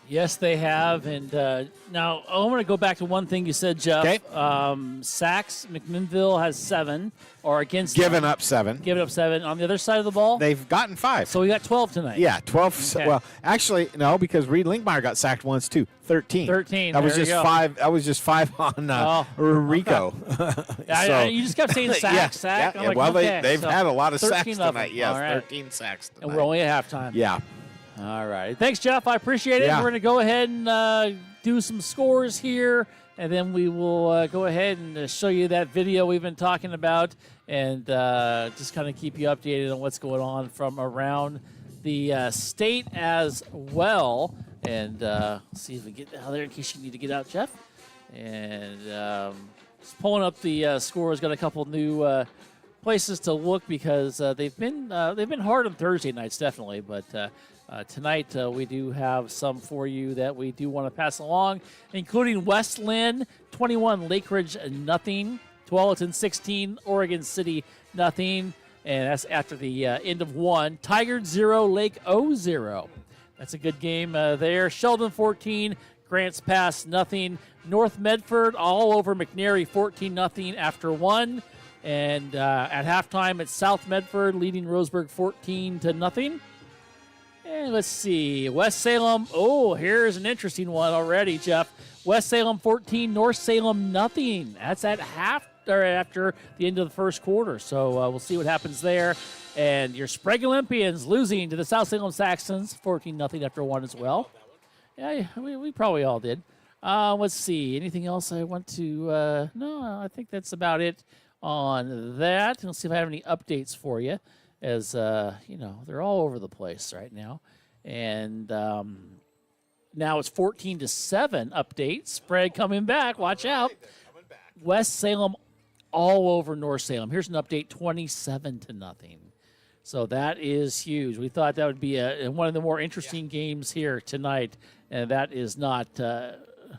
Yes, they have. And now I want to go back to one thing you said, Jeff. Okay. Sacks, McMinnville has 7, or against Given up 7. Given up 7. On the other side of the ball? They've gotten 5. So we got 12 tonight. Yeah, 12. Okay. Well, actually, no, because Reed Linkmeyer got sacked once, too. 13. 13. That was just 5. That was just 5 on Rico. Okay. You just kept saying sack. Yeah. I'm like, well, okay. they've had a lot of sacks tonight. Right. Yes, 13 sacks tonight. And we're only at halftime. Yeah. All right. Thanks, Jeff. I appreciate it. Yeah. We're going to go ahead and do some scores here, and then we will go ahead and show you that video we've been talking about and just kind of keep you updated on what's going on from around the state as well. And see if we get out there in case you need to get out, Jeff. And just pulling up the scores. Got a couple new places to look because they've been hard on Thursday nights, definitely, but tonight we do have some for you that we do want to pass along, including West Lynn 21, Lake Ridge 0, Tualatin 16, Oregon City 0, and that's after the end of 1. Tigard 0, Lake O 0. That's a good game there. Sheldon 14, Grants Pass 0. North Medford all over McNary 14-0 after 1. And at halftime, it's South Medford leading Roseburg 14-0. And let's see, West Salem. Oh, here's an interesting one already, Jeff. West Salem 14, North Salem nothing. That's at after the end of the first quarter. So we'll see what happens there. And your Sprague Olympians losing to the South Salem Saxons 14-0 after one as well. Yeah, we probably all did. Let's see. Anything else I want to? No, I think that's about it on that. Let's see if I have any updates for you, as they're all over the place right now. And now it's 14-7 update. Spread coming back. Watch out. West Salem all over North Salem. Here's an update: 27-0. So that is huge. We thought that would be one of the more interesting games here tonight, and that is not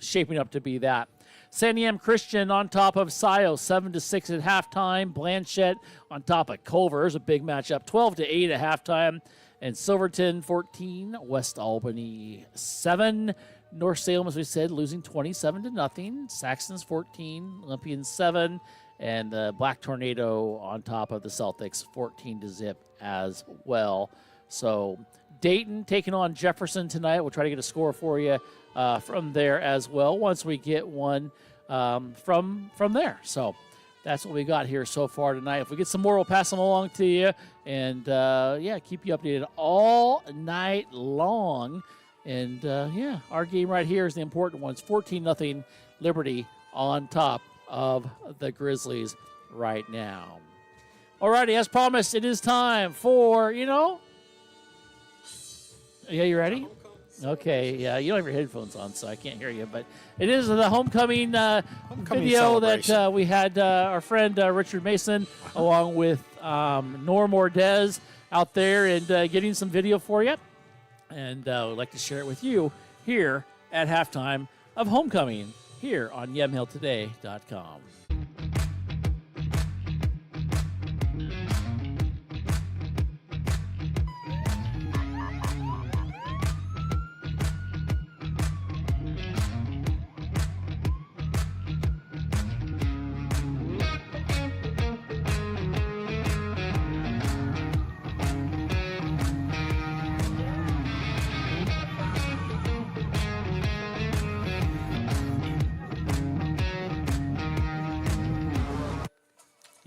shaping up to be that. Santiam Christian on top of Scio, 7-6 at halftime. Blanchette on top of Culver's, a big matchup, 12-8 at halftime. And Silverton 14, West Albany 7. North Salem, as we said, losing 27-0. Saxons 14, Olympians 7. And Black Tornado on top of the Celtics, 14-0 as well. So Dayton taking on Jefferson tonight. We'll try to get a score for you from there as well once we get one from there. So that's what we got here so far tonight. If we get some more, we'll pass them along to you. And, keep you updated all night long. And, our game right here is the important one. It's 14-0 Liberty on top of the Grizzlies right now. Alrighty, as promised, it is time for, Yeah, you ready? Okay, yeah, you don't have your headphones on, so I can't hear you. But it is the homecoming video that we had our friend Richard Mason along with Norm Ordez out there and getting some video for you. And we'd like to share it with you here at halftime of homecoming here on YamhillToday.com.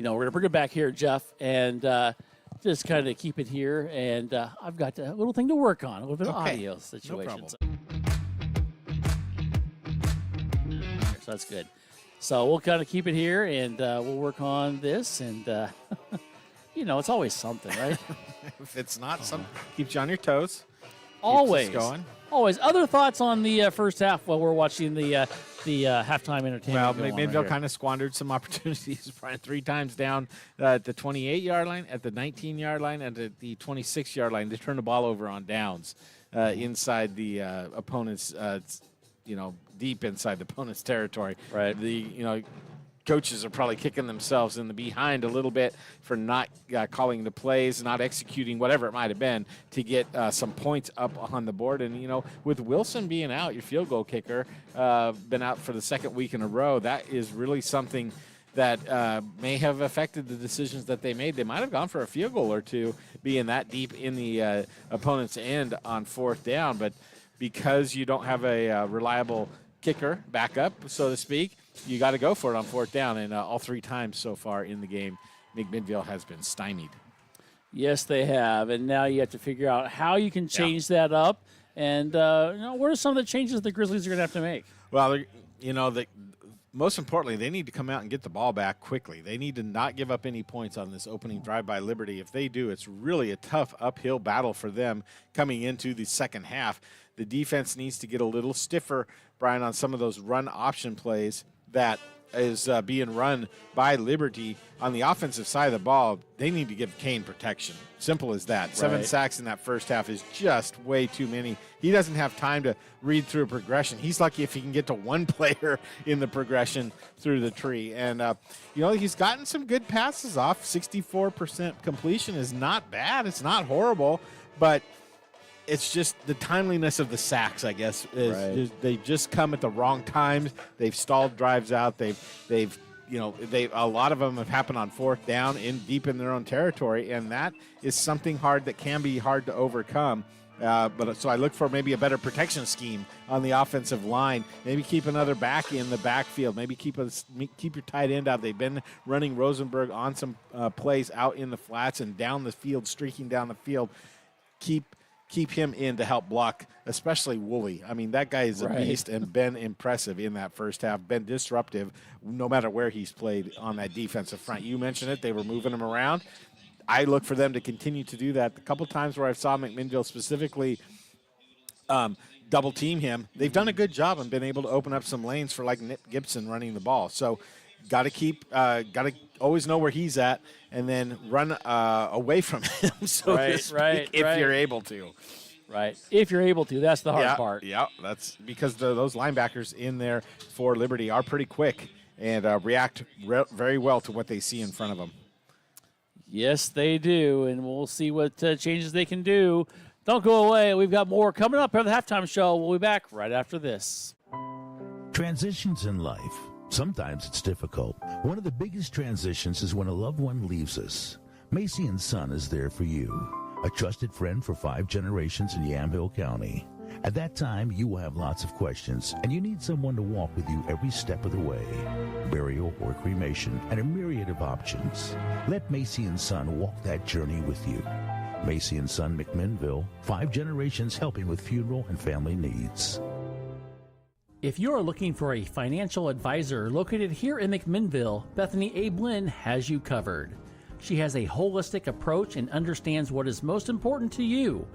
We're going to bring it back here, Jeff, and just kind of keep it here. And I've got a little thing to work on, a little bit of audio situation. No so that's good. So we'll kind of keep it here, and we'll work on this. And, it's always something, right? If it's not, something keeps you on your toes. Always. Keeps us going. Always. Other thoughts on the first half while we're watching the halftime entertainment? Well, McMinnville kind of squandered some opportunities. Brian, 3 times down at the 28-yard line, at the 19-yard line, and at the 26-yard line. They turned the ball over on downs inside the opponent's, deep inside the opponent's territory. Right. Coaches are probably kicking themselves in the behind a little bit for not calling the plays, not executing whatever it might have been to get some points up on the board. And, with Wilson being out, your field goal kicker, been out for the second week in a row, that is really something that may have affected the decisions that they made. They might have gone for a field goal or two being that deep in the opponent's end on 4th down. But because you don't have a reliable kicker backup, so to speak, you got to go for it on 4th down, and all 3 times so far in the game, McMinnville has been stymied. Yes, they have, and now you have to figure out how you can change that up, and what are some of the changes the Grizzlies are going to have to make? Well, most importantly, they need to come out and get the ball back quickly. They need to not give up any points on this opening drive by Liberty. If they do, it's really a tough uphill battle for them coming into the second half. The defense needs to get a little stiffer, Brian, on some of those run option plays that is being run by Liberty. On the offensive side of the ball, they need to give Kane protection. Simple as that. Right. 7 sacks in that first half is just way too many. He doesn't have time to read through a progression. He's lucky if he can get to one player in the progression through the tree. And, he's gotten some good passes off. 64% completion is not bad. It's not horrible, but it's just the timeliness of the sacks, I guess. They just come at the wrong times. They've stalled drives out. They've a lot of them have happened on fourth down deep in their own territory, and that is something hard that can be hard to overcome. So I look for maybe a better protection scheme on the offensive line. Maybe keep another back in the backfield. Maybe keep your tight end out. They've been running Rosenberg on some plays out in the flats and down the field, streaking down the field. Keep him in to help block, especially Woolley. I mean, that guy is a beast and been impressive in that first half, been disruptive no matter where he's played on that defensive front. You mentioned it. They were moving him around. I look for them to continue to do that. A couple times where I saw McMinnville specifically double team him, they've done a good job and been able to open up some lanes for like Nick Gibson running the ball. So got to always know where he's at and then run away from him, if you're able to. Right. If you're able to, that's the hard part. Yeah, that's because those linebackers in there for Liberty are pretty quick and react very well to what they see in front of them. Yes, they do, and we'll see what changes they can do. Don't go away. We've got more coming up here at the halftime show. We'll be back right after this. Transitions in life. Sometimes it's difficult. One of the biggest transitions is when a loved one leaves us. Macy & Son is there for you, a trusted friend for 5 generations in Yamhill County. At that time, you will have lots of questions, and you need someone to walk with you every step of the way. Burial or cremation, and a myriad of options. Let Macy & Son walk that journey with you. Macy & Son McMinnville, 5 generations helping with funeral and family needs. If you're looking for a financial advisor located here in McMinnville, Bethany A. Blinn has you covered. She has a holistic approach and understands what is most important to you,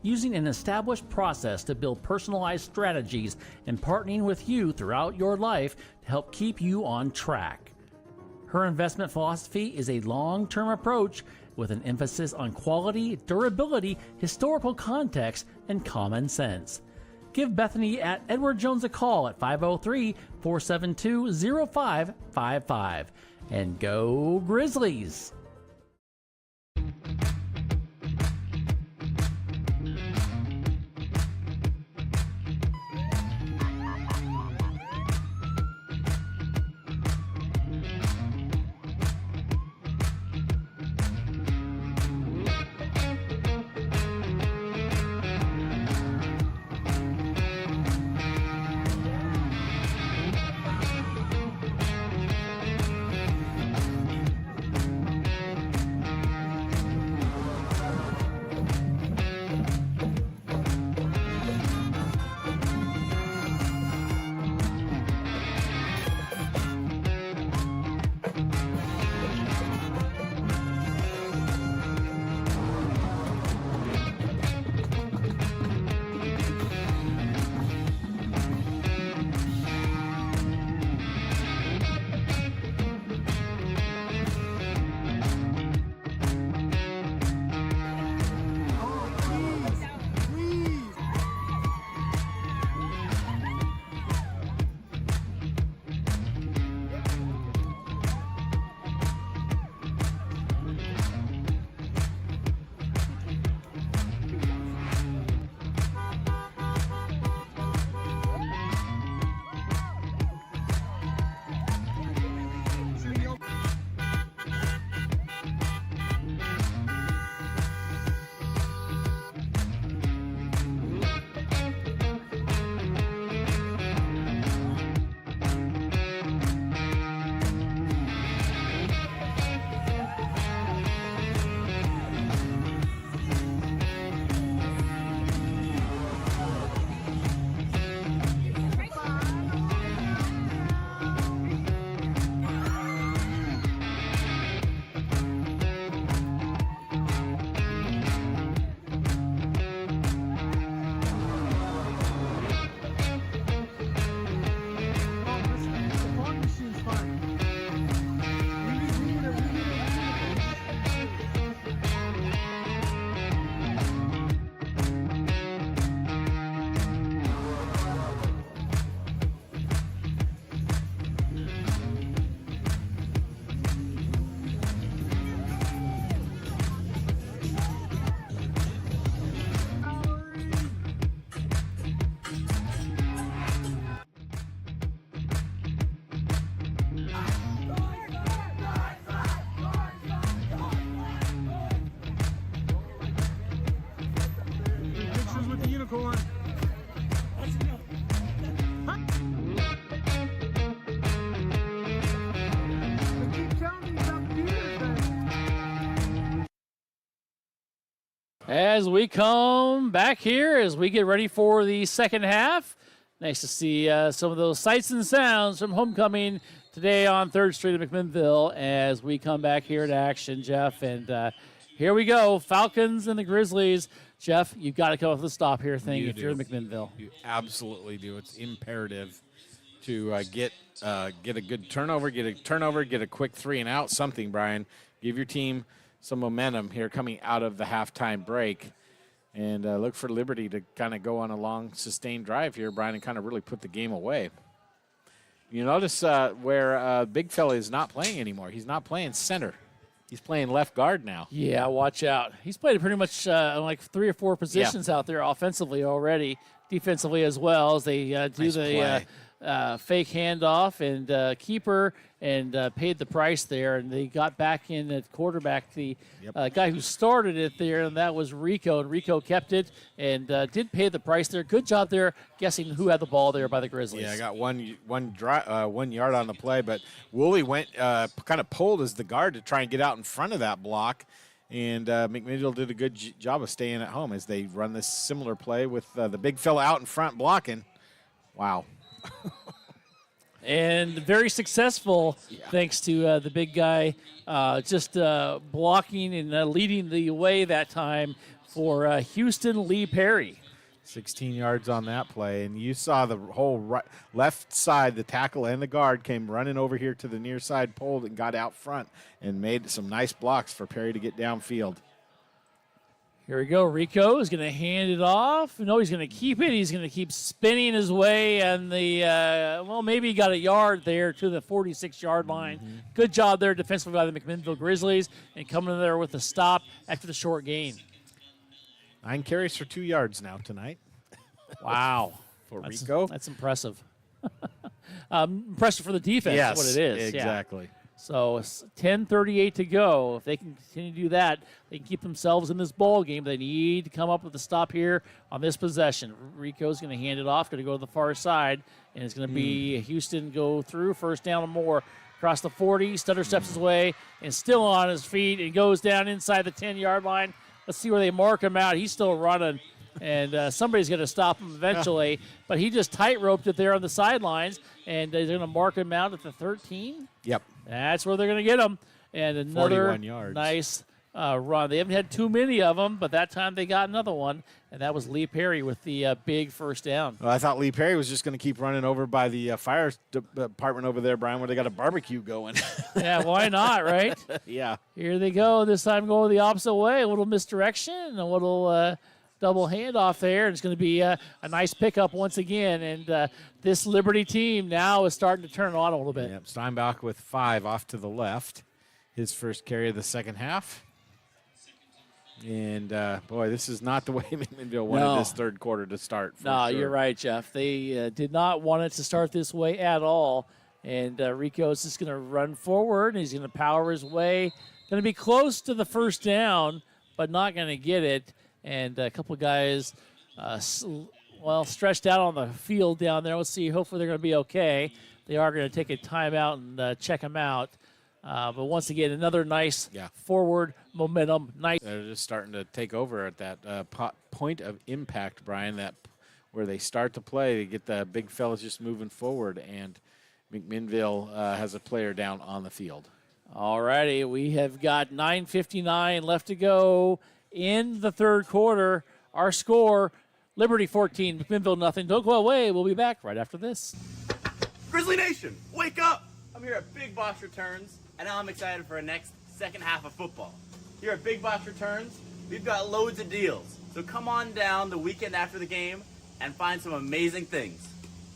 using an established process to build personalized strategies and partnering with you throughout your life to help keep you on track. Her investment philosophy is a long-term approach with an emphasis on quality, durability, historical context, and common sense. Give Bethany at Edward Jones a call at 503-472-0555. And go Grizzlies! As we come back here, as we get ready for the second half, nice to see some of those sights and sounds from homecoming today on 3rd Street of McMinnville as we come back here to action, Jeff. And here we go, Falcons and the Grizzlies. Jeff, you've got to come up with a stop here thing if you're in McMinnville. You absolutely do. It's imperative to get a good turnover, get a quick 3 and out, something, Brian. Give your team some momentum here coming out of the halftime break. And look for Liberty to kind of go on a long, sustained drive here, Brian, and kind of really put the game away. You notice where Big Fella is not playing anymore. He's not playing center. He's playing left guard now. Yeah, watch out. He's played pretty much like 3 or 4 positions out there offensively already, defensively as well, as they do Nice the fake handoff and keeper and paid the price there. And they got back in at quarterback, the guy who started it there, and that was Rico. And Rico kept it and did pay the price there. Good job there guessing who had the ball there by the Grizzlies. Yeah, I got 1 yard on the play, but Woolley went kind of pulled as the guard to try and get out in front of that block. And McMinnville did a good job of staying at home as they run this similar play with the big fella out in front blocking. Wow. And very successful thanks to the big guy just blocking and leading the way that time for Houston Lee Perry. 16 yards on that play, and you saw the whole left side, the tackle and the guard came running over here to the near side pole and got out front and made some nice blocks for Perry to get downfield. Here we go. Rico is going to hand it off. No, he's going to keep it. He's going to keep spinning his way, and maybe he got a yard there to the 46-yard line. Good job there defensively by the McMinnville Grizzlies, and coming in there with a stop after the short gain. 9 carries for 2 yards now tonight. Wow. For Rico. That's impressive. Impressive for the defense is what it is. Exactly. Yeah. So it's 10:38 to go. If they can continue to do that, they can keep themselves in this ball game. They need to come up with a stop here on this possession. Rico's going to hand it off, going to go to the far side, and it's going to be Houston go through, first down and more. Across the 40, Stutter steps his way and still on his feet and goes down inside the 10-yard line. Let's see where they mark him out. He's still running, and somebody's going to stop him eventually. But he just tight-roped it there on the sidelines, and they're going to mark him out at the 13. Yep. That's where they're going to get him. And another 41 yards. Nice run. They haven't had too many of them, but that time they got another one, and that was Lee Perry with the big first down. Well, I thought Lee Perry was just going to keep running over by the fire department over there, Brian, where they got a barbecue going. Yeah, why not, right? Yeah. Here they go. This time going the opposite way. A little misdirection, a little double handoff there. It's going to be a nice pickup once again. And this Liberty team now is starting to turn on a little bit. Yep, Steinbach with 5 off to the left. His first carry of the second half. And, boy, this is not the way McMinnville wanted this third quarter to start. No, you're right, Jeff. They did not want it to start this way at all. And Rico's just going to run forward, and he's going to power his way. Going to be close to the first down, but not going to get it. And a couple of guys, stretched out on the field down there. Let's see. Hopefully they're going to be okay. They are going to take a timeout and check them out. But once again, another nice forward momentum. Nice. They're just starting to take over at that point of impact, Brian, that where they start to play. They get the big fellas just moving forward, and McMinnville has a player down on the field. All righty. We have got 9:59 left to go in the third quarter. Our score, Liberty 14, McMinnville nothing. Don't go away. We'll be back right after this. Grizzly Nation, wake up! I'm here at Big Box Returns, and now I'm excited for our next second half of football. Here at Big Box Returns, we've got loads of deals. So come on down the weekend after the game and find some amazing things.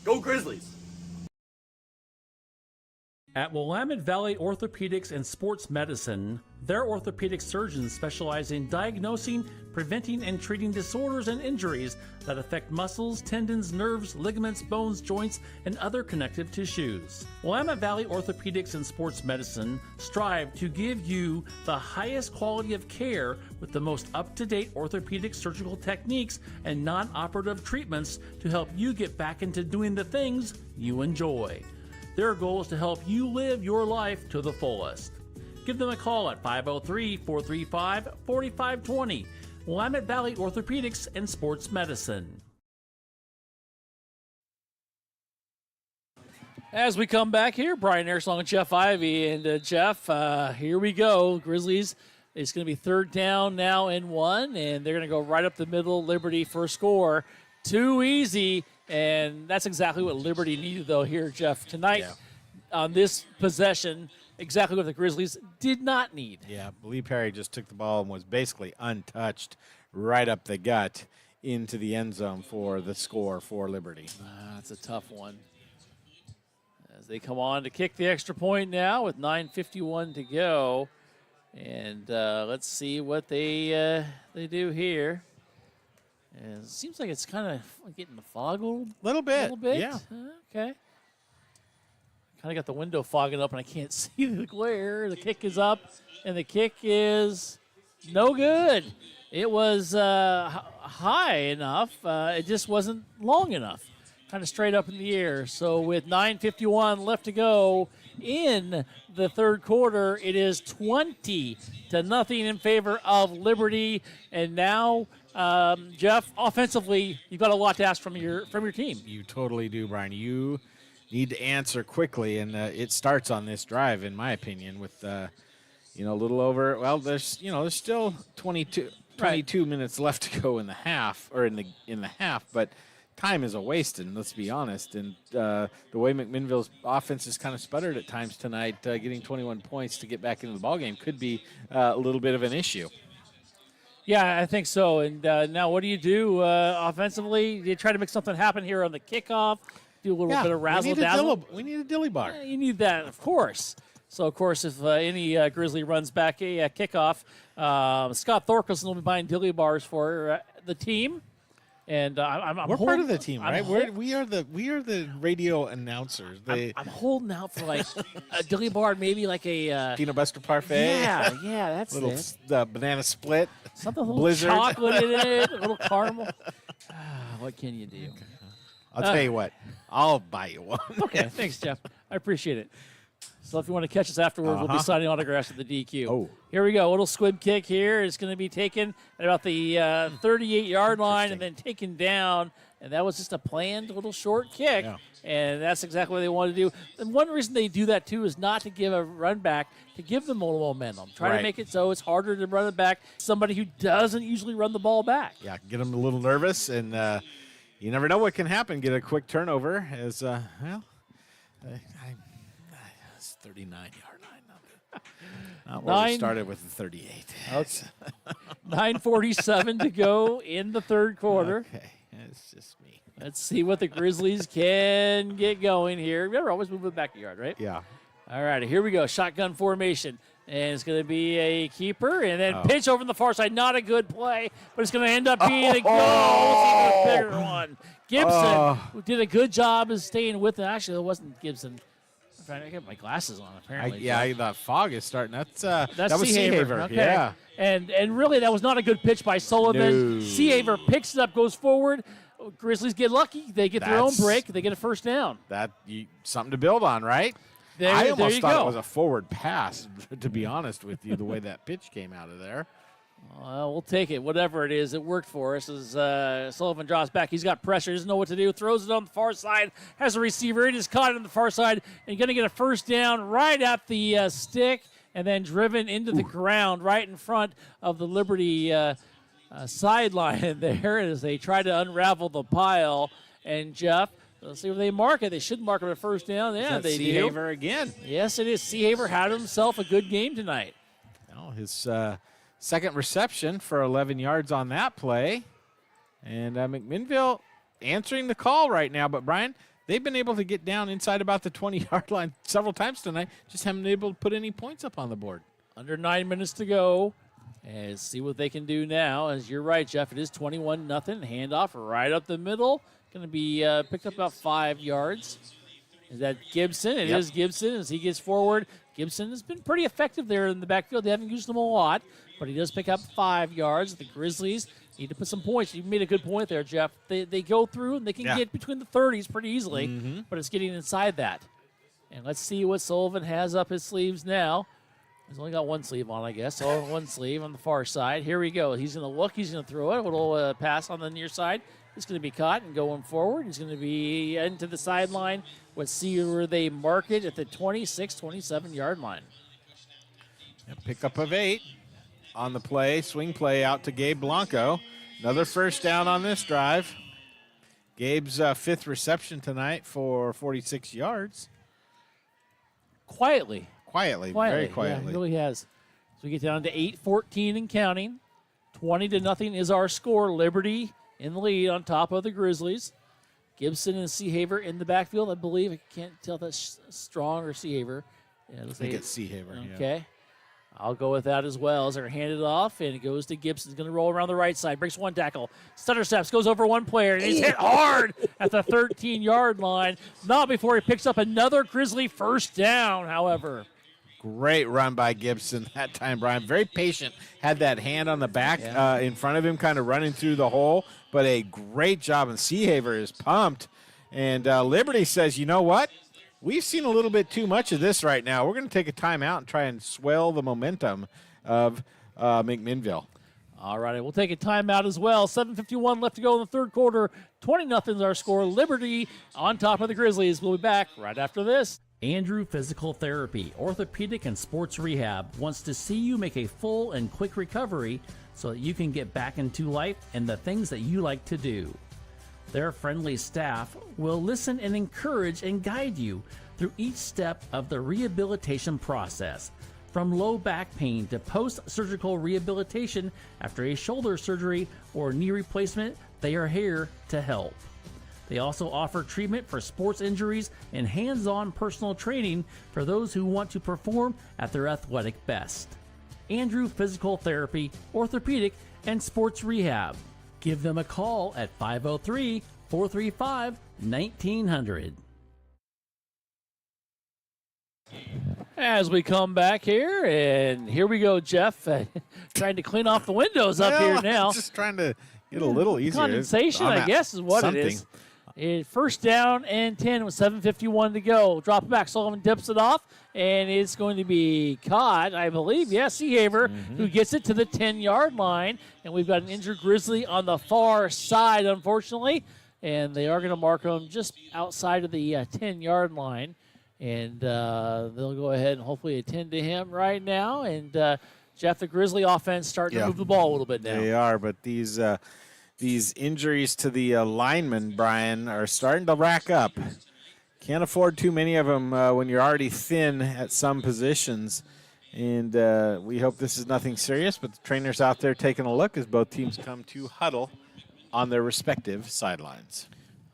Go Grizzlies! At Willamette Valley Orthopedics and Sports Medicine, their orthopedic surgeons specialize in diagnosing, preventing, and treating disorders and injuries that affect muscles, tendons, nerves, ligaments, bones, joints, and other connective tissues. Willamette Valley Orthopedics and Sports Medicine strive to give you the highest quality of care with the most up-to-date orthopedic surgical techniques and non-operative treatments to help you get back into doing the things you enjoy. Their goal is to help you live your life to the fullest. Give them a call at 503-435-4520. Willamette Valley Orthopedics and Sports Medicine. As we come back here, Brian Ayers and Jeff Ivey. And Jeff, here we go. Grizzlies, it's going to be 3rd down now and 1, and they're going to go right up the middle. Liberty for a score. Too easy, and that's exactly what Liberty needed, though, here, Jeff. Tonight, on this possession, exactly what the Grizzlies did not need. Yeah, Lee Perry just took the ball and was basically untouched right up the gut into the end zone for the score for Liberty. That's a tough one. As they come on to kick the extra point now with 9:51 to go. And let's see what they do here. And it seems like it's kind of getting the fog a little bit. Yeah. Okay. Kind of got the window fogging up, and I can't see the glare. The kick is up, and the kick is no good. It was high enough. It just wasn't long enough. Kind of straight up in the air. So with 9:51 left to go in the third quarter, it is 20-0 in favor of Liberty. And now, Jeff, offensively, you've got a lot to ask from your team. You totally do, Brian. You need to answer quickly, and it starts on this drive, in my opinion, with a little over. Well, there's still 22 minutes left to go in the half, or in the half, but time is a wasted, let's be honest. And the way McMinnville's offense has kind of sputtered at times tonight, getting 21 points to get back into the ballgame could be a little bit of an issue. Yeah, I think so. And now what do you do offensively? You try to make something happen here on the kickoff, do a little bit of razzle-dazzle. We need a dilly bar. Yeah, you need that, of course. So, of course, if any Grizzly runs back a kickoff, Scott Thorkelson will be buying dilly bars for the team. And we're part of the team, right? We are the radio announcers. I'm holding out for like a dilly bar, maybe like a peanut butter parfait. Yeah, that's little it. Banana split. Something a little Blizzard. chocolate in it, a little caramel. What can you do? I'll tell you what. I'll buy you one. Okay, thanks, Jeff. I appreciate it. So if you want to catch us afterwards, we'll be signing autographs at the DQ. Oh. Here we go. A little squib kick here. It's going to be taken at about the 38-yard line and then taken down. And that was just a planned little short kick. Yeah. And that's exactly what they want to do. And one reason they do that, too, is not to give a run back, to give them a little momentum. Try to make it so it's harder to run it back. Somebody who doesn't usually run the ball back. Yeah, get them a little nervous. And you never know what can happen. Get a quick turnover as, it's 39-yard line. Not where we started with the 38. Okay. 9:47 to go in the third quarter. Okay, it's just me. Let's see what the Grizzlies can get going here. Remember, always move the backyard, right? Yeah. All right, here we go. Shotgun formation. And it's going to be a keeper. And then pitch over on the far side. Not a good play, but it's going to end up being a goal. It's even a bigger one. Gibson did a good job of staying with it. Actually, it wasn't Gibson. I got my glasses on, apparently. The fog is starting. That was Seahaver. Seahaver. Yeah. And really, that was not a good pitch by Sullivan. No. Seahaver picks it up, goes forward. Grizzlies get lucky. They get their own break. They get a first down. Something to build on, right? I almost thought it was a forward pass, to be honest with you, the way that pitch came out of there. Well, we'll take it. Whatever it is, it worked for us as Sullivan draws back. He's got pressure. Doesn't know what to do. Throws it on the far side. Has a receiver. It is caught on the far side. And going to get a first down right at the stick and then driven into the ground right in front of the Liberty sideline there as they try to unravel the pile. And, Jeff, let's see where they mark it. They should mark it a first down. Yeah, they do. Seahaver again. Yes, it is. Seahaver had himself a good game tonight. His second reception for 11 yards on that play. And McMinnville answering the call right now. But, Brian, they've been able to get down inside about the 20-yard line several times tonight. Just haven't been able to put any points up on the board. Under 9 minutes to go. And see what they can do now. As you're right, Jeff, it is 21-0. Handoff right up the middle. Going to be picked up about 5 yards. Is that Gibson? It is Gibson as he gets forward. Gibson has been pretty effective there in the backfield. They haven't used him a lot, but he does pick up 5 yards. The Grizzlies need to put some points. You made a good point there, Jeff. They go through and they can get between the 30s pretty easily, but it's getting inside that. And let's see what Sullivan has up his sleeves now. He's only got one sleeve on, I guess. So one sleeve on the far side. Here we go. He's going to look. He's going to throw it. A little pass on the near side. It's going to be caught and going forward. He's going to be into the sideline. Let's see where they mark it at the 26, 27-yard line. Pickup of 8 on the play. Swing play out to Gabe Blanco. Another first down on this drive. Gabe's 5th reception tonight for 46 yards. Quietly. Very quietly. Yeah, he really has. So we get down to 8-14 and counting. 20-0 is our score. Liberty in the lead on top of the Grizzlies. Gibson and Seahaver in the backfield, I believe. I can't tell if that's Strong or Seahaver. Yeah, I think it's Seahaver. Okay. Yeah. I'll go with that as well. As they're handed off, and it goes to Gibson. He's going to roll around the right side. Breaks one tackle. Stutter steps, goes over one player, and he's hit hard at the 13-yard line. Not before he picks up another Grizzly first down, however. Great run by Gibson that time, Brian. Very patient. Had that hand on the back in front of him, kind of running through the hole. But a great job, and Seahaver is pumped. And Liberty says, you know what? We've seen a little bit too much of this right now. We're going to take a timeout and try and swell the momentum of McMinnville. All right, we'll take a timeout as well. 7:51 left to go in the third quarter. 20-0 is our score. Liberty on top of the Grizzlies. We'll be back right after this. Andrew Physical Therapy, Orthopedic and Sports Rehab wants to see you make a full and quick recovery so that you can get back into life and the things that you like to do. Their friendly staff will listen and encourage and guide you through each step of the rehabilitation process. From low back pain to post-surgical rehabilitation after a shoulder surgery or knee replacement, they are here to help. They also offer treatment for sports injuries and hands-on personal training for those who want to perform at their athletic best. Andrew Physical Therapy, Orthopedic, and Sports Rehab. Give them a call at 503-435-1900. As we come back here, and here we go, Jeff, trying to clean off the windows up here now. Just trying to get a little easier. Condensation, I guess, is what it is. First down and 10 with 7:51 to go. Drop it back. Sullivan dips it off, and it's going to be caught, I believe. Yes, Seahaver, who gets it to the 10-yard line. And we've got an injured Grizzly on the far side, unfortunately. And they are going to mark him just outside of the 10-yard line. And they'll go ahead and hopefully attend to him right now. And, Jeff, the Grizzly offense starting to move the ball a little bit now. They are, but these injuries to the linemen, Brian, are starting to rack up. Can't afford too many of them when you're already thin at some positions. And we hope this is nothing serious, but the trainers out there taking a look as both teams come to huddle on their respective sidelines.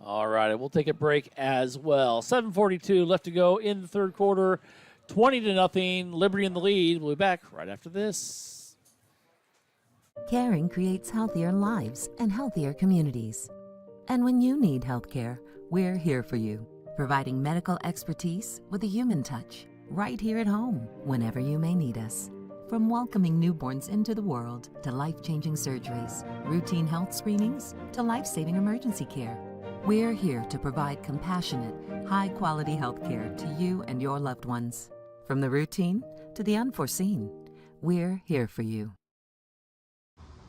All right, we'll take a break as well. 7:42 left to go in the third quarter. 20-0, Liberty in the lead. We'll be back right after this. Caring creates healthier lives and healthier communities. And when you need health care, we're here for you, providing medical expertise with a human touch, right here at home, whenever you may need us. From welcoming newborns into the world to life-changing surgeries, routine health screenings to life-saving emergency care, we're here to provide compassionate, high-quality health care to you and your loved ones. From the routine to the unforeseen, we're here for you.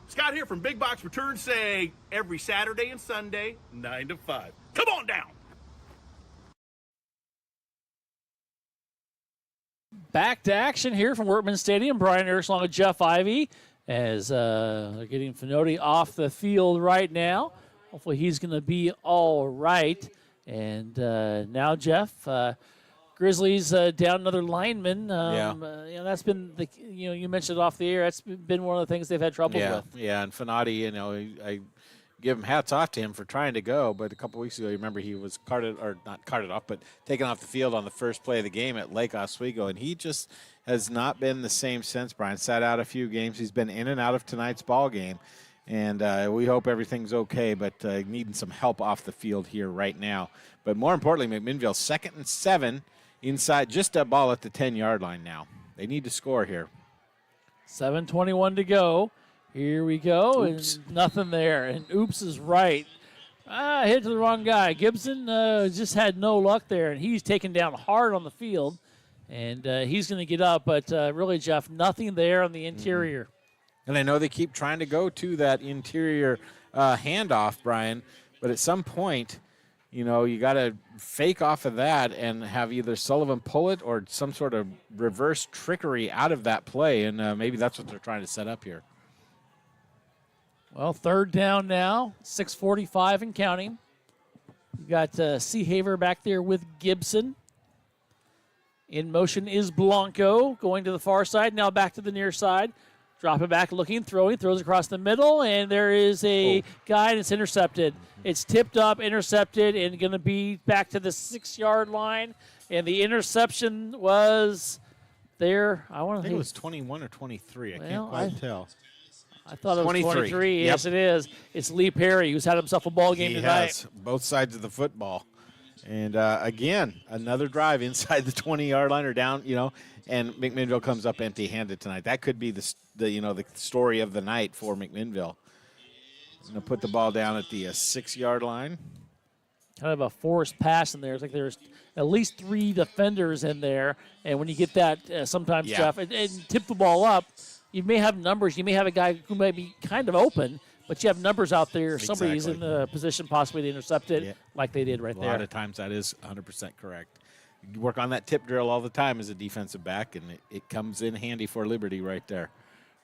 Scott here from Big Box Returns, saying every Saturday and Sunday, 9 to 5. Come on down. Back to action here from Workman Stadium. Brian Erickson along with Jeff Ivey as they're getting Finotti off the field right now. Hopefully he's going to be all right. And now, Jeff, Grizzlies down another lineman. That's been you mentioned it off the air. That's been one of the things they've had trouble with. Yeah, and Finotti, I give him hats off to him for trying to go, but a couple weeks ago, you remember he was not carted off, but taken off the field on the first play of the game at Lake Oswego, and he just has not been the same since. Brian sat out a few games. He's been in and out of tonight's ball game, and we hope everything's okay, but needing some help off the field here right now. But more importantly, McMinnville 2nd and 7 inside, just a ball at the 10-yard line now. They need to score here. 7:21 to go. Here we go. Oops. And nothing there. And oops is right. Hit to the wrong guy. Gibson just had no luck there, and he's taken down hard on the field. And he's going to get up, but really, Jeff, nothing there on the interior. And I know they keep trying to go to that interior handoff, Brian, but at some point, you know, you got to fake off of that and have either Sullivan pull it or some sort of reverse trickery out of that play, and maybe that's what they're trying to set up here. Well, third down now, 6:45 and counting. We've got Seahaver back there with Gibson. In motion is Blanco going to the far side, now back to the near side. Drop it back, looking, throwing, throws across the middle, and there is a guy, and it's intercepted. It's tipped up, intercepted, and going to be back to the 6-yard line. And the interception was there. I think it was 21 or 23. I can't quite tell. I thought it was 23. Yep. Yes, it is. It's Lee Perry, who's had himself a ball game tonight. He has both sides of the football. And, again, another drive inside the 20-yard line or down, you know, and McMinnville comes up empty-handed tonight. That could be the story of the night for McMinnville. Going to put the ball down at the 6-yard line. Kind of a forced pass in there. It's like there's at least 3 defenders in there. And when you get that, sometimes, Jeff, and tip the ball up, you may have numbers. You may have a guy who may be kind of open, but you have numbers out there. Exactly. Somebody's in a position possibly to intercept it like they did right there. A lot of times that is 100% correct. You work on that tip drill all the time as a defensive back, and it comes in handy for Liberty right there.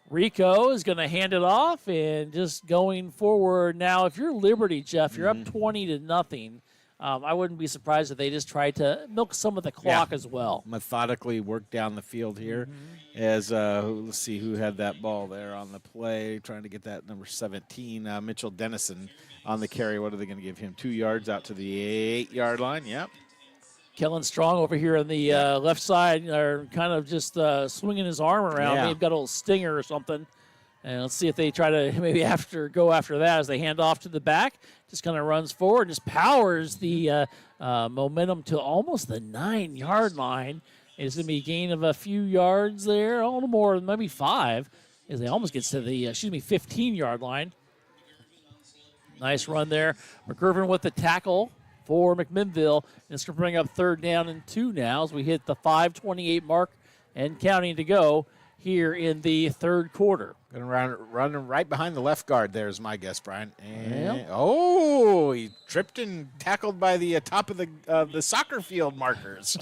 Rico is going to hand it off and just going forward. Now, if you're Liberty, Jeff, you're up 20-0. I wouldn't be surprised if they just tried to milk some of the clock as well. Methodically work down the field here as, let's see who had that ball there on the play, trying to get that number 17, Mitchell Dennison on the carry. What are they going to give him? 2 yards out to the 8-yard line. Yep. Kellen Strong over here on the left side are kind of just swinging his arm around. Maybe got a little stinger or something. And let's see if they try to maybe go after that as they hand off to the back. Just kind of runs forward, just powers the momentum to almost the 9-yard line. It's going to be a gain of a few yards there, a little more, maybe 5, as they almost gets to the 15-yard line. Nice run there. McGurven with the tackle for McMinnville. And it's going to bring up 3rd down and 2 now as we hit the 5:28 mark and counting to go here in the 3rd quarter. Going to run right behind the left guard there is my guess, Brian. And, he tripped and tackled by the top of the soccer field markers.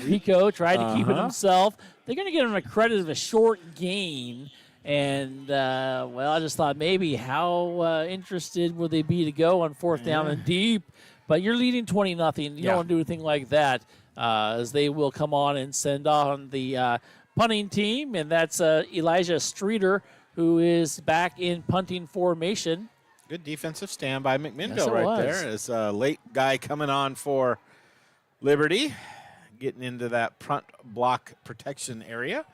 Rico tried to keep it himself. They're going to get him a credit of a short gain. And, I just thought maybe how interested would they be to go on 4th down and deep. But you're leading 20-0. You don't want to do anything like that as they will come on and send on the punting team. And that's Elijah Streeter, who is back in punting formation. Good defensive stand by McMinnville there. As a late guy coming on for Liberty, getting into that front block protection area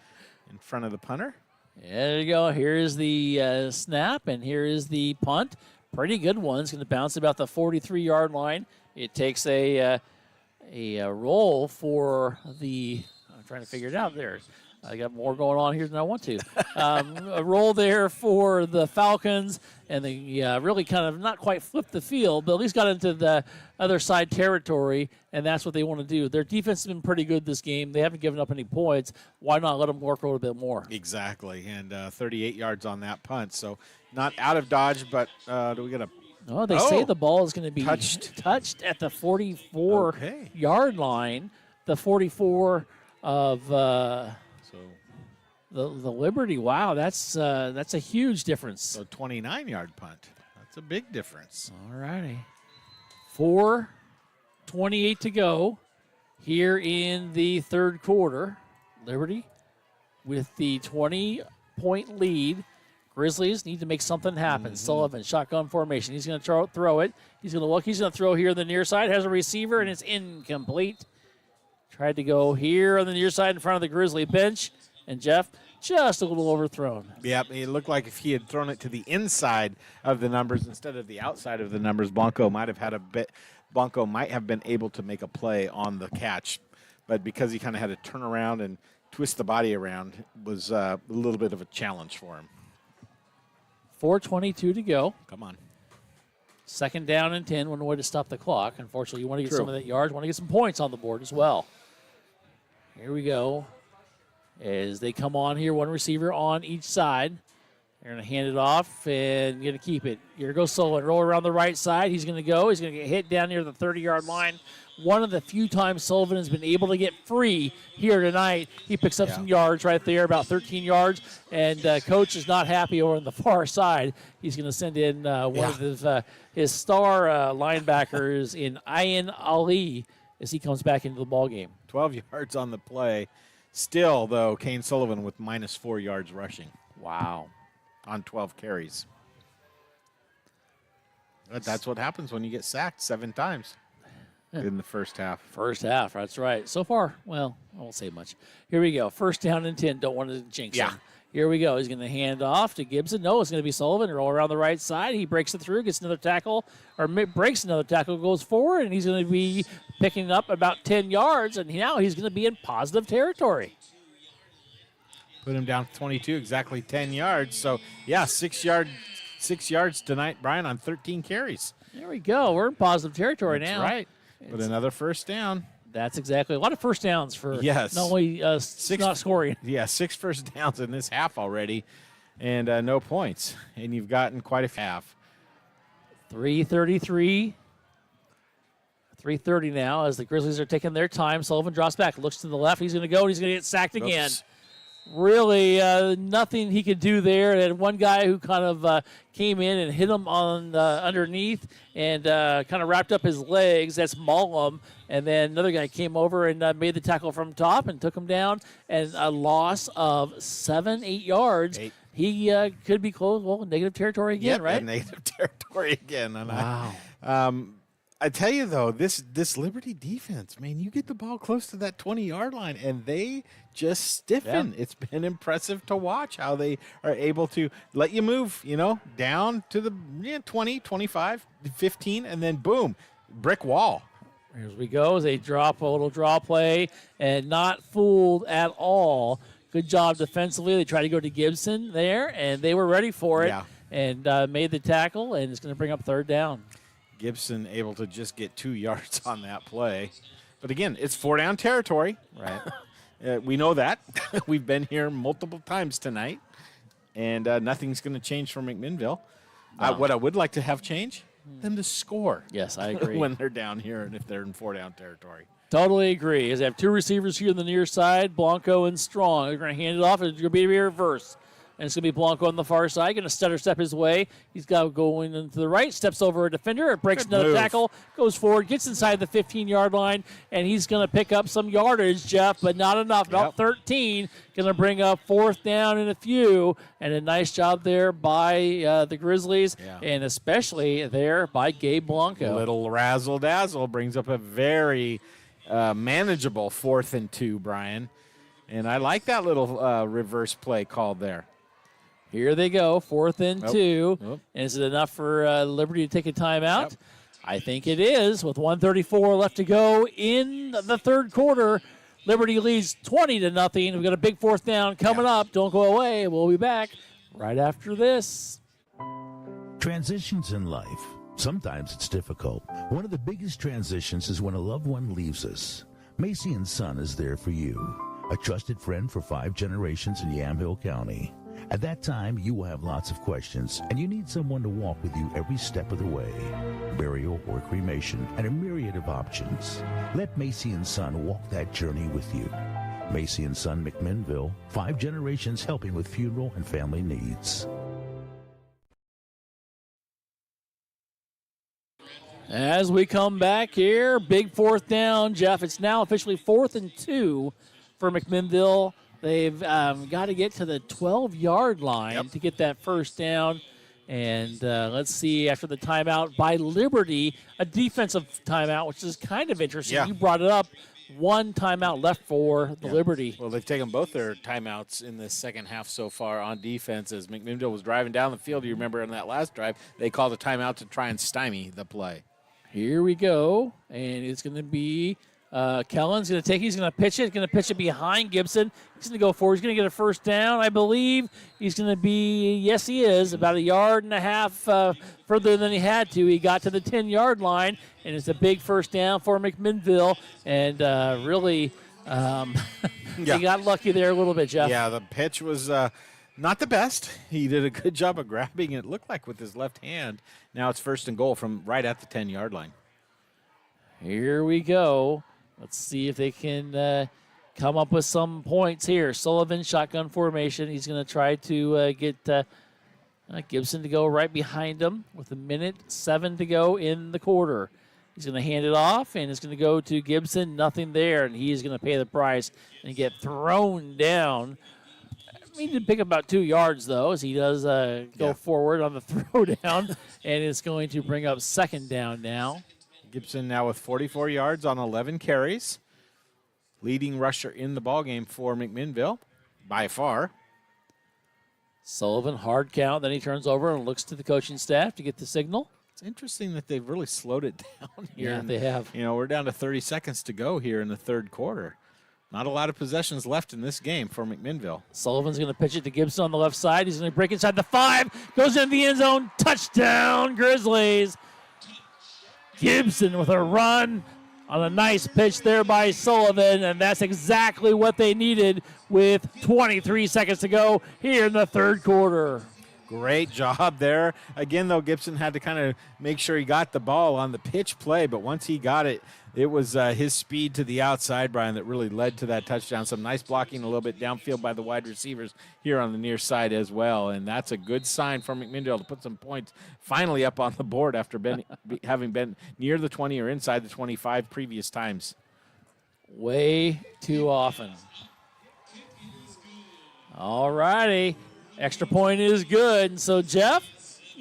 in front of the punter. There you go. Here is the snap, and here is the punt. Pretty good one. It's going to bounce about the 43-yard line. It takes a roll for the – I'm trying to figure it out there. I got more going on here than I want to. A roll there for the Falcons, and they really kind of not quite flipped the field, but at least got into the other side territory, and that's what they want to do. Their defense has been pretty good this game. They haven't given up any points. Why not let them work a little bit more? Exactly, and 38 yards on that punt. So not out of dodge, but do we get a – they say the ball is going to be touched at the 44-yard line, the 44 of the Liberty. Wow, that's a huge difference. So 29-yard punt. That's a big difference. All righty. 4:28 to go here in the 3rd quarter. Liberty with the 20-point lead. Grizzlies need to make something happen. Sullivan, shotgun formation. He's going to throw it. He's going to look. He's going to throw here on the near side. Has a receiver, and it's incomplete. Tried to go here on the near side in front of the Grizzly bench. And, Jeff, just a little overthrown. Yep, it looked like if he had thrown it to the inside of the numbers instead of the outside of the numbers, Blanco might have been able to make a play on the catch. But because he kind of had to turn around and twist the body around, it was a little bit of a challenge for him. 4:22 to go. Come on. 2nd down and 10. One way to stop the clock. Unfortunately, you want to get some of that yards. Want to get some points on the board as well. Here we go. As they come on here, one receiver on each side. They're going to hand it off and going to keep it. Here goes Sullivan. Roll around the right side. He's going to go. He's going to get hit down near the 30-yard line. One of the few times Sullivan has been able to get free here tonight. He picks up some yards right there, about 13 yards. And Coach is not happy over on the far side. He's going to send in one of his star linebackers in Ayan Ali as he comes back into the ballgame. 12 yards on the play. Still, though, Kane Sullivan with -4 yards rushing. Wow. On 12 carries. But that's what happens when you get sacked 7 times in the first half. First half, that's right. So far, well, I won't say much. Here we go. First down and 10. Don't want to jinx him. Here we go. He's going to hand off to Gibson. No, it's going to be Sullivan. Roll around the right side. He breaks it through, gets another tackle, or breaks another tackle, goes forward, and he's going to be picking up about 10 yards, and now he's going to be in positive territory. Put him down 22, exactly 10 yards. So, 6 yards tonight, Brian, on 13 carries. There we go. We're in positive territory That's now. right. But another first down. That's exactly a lot of first downs for not only not scoring. 6 first downs in this half already, and no points. And you've gotten quite a half. 3:33. 3:30 now as the Grizzlies are taking their time. Sullivan drops back, looks to the left. He's going to go, and he's going to get sacked again. Really nothing he could do there. And one guy who kind of came in and hit him on underneath and kind of wrapped up his legs. That's Mullum. And then another guy came over and made the tackle from top and took him down. And a loss of 7-8 yards. He could be close. Well, negative territory again, right? Negative territory again. And wow. I tell you, though, this Liberty defense, man, you get the ball close to that 20-yard line, and they just stiffen. It's been impressive to watch how they are able to let you move, down to the 20, 25, 15, and then, boom, brick wall. Here we go. They drop a little draw play and not fooled at all. Good job defensively. They tried to go to Gibson there, and they were ready for it and made the tackle, and it's going to bring up third down. Gibson able to just get 2 yards on that play. But, again, it's 4-down territory. Right. We know that. We've been here multiple times tonight, and nothing's going to change for McMinnville. No. What I would like to have change, them to score. Yes, I agree. When they're down here and if they're in 4-down territory. Totally agree. As they have 2 receivers here on the near side, Blanco and Strong. They're going to hand it off, and it's going to be a reverse. And it's going to be Blanco on the far side, going to stutter step his way. He's got going into the right, steps over a defender, it breaks another tackle, goes forward, gets inside the 15-yard line, and he's going to pick up some yardage, Jeff, but not enough. About 13, going to bring up 4th down and a few, and a nice job there by the Grizzlies, and especially there by Gabe Blanco. Little razzle-dazzle brings up a very manageable 4th and 2, Brian. And I like that little reverse play called there. Here they go, 4th and 2. And is it enough for Liberty to take a timeout? I think it is. With 1:34 left to go in the third quarter, Liberty leads 20-0. We've got a big 4th down coming up. Don't go away. We'll be back right after this. Transitions in life. Sometimes it's difficult. One of the biggest transitions is when a loved one leaves us. Macy & Son is there for you. A trusted friend for 5 generations in Yamhill County. At that time, you will have lots of questions, and you need someone to walk with you every step of the way. Burial or cremation, and a myriad of options. Let Macy & Son walk that journey with you. Macy & Son McMinnville, 5 generations helping with funeral and family needs. As we come back here, big 4th down, Jeff. It's now officially 4th and 2 for McMinnville. They've got to get to the 12-yard line to get that first down. And let's see, after the timeout by Liberty, a defensive timeout, which is kind of interesting. You brought it up. 1 timeout left for the Liberty. Well, they've taken both their timeouts in the second half so far on defense. As McMinnville was driving down the field, you remember on that last drive, they called a timeout to try and stymie the play. Here we go, and it's going to be Kellen's going to take it. He's going to pitch it. He's going to pitch it behind Gibson. He's going to go forward. He's going to get a first down, I believe. He's going to be, yes, he is, about 1.5 yards further than he had to. He got to the 10-yard line, and it's a big first down for McMinnville. And really, He got lucky there a little bit, Jeff. Yeah, the pitch was not the best. He did a good job of grabbing it looked like with his left hand. Now it's 1st and goal from right at the 10-yard line. Here we go. Let's see if they can come up with some points here. Sullivan, shotgun formation. He's going to try to get Gibson to go right behind him with 1:07 to go in the quarter. He's going to hand it off, and it's going to go to Gibson. Nothing there, and he's going to pay the price and get thrown down. He did pick up about 2 yards, though, as he does go forward on the throwdown, and it's going to bring up 2nd down now. Gibson now with 44 yards on 11 carries. Leading rusher in the ballgame for McMinnville by far. Sullivan, hard count. Then he turns over and looks to the coaching staff to get the signal. It's interesting that they've really slowed it down here. Yeah, they have. You know, we're down to 30 seconds to go here in the 3rd quarter. Not a lot of possessions left in this game for McMinnville. Sullivan's going to pitch it to Gibson on the left side. He's going to break inside the 5. Goes into the end zone. Touchdown, Grizzlies. Gibson with a run on a nice pitch there by Sullivan, and that's exactly what they needed with 23 seconds to go here in the 3rd quarter. Great job there. Again, though, Gibson had to kind of make sure he got the ball on the pitch play, but once he got it, it was his speed to the outside, Brian, that really led to that touchdown. Some nice blocking a little bit downfield by the wide receivers here on the near side as well, and that's a good sign for McMinnville to put some points finally up on the board after having been near the 20 or inside the 25 previous times. Way too often. All righty. Extra point is good. And so, Jeff,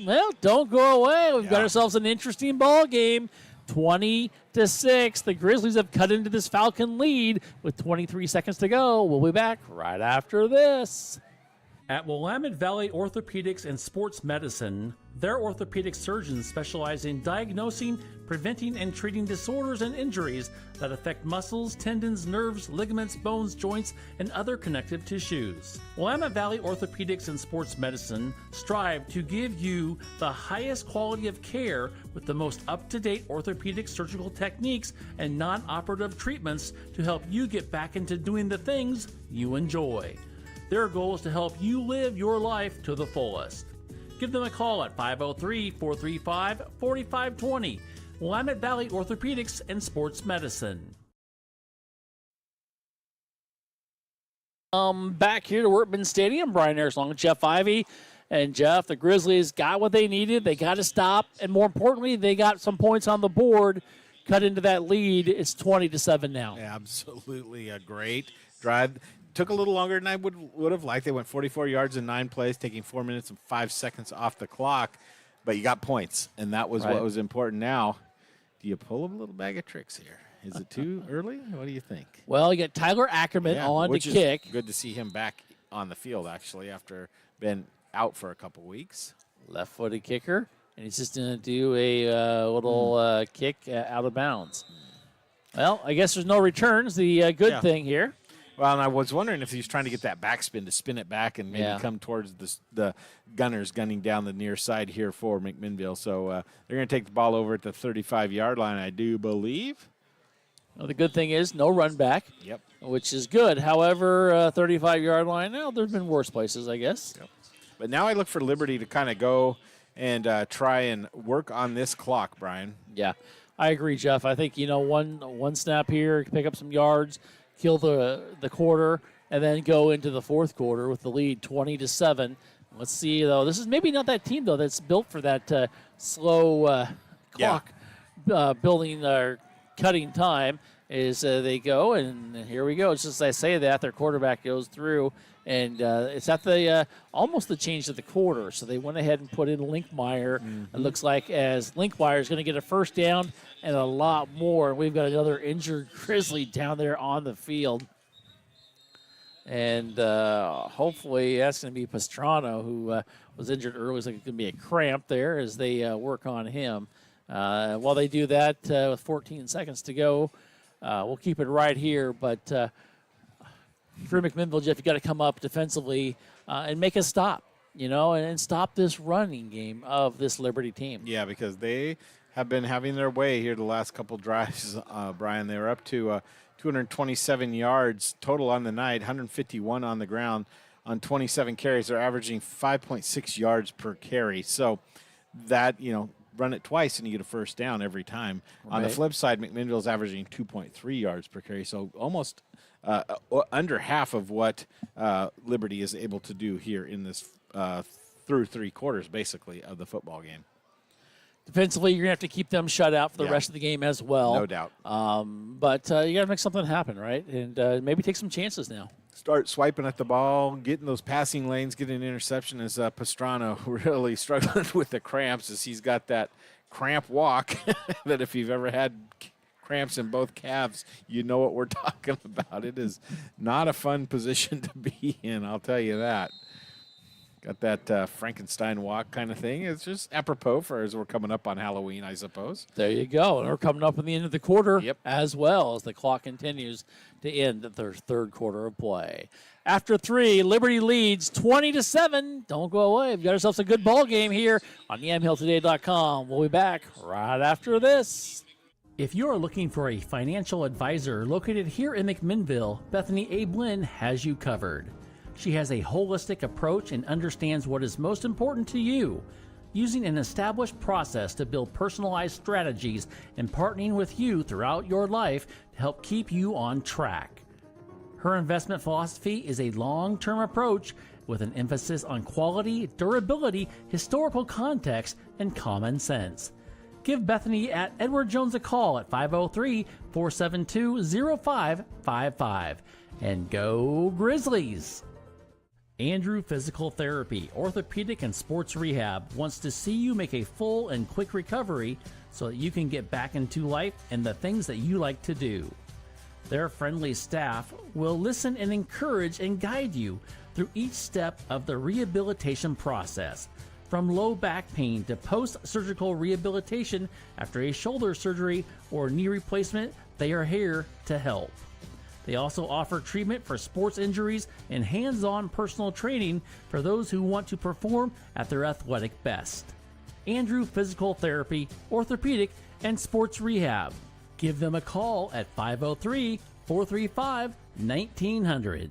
well, don't go away. We've got ourselves an interesting ball game. 20-6. The Grizzlies have cut into this Falcon lead with 23 seconds to go. We'll be back right after this. At Willamette Valley Orthopedics and Sports Medicine, their orthopedic surgeons specialize in diagnosing, preventing, and treating disorders and injuries that affect muscles, tendons, nerves, ligaments, bones, joints, and other connective tissues. Willamette Valley Orthopedics and Sports Medicine strive to give you the highest quality of care with the most up-to-date orthopedic surgical techniques and non-operative treatments to help you get back into doing the things you enjoy. Their goal is to help you live your life to the fullest. Give them a call at 503-435-4520. Willamette Valley Orthopedics and Sports Medicine. Back here to Workman Stadium. Brian Harris along with Jeff Ivey. And Jeff, the Grizzlies got what they needed. They got to stop. And more importantly, they got some points on the board. Cut into that lead. It's 20-7 now. Absolutely a great drive. Took a little longer than I would have liked. They went 44 yards in 9 plays, taking 4 minutes and 5 seconds off the clock. But you got points, and that was what was important. Now, do you pull a little bag of tricks here? Is it too early? What do you think? Well, you got Tyler Ackerman on to kick. Good to see him back on the field, actually, after been out for a couple weeks. Left-footed kicker, and he's just going to do a little kick out of bounds. Well, I guess there's no returns. The good thing here. Well, and I was wondering if he was trying to get that backspin to spin it back and maybe come towards the gunners gunning down the near side here for McMinnville. So they're going to take the ball over at the 35-yard line, I do believe. Well, the good thing is no run back, which is good. However, 35-yard line, well, there's been worse places, I guess. But now I look for Liberty to kind of go and try and work on this clock, Brian. Yeah, I agree, Jeff. I think, one snap here, pick up some yards, kill the quarter, and then go into the 4th quarter with the lead 20-7. Let's see, though. This is maybe not that team, though, that's built for that slow clock building or cutting time as they go. And here we go. It's just as I say that, their quarterback goes through, and it's at the almost the change of the quarter. So they went ahead and put in Linkmeyer. It looks like as Linkmeyer is going to get a first down and a lot more. We've got another injured Grizzly down there on the field. And hopefully that's going to be Pastrana, who was injured early. It's like it's going to be a cramp there as they work on him. While they do that, with 14 seconds to go, we'll keep it right here. But for McMinnville, Jeff, you got to come up defensively and make a stop, and stop this running game of this Liberty team. Yeah, because they have been having their way here the last couple drives, Brian. They were up to 227 yards total on the night, 151 on the ground on 27 carries. They're averaging 5.6 yards per carry. So that, run it twice and you get a first down every time. Right. On the flip side, McMinnville's averaging 2.3 yards per carry. So almost under half of what Liberty is able to do here in this through 3 quarters, basically, of the football game. Defensively, you're going to have to keep them shut out for the rest of the game as well. No doubt. But you got to make something happen, right? And maybe take some chances now. Start swiping at the ball, getting those passing lanes, getting an interception as Pastrana really struggling with the cramps as he's got that cramp walk that if you've ever had cramps in both calves, you know what we're talking about. It is not a fun position to be in, I'll tell you that. Got that Frankenstein walk kind of thing. It's just apropos for as we're coming up on Halloween, I suppose. There you go. And we're coming up in the end of the quarter as well as the clock continues to end their third quarter of play. After 3, Liberty leads 20-7. Don't go away. We've got ourselves a good ball game here on yamhilltoday.com. We'll be back right after this. If you're looking for a financial advisor located here in McMinnville, Bethany A. Blinn has you covered. She has a holistic approach and understands what is most important to you, using an established process to build personalized strategies and partnering with you throughout your life to help keep you on track. Her investment philosophy is a long-term approach with an emphasis on quality, durability, historical context, and common sense. Give Bethany at Edward Jones a call at 503-472-0555. And go Grizzlies! Andrew Physical Therapy, Orthopedic and Sports Rehab wants to see you make a full and quick recovery so that you can get back into life and the things that you like to do. Their friendly staff will listen and encourage and guide you through each step of the rehabilitation process. From low back pain to post-surgical rehabilitation after a shoulder surgery or knee replacement, they are here to help. They also offer treatment for sports injuries and hands-on personal training for those who want to perform at their athletic best. Andrew Physical Therapy, Orthopedic, and Sports Rehab. Give them a call at 503-435-1900.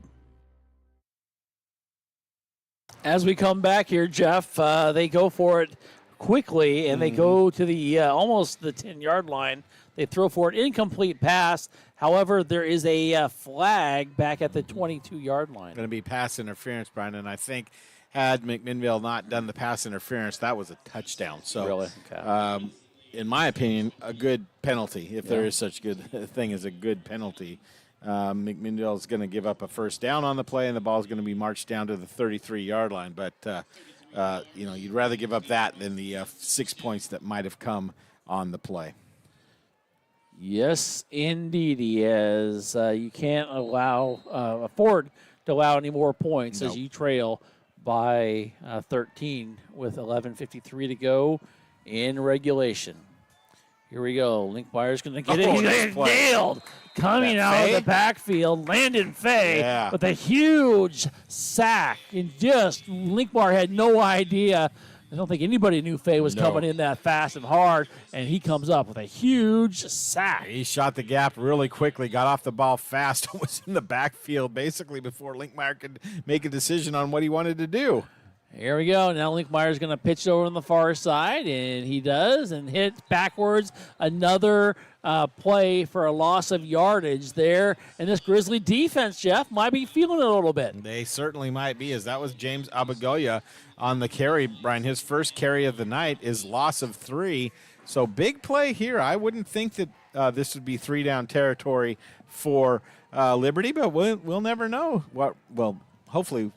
As we come back here, Jeff, they go for it quickly, and they go to the almost the 10-yard line. They throw for an incomplete pass. However, there is a flag back at the 22-yard line. Going to be pass interference, Brian, and I think had McMinnville not done the pass interference, that was a touchdown. So, really? Okay. In my opinion, a good penalty, if there is such good thing as a good penalty. McMinnville is going to give up a first down on the play, and the ball is going to be marched down to the 33-yard line. But, you'd rather give up that than the 6 points that might have come on the play. Yes, indeed he is. You can't afford to allow any more points as you trail by 13 with 11:53 to go in regulation. Here we go. Linkmeyer's going to get it. He's nailed. Coming out of the backfield, Landon Fay with a huge sack. And just Linkmeyer had no idea. I don't think anybody knew Fay was coming in that fast and hard, and he comes up with a huge sack. He shot the gap really quickly, got off the ball fast, and was in the backfield basically before Linkmeyer could make a decision on what he wanted to do. Here we go. Now Linkmeyer's going to pitch it over on the far side, and he does, and hits backwards. Another play for a loss of yardage there. And this Grizzly defense, Jeff, might be feeling it a little bit. They certainly might be, as that was James Abagoya on the carry, Brian. His first carry of the night is loss of 3. So big play here. I wouldn't think that this would be 3-down territory for Liberty, but we'll never know. Hopefully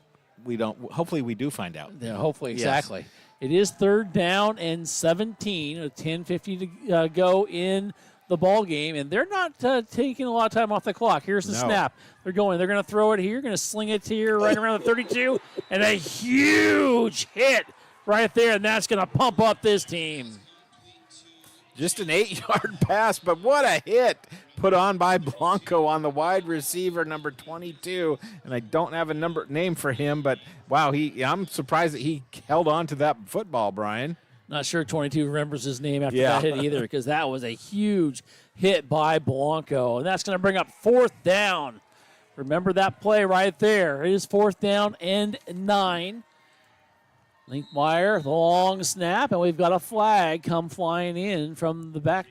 we don't. Hopefully we do find out. Yeah, hopefully, exactly. Yes. It is 3rd down and 17, 10:50 to go in the ball game, and they're not taking a lot of time off the clock. Here's the snap. They're going to throw it here, going to sling it here right around the 32, and a huge hit right there, and that's going to pump up this team. Just an 8-yard pass, but what a hit put on by Blanco on the wide receiver, number 22. And I don't have a name for him, but, wow, I'm surprised that he held on to that football, Brian. Not sure 22 remembers his name after that hit either, because that was a huge hit by Blanco. And that's going to bring up 4th down. Remember that play right there. It is 4th down and 9. Linkmeyer, the long snap, and we've got a flag come flying in from the back.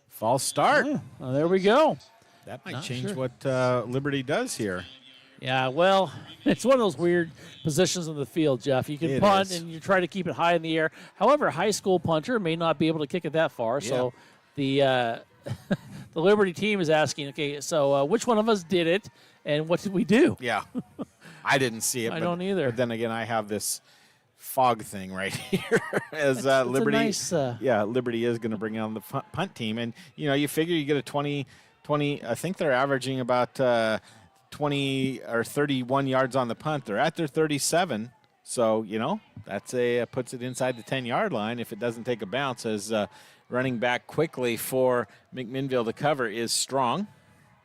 False start. Yeah, well, there we go. That might Not change sure. what Liberty does here. Yeah, well, it's one of those weird positions in the field, Jeff. You can punt and you try to keep it high in the air. However, a high school punter may not be able to kick it that far. Yeah. So the the Liberty team is asking, okay, so which one of us did it and what did we do? Yeah. I didn't see it. I don't either. But then again, I have this fog thing right here as It's Liberty. a nice, Liberty is going to bring on the punt team. And, you figure you get a 20, I think they're averaging about 20 or 31 yards on the punt. They're at their 37. So, that's puts it inside the 10-yard line if it doesn't take a bounce, as running back quickly for McMinnville to cover is Strong.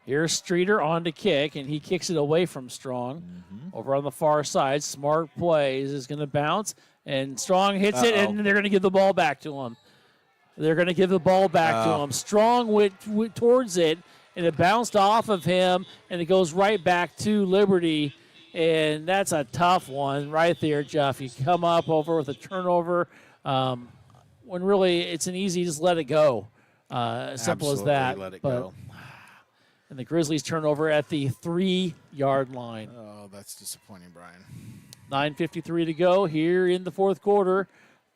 Here's Streeter on to kick, and he kicks it away from Strong. Over on the far side, smart plays is going to bounce, and Strong hits it, and they're going to give the ball back to him. They're going to give the ball back to him. Strong went towards it, and it bounced off of him, and it goes right back to Liberty, and that's a tough one right there, Jeff. You come up over with a turnover when really it's an easy just let it go. Simple as that. Let it go. And the Grizzlies turnover at the 3-yard line. Oh, that's disappointing, Brian. 9:53 to go here in the 4th quarter.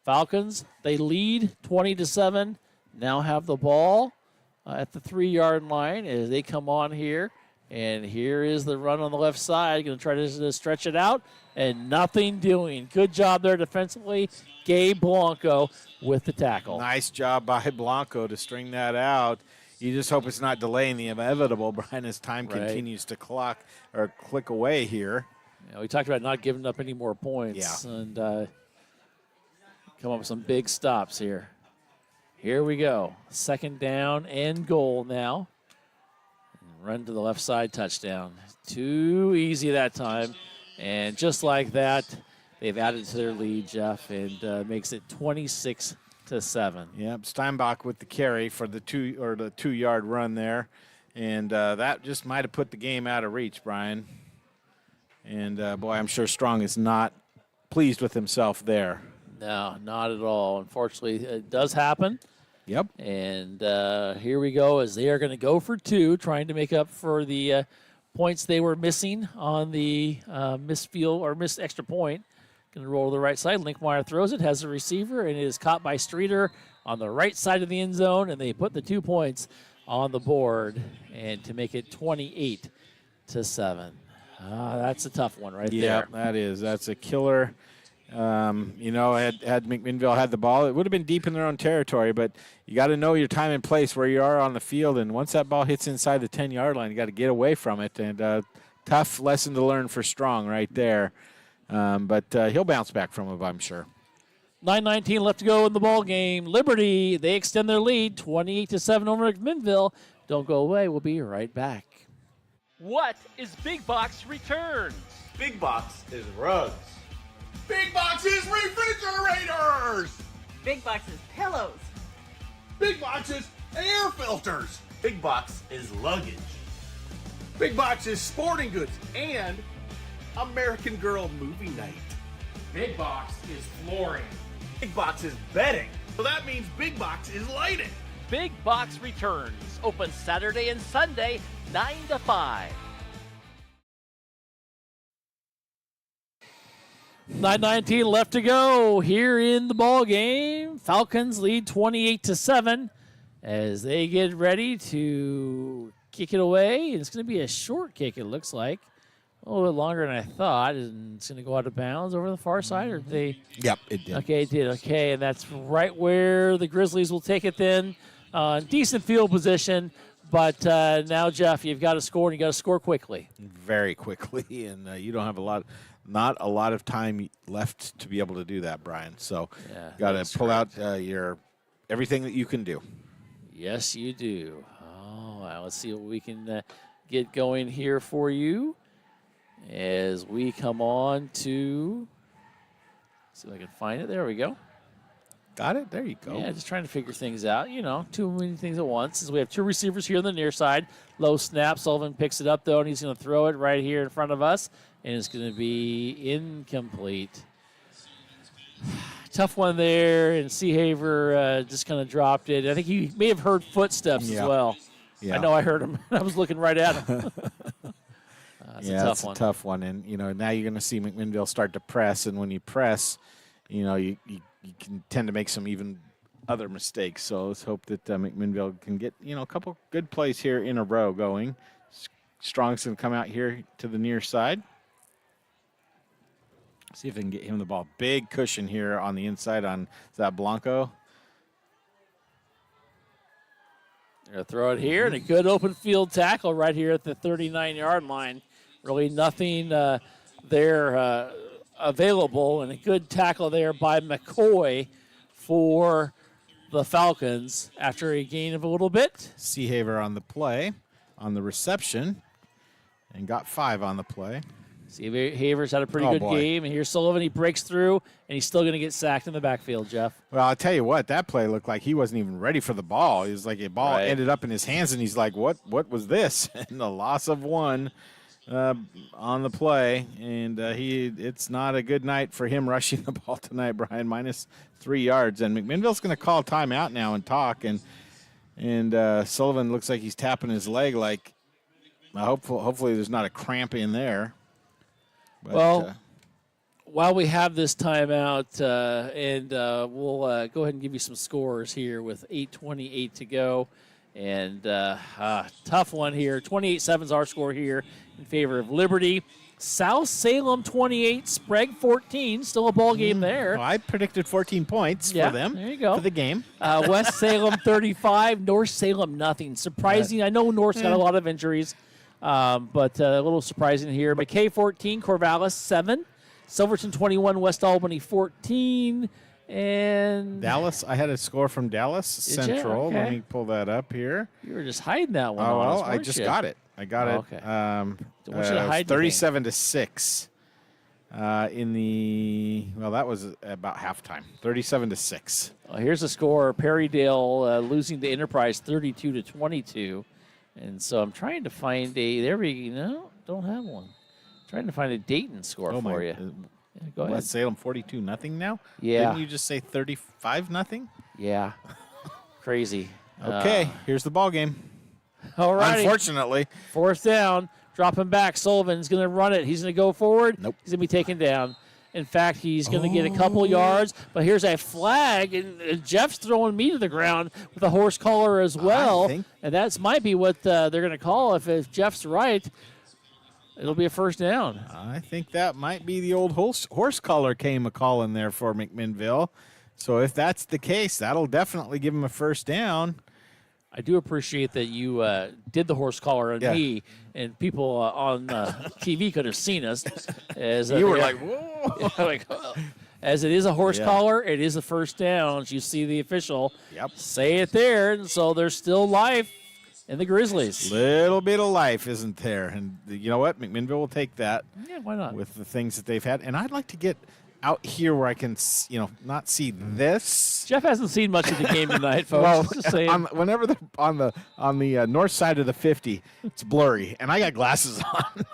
Falcons, they lead 20-7. Now have the ball at the 3-yard line as they come on here. And here is the run on the left side. Going to try to stretch it out, and nothing doing. Good job there defensively. Gabe Blanco with the tackle. Nice job by Blanco to string that out. You just hope it's not delaying the inevitable, Brian, as time continues to click away here. Yeah, we talked about not giving up any more points. Yeah. And come up with some big stops here. Here we go. 2nd down and goal now. Run to the left side, touchdown. Too easy that time. And just like that, they've added to their lead, Jeff, and makes it 26-7. Yep, Steinbach with the carry for the 2-yard run there. And that just might have put the game out of reach, Brian. And, boy, I'm sure Strong is not pleased with himself there. No, not at all. Unfortunately, it does happen. Yep. And here we go as they are going to go for 2, trying to make up for the points they were missing on the missed extra point. Going to roll to the right side. Linkmeyer throws it, has a receiver, and it is caught by Streeter on the right side of the end zone, and they put the 2 points on the board and to make it 28-7. That's a tough one right there. Yeah, that is. That's a killer. Had McMinnville had the ball, it would have been deep in their own territory, but you got to know your time and place where you are on the field, and once that ball hits inside the 10-yard line, you got to get away from it, and tough lesson to learn for Strong right there. But he'll bounce back from it, I'm sure. 9:19 left to go in the ball game. Liberty, they extend their lead, 28-7 over McMinnville. Don't go away. We'll be right back. What is Big Box Returns? Big Box is rugs. Big Box is refrigerators. Big Box is pillows. Big Box is air filters. Big Box is luggage. Big Box is sporting goods and American Girl movie night. Big Box is flooring. Big Box is bedding. So that means Big Box is lighting. Big Box Returns. Open Saturday and Sunday, 9 to 5. 9:19 left to go here in the ball game. Falcons lead 28-7 as they get ready to kick it away. It's going to be a short kick, it looks like. A little bit longer than I thought. And it's going to go out of bounds over the far side, or did they? Yep, it did. Okay, it did. Okay, and that's right where the Grizzlies will take it then. Decent field position, but now, Jeff, you've got to score, and you got to score quickly. Very quickly, and you don't have not a lot of time left to be able to do that, Brian. So got to pull out your everything that you can do. Yes, you do. Oh, well, let's see what we can get going here for you as we come on to, see if I can find it. There we go. Got it? There you go. Yeah, just trying to figure things out. Too many things at once. As we have two receivers here on the near side. Low snap. Sullivan picks it up, though, and he's going to throw it right here in front of us, and it's going to be incomplete. Tough one there, and Seahaver just kind of dropped it. I think he may have heard footsteps as well. Yeah. I know I heard him. I was looking right at him. It's a tough one. And, now you're going to see McMinnville start to press, and when you press, you can tend to make some even other mistakes. So let's hope that McMinnville can get, a couple good plays here in a row going. Strong's going to come out here to the near side. See if they can get him the ball. Big cushion here on the inside on that Blanco. They're going to throw it here, and a good open field tackle right here at the 39-yard line. Really nothing there available, and a good tackle there by McCoy for the Falcons after a gain of a little bit. Seahaver on the play, on the reception, and got 5 on the play. Haver's had a pretty good game, and here's Sullivan. He breaks through, and he's still going to get sacked in the backfield, Jeff. Well, I'll tell you what, that play looked like he wasn't even ready for the ball. It was like a ball ended up in his hands, and he's like, what was this? And the loss of 1 on the play, and it's not a good night for him rushing the ball tonight, Brian, -3 yards. And McMinnville's going to call timeout now and talk, and Sullivan looks like he's tapping his leg like, hopefully there's not a cramp in there. But, while we have this timeout, and we'll go ahead and give you some scores here with 8:28 to go. And tough one here. 28-7 is our score here in favor of Liberty. South Salem 28, Sprague 14. Still a ball game there. Well, I predicted 14 points for them. There you go. For the game. West Salem 35, North Salem nothing. Surprising. I know North's got a lot of injuries. But a little surprising here. McKay 14, Corvallis 7, Silverton 21, West Albany 14, and Dallas. I had a score from Dallas Central. Okay. Let me pull that up here. You were just hiding that one. Oh, well, I just got it. I got it. Okay. Don't want you to hide 37-6. That was about halftime. 37-6. Well, here's the score. Perrydale losing to Enterprise 32-22. And so I'm trying to find don't have one. Trying to find a Dayton score for you. Go ahead. West Salem 42-0 now? Yeah. Didn't you just say 35-0? Yeah. Crazy. Okay, here's the ball game. All right. Unfortunately. 4th down. Dropping back. Sullivan's going to run it. He's going to go forward. Nope. He's going to be taken down. In fact, he's going to get a couple yards, but here's a flag, and Jeff's throwing me to the ground with a horse collar as well. And that might be what they're going to call. If Jeff's right, it'll be a 1st down. I think that might be the old horse collar came a call in there for McMinnville. So if that's the case, that'll definitely give him a 1st down. I do appreciate that you did the horse collar on me, and people on TV could have seen us. As you were like, whoa. As it is a horse collar, it is a 1st down. You see the official say it there, and so there's still life in the Grizzlies. Little bit of life, isn't there? And you know what? McMinnville will take that. Yeah, why not? With the things that they've had. And I'd like to get out here where I can, not see this. Jeff hasn't seen much of the game tonight, folks. Well, just saying. Whenever they're on the north side of the 50, it's blurry, and I got glasses on.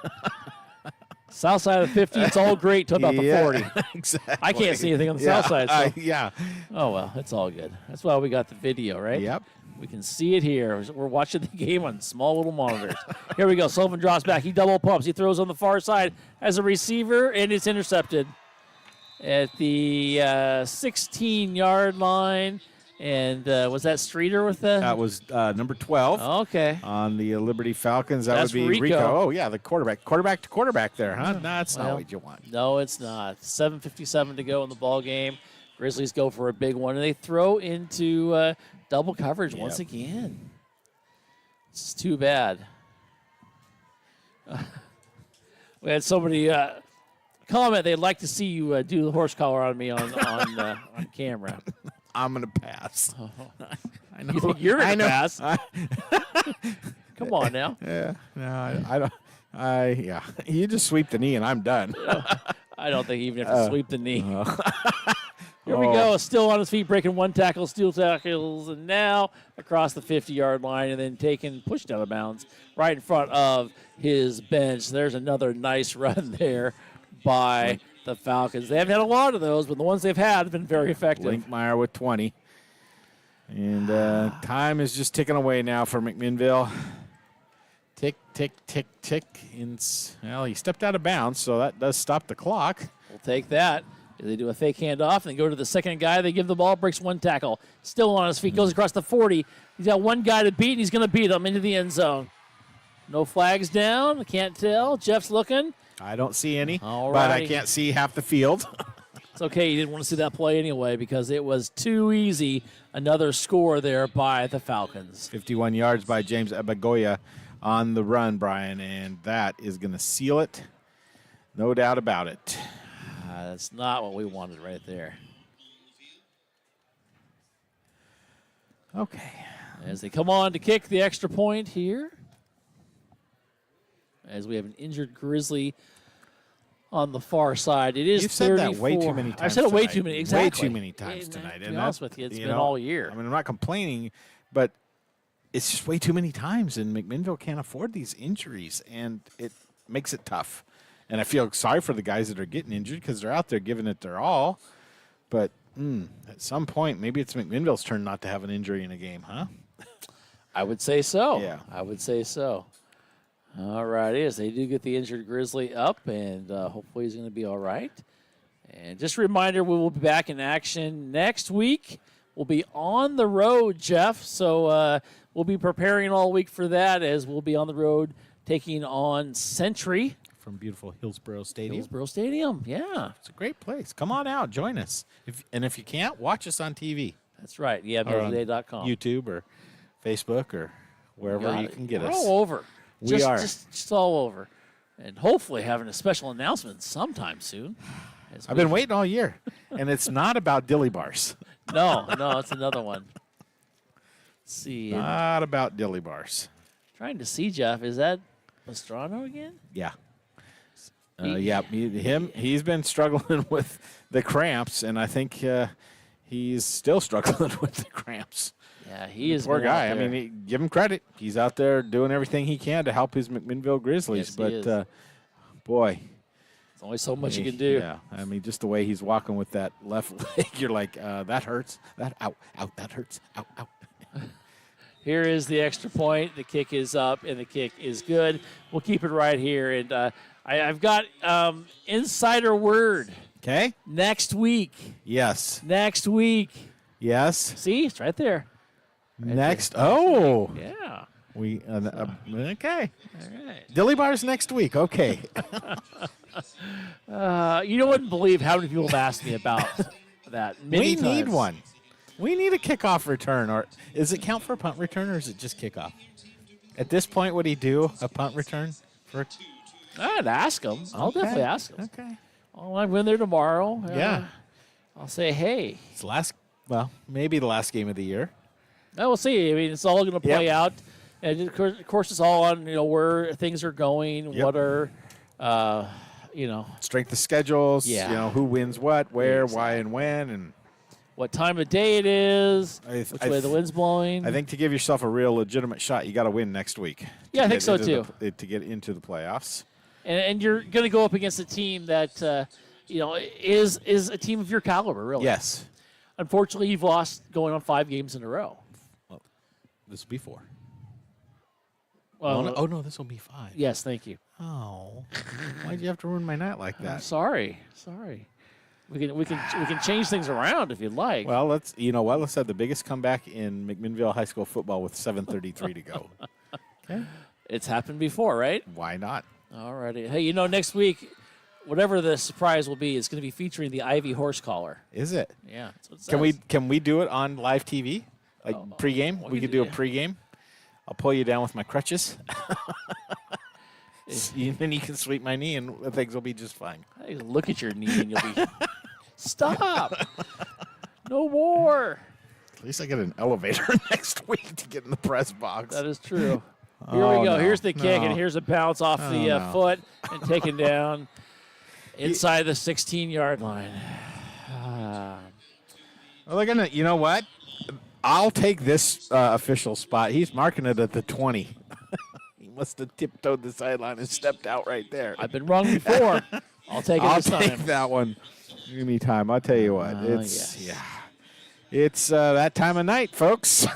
South side of the 50, it's all great till about the 40. Exactly. I can't see anything on the south side. So. Oh, well, it's all good. That's why we got the video, right? Yep. We can see it here. We're watching the game on small little monitors. Here we go. Sullivan drops back. He double pumps. He throws on the far side as a receiver, and it's intercepted at the 16-yard line. And was that Streeter with the? That was number 12. Okay. On the Liberty Falcons, That's would be Rico. Oh, yeah, the quarterback. Quarterback to quarterback there, huh? No, that's not what you want. No, it's not. 7:57 to go in the ball game. Grizzlies go for a big one, and they throw into double coverage once again. This is too bad. We had somebody comment they'd like to see you do the horse collar on me on camera. I'm going to pass. Oh. I know. You think you're going to pass? Come on now. Yeah. No, I don't. You just sweep the knee and I'm done. I don't think you even have to sweep the knee. Well, we go. Still on his feet, breaking one tackle, steal tackles, and now across the 50-yard line and then pushed out of bounds right in front of his bench. There's another nice run there by the Falcons. They haven't had a lot of those, but the ones they've had have been very effective. Linkmeyer with 20. And time is just ticking away now for McMinnville. Tick, tick, tick, tick. Well, he stepped out of bounds, so that does stop the clock. We'll take that. They do a fake handoff, and they go to the second guy. They give the ball, breaks one tackle. Still on his feet, goes across the 40. He's got one guy to beat, and he's going to beat him into the end zone. No flags down. I can't tell. Jeff's looking. I don't see any, All but righty. I can't see half the field. It's okay. You didn't want to see that play anyway because it was too easy. Another score there by the Falcons. 51 yards by James Abagoya on the run, Brian, and that is going to seal it. No doubt about it. That's not what we wanted right there. Okay. As they come on to kick the extra point here. As we have an injured Grizzly on the far side. It is You've said 34. that way too many times I've said it way tonight. too many. Exactly. Way too many times tonight. To be honest with you, it's been all year. I mean, I'm not complaining, but it's just way too many times, and McMinnville can't afford these injuries, and it makes it tough. And I feel sorry for the guys that are getting injured because they're out there giving it their all. But at some point, maybe it's McMinnville's turn not to have an injury in a game, huh? I would say so. Yeah. I would say so. All right, it is. They do get the injured Grizzly up, and hopefully he's going to be all right. And just a reminder, we will be back in action next week. We'll be on the road, Jeff, so we'll be preparing all week for that as we'll be on the road taking on Century. From beautiful Hillsborough Stadium. Hillsborough Stadium, yeah. It's a great place. Come on out. Join us. If you can't, watch us on TV. That's right. Yeah, MiddleToday.com. YouTube or Facebook or wherever you can get We're us. all over. We are. Just all over. And hopefully having a special announcement sometime soon. I've been waiting all year, and it's not about dilly bars. No, it's another one. Let's see. Not about dilly bars. Trying to see, Jeff. Is that Pastrano again? Yeah. He's been struggling with the cramps, and I think he's still struggling with the cramps. Yeah, he is. Poor guy. I mean, give him credit. He's out there doing everything he can to help his McMinnville Grizzlies. Yes, he is. Boy. There's only so much you can do. Yeah. I mean, just the way he's walking with that left leg, you're like, that hurts. That that hurts. Out. Here is the extra point. The kick is up, and the kick is good. We'll keep it right here. And I've got insider word. Okay. Next week. Yes. Next week. Yes. See, it's right there. Next. Oh. Yeah. We okay. All right. Dilly bars next week. Okay. You wouldn't believe how many people have asked me about that. We need one. We need a kickoff return, or does it count for a punt return, or is it just kickoff? At this point, would he do a punt return? I'd ask him. I'll definitely ask him. Okay. I'm in there tomorrow. Yeah. I'll say, hey. It's maybe the last game of the year. We'll see. I mean, it's all going to play out. And of course, it's all on where things are going, what are, strength of schedules. Yeah. Who wins what, where, why, and when, and what time of day it is, which way the wind's blowing. I think to give yourself a real legitimate shot, you got to win next week. Yeah, I think so too. To get into the playoffs. And you're going to go up against a team that is a team of your caliber, really. Yes. Unfortunately, you've lost going on 5 games in a row. Well, this will be 4. Well, no, this will be 5. Yes, thank you. Oh, why'd you have to ruin my night like that? Sorry. We can change things around if you'd like. Well, let's have the biggest comeback in McMinnville High School football with 7:33 to go. Okay. It's happened before, right? Why not? All righty. Hey, next week, whatever the surprise will be, it's going to be featuring the Ivy horse collar. Is it? Yeah. That's what it says. Can we do it on live TV? Like pregame? We could do a pregame. I'll pull you down with my crutches. Then you can sweep my knee and things will be just fine. Hey, look at your knee and you'll be stop. No more. At least I get an elevator next week to get in the press box. That is true. Here we go. No, Here's the kick, and here's a bounce off the foot and taken down inside the 16-yard line. Well, they're gonna. You know what? I'll take this official spot. He's marking it at the 20. He must have tiptoed the sideline and stepped out right there. I've been wrong before. I'll take it I'll this time. take that one. Give me time. I'll tell you what. It's that time of night, folks.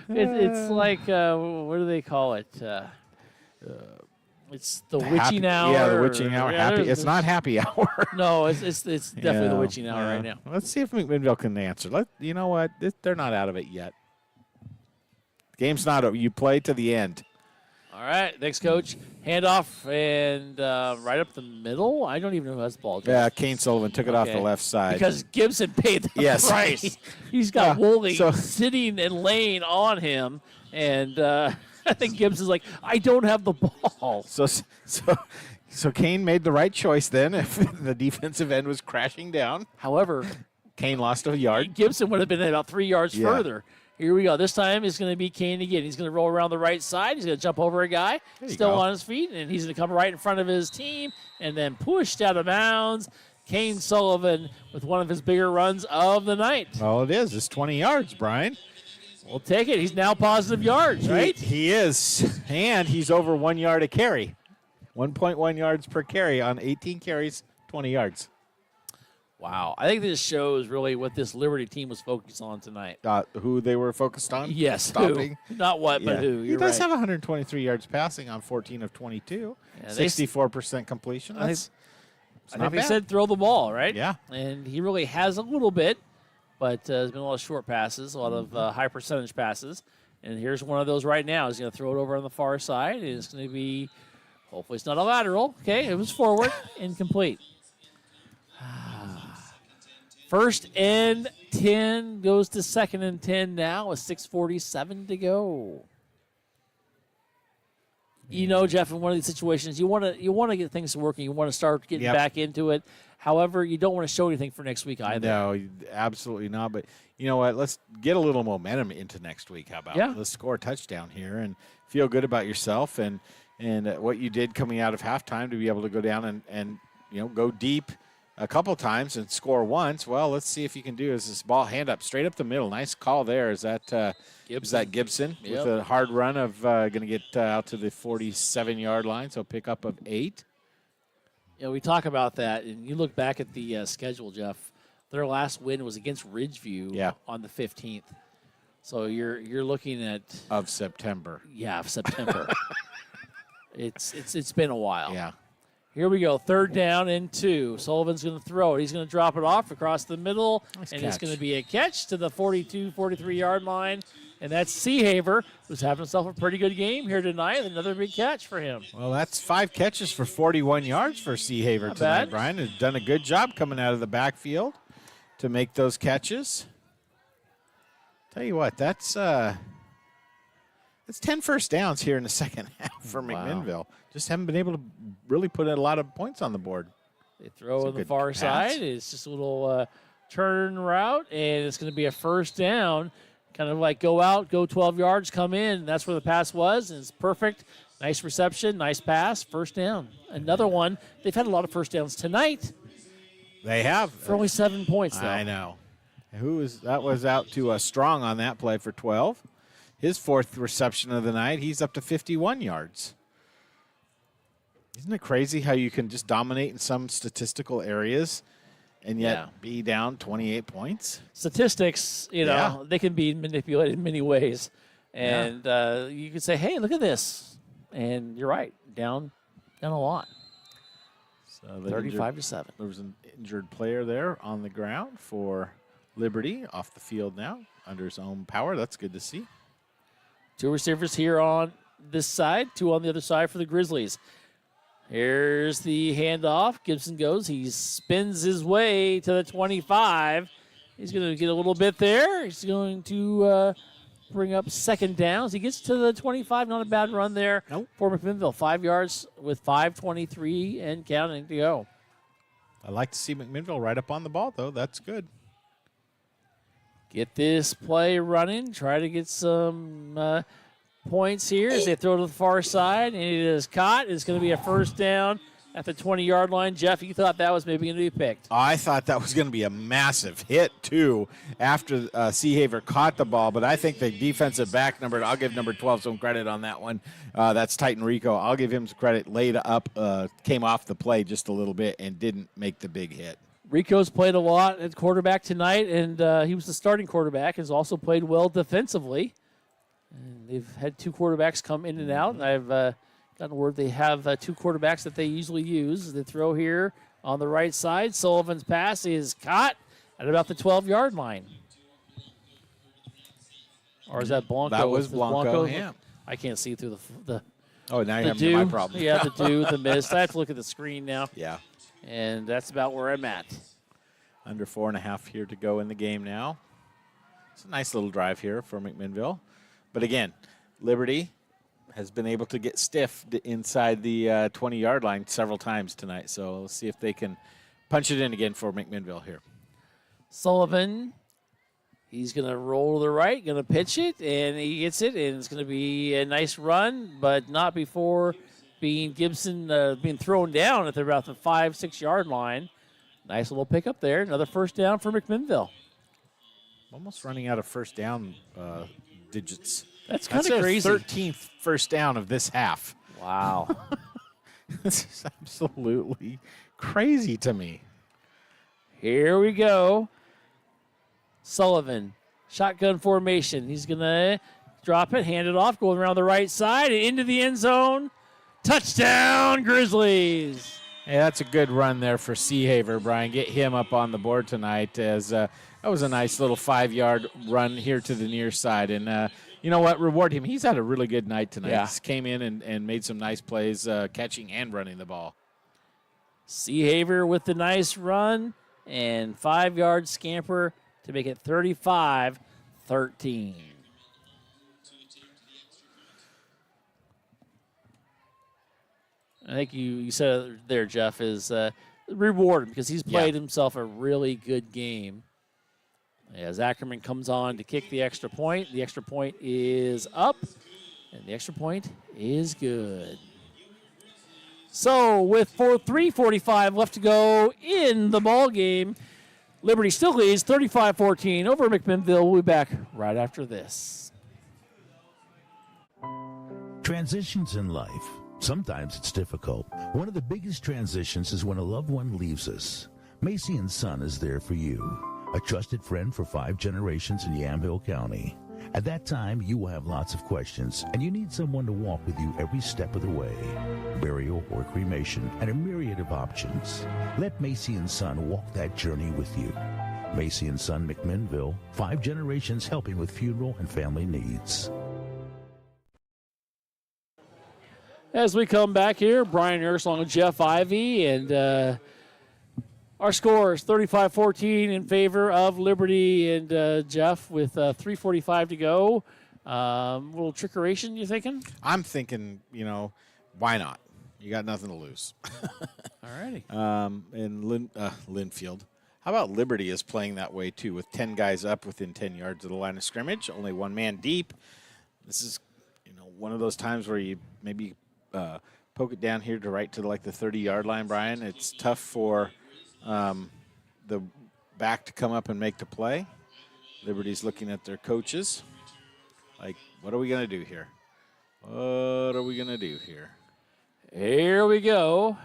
It's like what do they call it? It's the witching hour. Yeah, the witching hour. Yeah, it's not happy hour. No, it's definitely the witching hour right now. Let's see if McMinnville can answer. You know what? They're not out of it yet. The game's not over. You play to the end. All right, thanks, Coach. Handoff and right up the middle. I don't even know who has the ball. Yeah, Kane Sullivan took it off the left side. Because Gibson paid the price. He's got Woolley sitting and laying on him, and I think Gibson's like, I don't have the ball. So Kane made the right choice then if the defensive end was crashing down. However, Kane lost a yard. Gibson would have been about 3 yards further. Here we go. This time it's going to be Kane again. He's going to roll around the right side. He's going to jump over a guy, still on his feet, and he's going to come right in front of his team and then pushed out of bounds. Kane Sullivan with one of his bigger runs of the night. Well, it is. It's 20 yards, Brian. We'll take it. He's now positive yards, right? He is. And he's over 1 yard a carry. 1.1 yards per carry on 18 carries, 20 yards. Wow. I think this shows really what this Liberty team was focused on tonight. Who they were focused on? Yes. Stopping. Who. Not what, but who. He does have 123 yards passing on 14 of 22. 64% completion. I think they said throw the ball, right? Yeah. And he really has a little bit, but there's been a lot of short passes, a lot of high percentage passes. And here's one of those right now. He's going to throw it over on the far side. It's going to be, hopefully it's not a lateral. Okay, it was forward, incomplete. First and 10 goes to second and 10 now with 6:47 to go. You know, Jeff, in one of these situations, you want to get things working. You want to start getting back into it. However, you don't want to show anything for next week either. No, absolutely not. But you know what? Let's get a little momentum into next week. How about let's score a touchdown here and feel good about yourself and what you did coming out of halftime to be able to go down and go deep a couple times and score once. Well, let's see if you can do this ball hand up straight up the middle. Nice call there. Is that Gibson Yep. with a hard run of going to get out to the 47-yard line, so pickup of 8. Yeah, we talk about that, and you look back at the schedule, Jeff. Their last win was against Ridgeview on the 15th. So you're looking at of September. Yeah, of September. It's been a while. Yeah. Here we go, 3rd down and 2. Sullivan's going to throw it. He's going to drop it off across the middle, it's going to be a catch to the 42, 43-yard line. And that's Seahaver, who's having himself a pretty good game here tonight. Another big catch for him. Well, that's 5 catches for 41 yards for Seahaver tonight, Brian. Has done a good job coming out of the backfield to make those catches. Tell you what, that's 10 first downs here in the second half for McMinnville. Just haven't been able to really put a lot of points on the board. They throw on the far side. It's just a little turn route, and it's going to be a first down. Kind of like go out, go 12 yards, come in. And that's where the pass was, and it's perfect. Nice reception, nice pass, first down. Another one. They've had a lot of first downs tonight. They have. For only 7 points, though. I know. That was out to Strong on that play for 12. His 4th reception of the night. He's up to 51 yards. Isn't it crazy how you can just dominate in some statistical areas and yet be down 28 points? Statistics, they can be manipulated in many ways. And you can say, hey, look at this. And you're right, down a lot. So 35-7. There was an injured player there on the ground for Liberty, off the field now, under his own power. That's good to see. 2 receivers here on this side, 2 on the other side for the Grizzlies. Here's the handoff. Gibson goes. He spins his way to the 25. He's going to get a little bit there. He's going to bring up 2nd downs. He gets to the 25. Not a bad run there for McMinnville. 5 yards with 5:23 and counting to go. I like to see McMinnville right up on the ball, though. That's good. Get this play running. Try to get some points here as they throw to the far side, and it is caught. It's going to be a first down at the 20-yard line. Jeff, you thought that was maybe going to be picked. I thought that was going to be a massive hit, too, after Seahaver caught the ball. But I think the defensive back number, I'll give number 12 some credit on that one. That's Titan Rico. I'll give him some credit. Laid up, came off the play just a little bit and didn't make the big hit. Rico's played a lot at quarterback tonight, and he was the starting quarterback. Has also played well defensively. And they've had 2 quarterbacks come in and out, and I've gotten word they have 2 quarterbacks that they usually use. They throw here on the right side. Sullivan's pass is caught at about the 12-yard line. Or is that Blanco? That was Blanco, yeah. I can't see through the Oh, now you're dew. having my problem. Yeah, the dew, the mist. I have to look at the screen now. Yeah. And that's about where I'm at. Under 4.5 here to go in the game now. It's a nice little drive here for McMinnville. But again, Liberty has been able to get stiff inside the 20-yard line several times tonight. So let's see if they can punch it in again for McMinnville here. Sullivan, he's going to roll to the right, going to pitch it, and he gets it, and it's going to be a nice run, but not before being thrown down at about the 5-6 line. Nice little pickup there. Another first down for McMinnville. Almost running out of first down digits. That's kind of crazy. 13th first down of this half. Wow. This is absolutely crazy to me. Here we go. Sullivan, shotgun formation. He's going to drop it, hand it off, going around the right side and into the end zone. Touchdown, Grizzlies. Hey, that's a good run there for Seahaver, Brian. Get him up on the board tonight as that was a nice little 5-yard run here to the near side. And you know what? Reward him. He's had a really good night tonight. Yeah. He came in and made some nice plays, catching and running the ball. Seahaver with the nice run and 5-yard scamper to make it 35-13. I think you said it there, Jeff, is reward him because he's played himself a really good game. As Ackerman comes on to kick the extra point. The extra point is up, and the extra point is good. So with 3:45 left to go in the ball game, Liberty still leads 35-14 over McMinnville. We'll be back right after this. Transitions in life. Sometimes it's difficult. One of the biggest transitions is when a loved one leaves us. Macy & Son is there for you, a trusted friend for 5 generations in Yamhill County. At that time, you will have lots of questions, and you need someone to walk with you every step of the way. Burial or cremation, and a myriad of options. Let Macy & Son walk that journey with you. Macy & Son McMinnville, 5 generations helping with funeral and family needs. As we come back here, Brian Harris along with Jeff Ivey, and our score is 35-14 in favor of Liberty. And Jeff, with 3:45 to go, a little trickeration, you thinking? I'm thinking, why not? You got nothing to lose. All righty. And Linfield. How about Liberty is playing that way, too, with 10 guys up within 10 yards of the line of scrimmage, only 1 man deep. This is, one of those times where you maybe poke it down here to right to like the 30-yard line, Brian. It's tough for the back to come up and make the play. Liberty's looking at their coaches. Like, what are we going to do here? What are we going to do here? Here we go.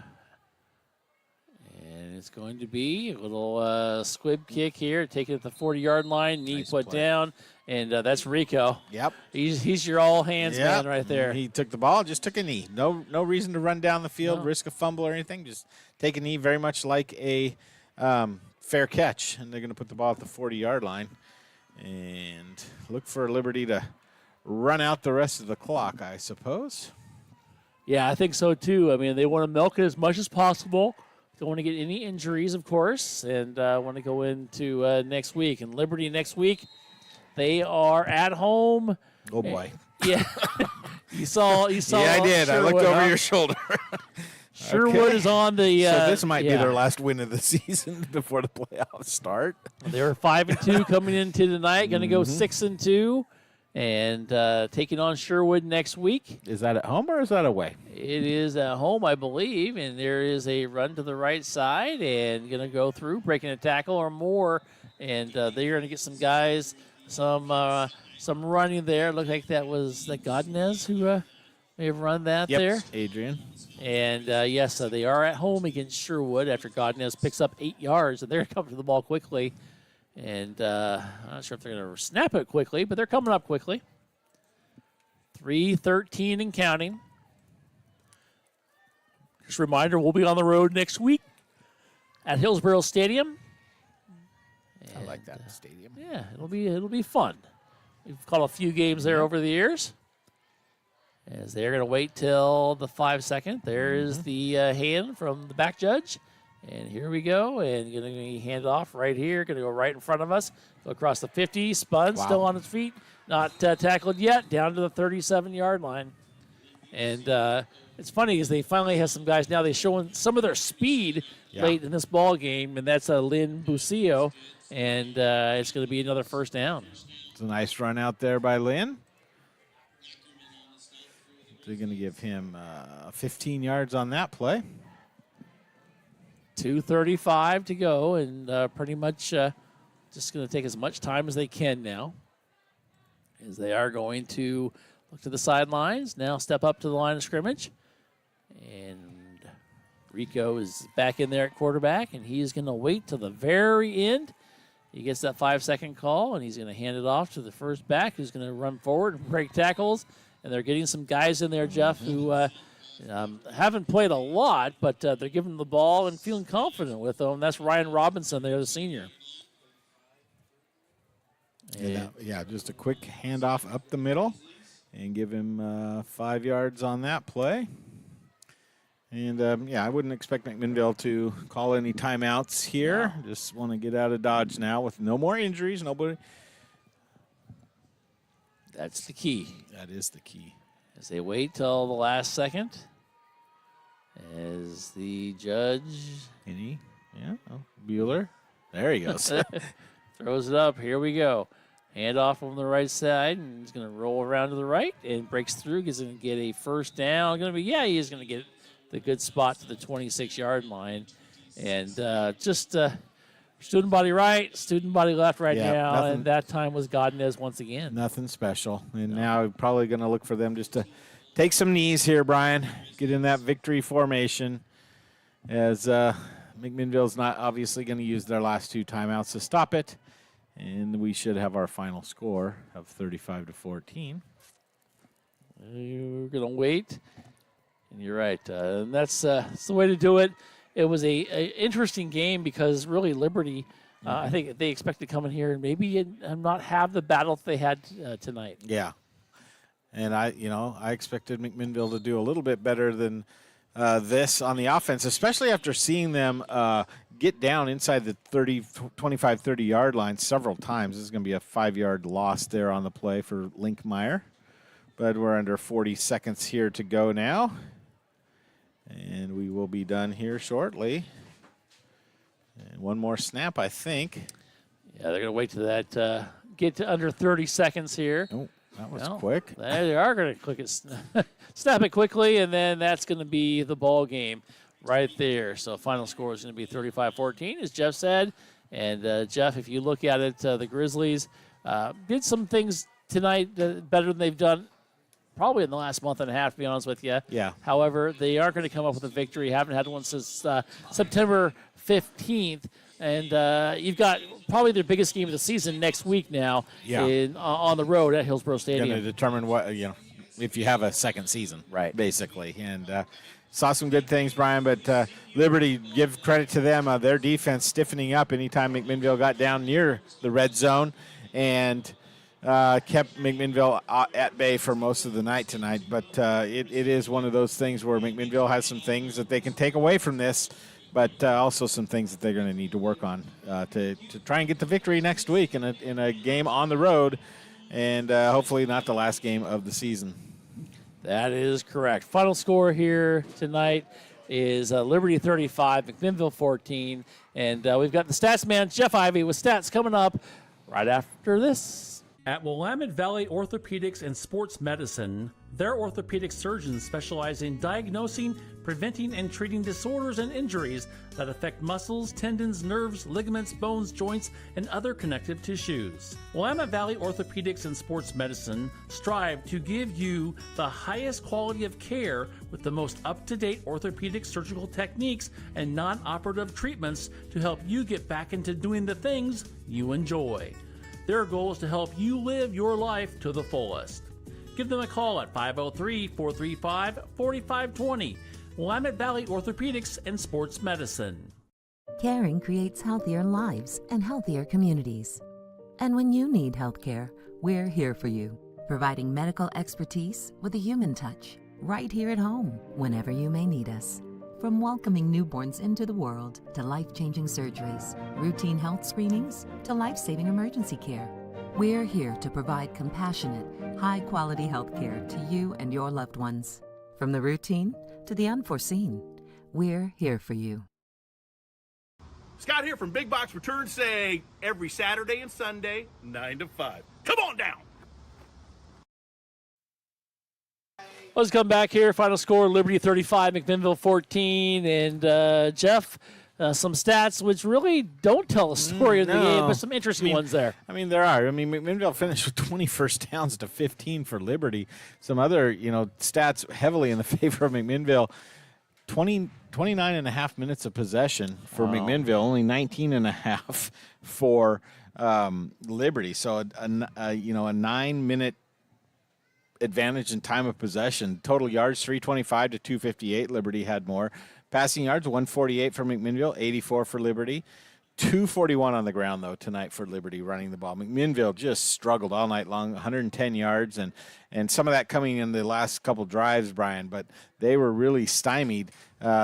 And it's going to be a little squib kick here. Take it at the 40-yard line. Knee put down. And that's Rico. Yep. He's your all-hands man right there. He took the ball, just took a knee. No reason to run down the field, risk a fumble or anything. Just take a knee, very much like a fair catch. And they're going to put the ball at the 40-yard line and look for Liberty to run out the rest of the clock, I suppose. Yeah, I think so, too. I mean, they want to milk it as much as possible. Don't want to get any injuries, of course, and want to go into next week. And Liberty next week, they are at home. Oh, boy. Yeah. you saw. Yeah, I did. I looked over your shoulder. Sherwood is on the. So this might be their last win of the season before the playoffs start. They were 5-2 coming into tonight. Going to go 6-2. and taking on Sherwood next week. Is that at home or is that away? It is at home, I believe, and there is a run to the right side and going to go through, breaking a tackle or more, and they're going to get some guys, some running there. Looked like that was the Godinez who may have run that there. Adrian. And, yes, they are at home against Sherwood after Godinez picks up 8 yards, and they're coming to the ball quickly. And I'm not sure if they're going to snap it quickly, but they're coming up quickly. 3:13 and counting. Just a reminder, we'll be on the road next week at Hillsborough Stadium. And, I like that stadium. Yeah, it'll be fun. We've caught a few games there over the years. As they're going to wait till the 5 second. There is the hand from the back judge. And here we go. And going to be handed off right here. Going to go right in front of us. Go across the 50. Spun, still on his feet. Not tackled yet. Down to the 37-yard line. And it's funny because they finally have some guys now. They're showing some of their speed late in this ball game. And that's Lynn Bucio. And it's going to be another first down. It's a nice run out there by Lynn. They're going to give him 15 yards on that play. 2:35 to go, and pretty much just going to take as much time as they can now, as they are going to look to the sidelines, now step up to the line of scrimmage. And Rico is back in there at quarterback, and he's going to wait till the very end. He gets that 5 second call, and he's going to hand it off to the first back, who's going to run forward and break tackles. And they're getting some guys in there, Jeff, who haven't played a lot, but they're giving them the ball and feeling confident with them. That's Ryan Robinson, they're the senior. Just a quick handoff up the middle and give him 5 yards on that play. And, I wouldn't expect McMinnville to call any timeouts here. No. Just want to get out of Dodge now with no more injuries, nobody. That's the key. That is the key. As they wait till the last second, as the judge. Bueller. There he goes. Throws it up. Here we go. Handoff from the right side, and he's going to roll around to the right and breaks through. He's going to get a first down. He is going to get the good spot to the 26-yard line. And student body right, student body left now, nothing, and that time was Godinez once again. Nothing special. And now probably going to look for them just to take some knees here, Brian. Get in that victory formation, as McMinnville's not obviously going to use their last 2 timeouts to stop it. And we should have our final score of 35-14. You're going to wait. And you're right. And that's the way to do it. It was a interesting game because really Liberty, I think they expect to come in here and maybe not have the battle they had tonight. Yeah. And I expected McMinnville to do a little bit better than this on the offense, especially after seeing them get down inside the 25-30-yard line several times. This is going to be a 5-yard loss there on the play for Linkmeyer. But we're under 40 seconds here to go now. And we will be done here shortly. And one more snap, I think. Yeah, they're going to wait to that, get to under 30 seconds here. Oh, that was quick. They are going to snap it quickly, and then that's going to be the ball game right there. So final score is going to be 35-14, as Jeff said. And, Jeff, if you look at it, the Grizzlies did some things tonight better than they've done probably in the last month and a half, to be honest with you. Yeah. However, they are going to come up with a victory. Haven't had one since September 15th. And you've got probably their biggest game of the season next week now on the road at Hillsborough Stadium. Going to determine what, if you have a second season, right? Basically. And saw some good things, Brian, but Liberty, give credit to them. Their defense stiffening up anytime McMinnville got down near the red zone and kept McMinnville at bay for most of the night tonight. But it is one of those things where McMinnville has some things that they can take away from this, but also some things that they're going to need to work on to try and get the victory next week in a game on the road, and hopefully not the last game of the season. That is correct. Final score here tonight is Liberty 35, McMinnville 14, and we've got the stats man, Jeff Ivey, with stats coming up right after this. At Willamette Valley Orthopedics and Sports Medicine, their orthopedic surgeons specialize in diagnosing, preventing, and treating disorders and injuries that affect muscles, tendons, nerves, ligaments, bones, joints, and other connective tissues. Willamette Valley Orthopedics and Sports Medicine strive to give you the highest quality of care with the most up-to-date orthopedic surgical techniques and non-operative treatments to help you get back into doing the things you enjoy. Their goal is to help you live your life to the fullest. Give them a call at 503-435-4520. Willamette Valley Orthopedics and Sports Medicine. Caring creates healthier lives and healthier communities. And when you need health care, we're here for you, providing medical expertise with a human touch, right here at home, whenever you may need us. From welcoming newborns into the world to life-changing surgeries, routine health screenings to life-saving emergency care, we're here to provide compassionate, high-quality health care to you and your loved ones. From the routine to the unforeseen, we're here for you. Scott here from Big Box Returns, saying every Saturday and Sunday, 9 to 5. Come on down. Let's come back here. Final score, Liberty 35, McMinnville 14. And, Jeff, some stats which really don't tell a story of the game, but some interesting ones there. I mean, there are. I mean, McMinnville finished with 20 first downs to 15 for Liberty. Some other, stats heavily in the favor of McMinnville. 29 and a half minutes of possession for McMinnville, only 19 and a half for Liberty. So, a 9-minute advantage in time of possession. Total yards 325 to 258. Liberty had more. Passing yards 148 for McMinnville, 84 for Liberty. 241 on the ground though tonight for Liberty running the ball. McMinnville just struggled all night long, 110 yards and some of that coming in the last couple drives, Brian, but they were really stymied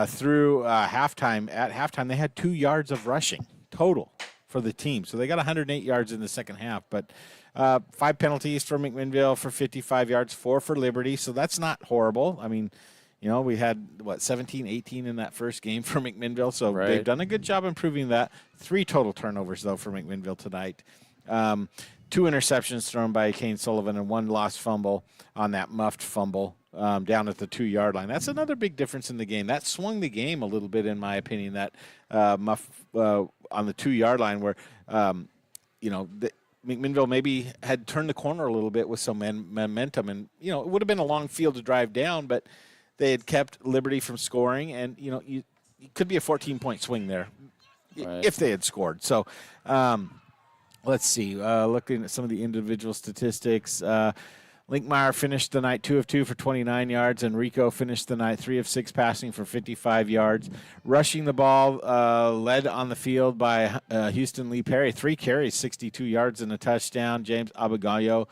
through halftime. At halftime they had 2 yards of rushing total for the team. So they got 108 yards in the second half, but 5 penalties for McMinnville for 55 yards, 4 for Liberty. So that's not horrible. I mean, we had, 17, 18 in that first game for McMinnville. So they've done a good job improving that. 3 total turnovers, though, for McMinnville tonight. 2 interceptions thrown by Kane Sullivan and 1 lost fumble on that muffed fumble down at the 2-yard line. That's another big difference in the game. That swung the game a little bit, in my opinion, that muff on the 2-yard line where, McMinnville maybe had turned the corner a little bit with some momentum. And, it would have been a long field to drive down, but they had kept Liberty from scoring. And, it could be a 14-point swing there if they had scored. So let's see. Looking at some of the individual statistics, Linkmeyer finished the night 2 of 2 for 29 yards, and Rico finished the night 3 of 6 passing for 55 yards. Rushing the ball, led on the field by Houston Lee Perry, 3 carries, 62 yards and a touchdown. James Abagallo,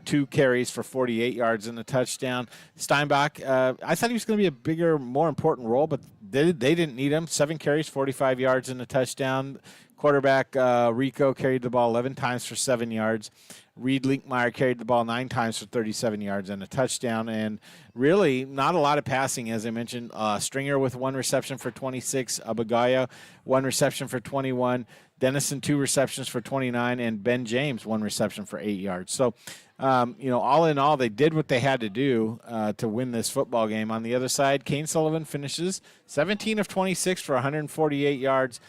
2 carries for 48 yards and a touchdown. Steinbach, I thought he was going to be a bigger, more important role, but they didn't need him. 7 carries, 45 yards and a touchdown. Quarterback Rico carried the ball 11 times for 7 yards. Reed Linkmeyer carried the ball 9 times for 37 yards and a touchdown. And really not a lot of passing, as I mentioned. Stringer with 1 reception for 26. Abagaya, 1 reception for 21. Dennison, 2 receptions for 29. And Ben James, 1 reception for 8 yards. So, all in all, they did what they had to do to win this football game. On the other side, Kane Sullivan finishes 17 of 26 for 148 yards.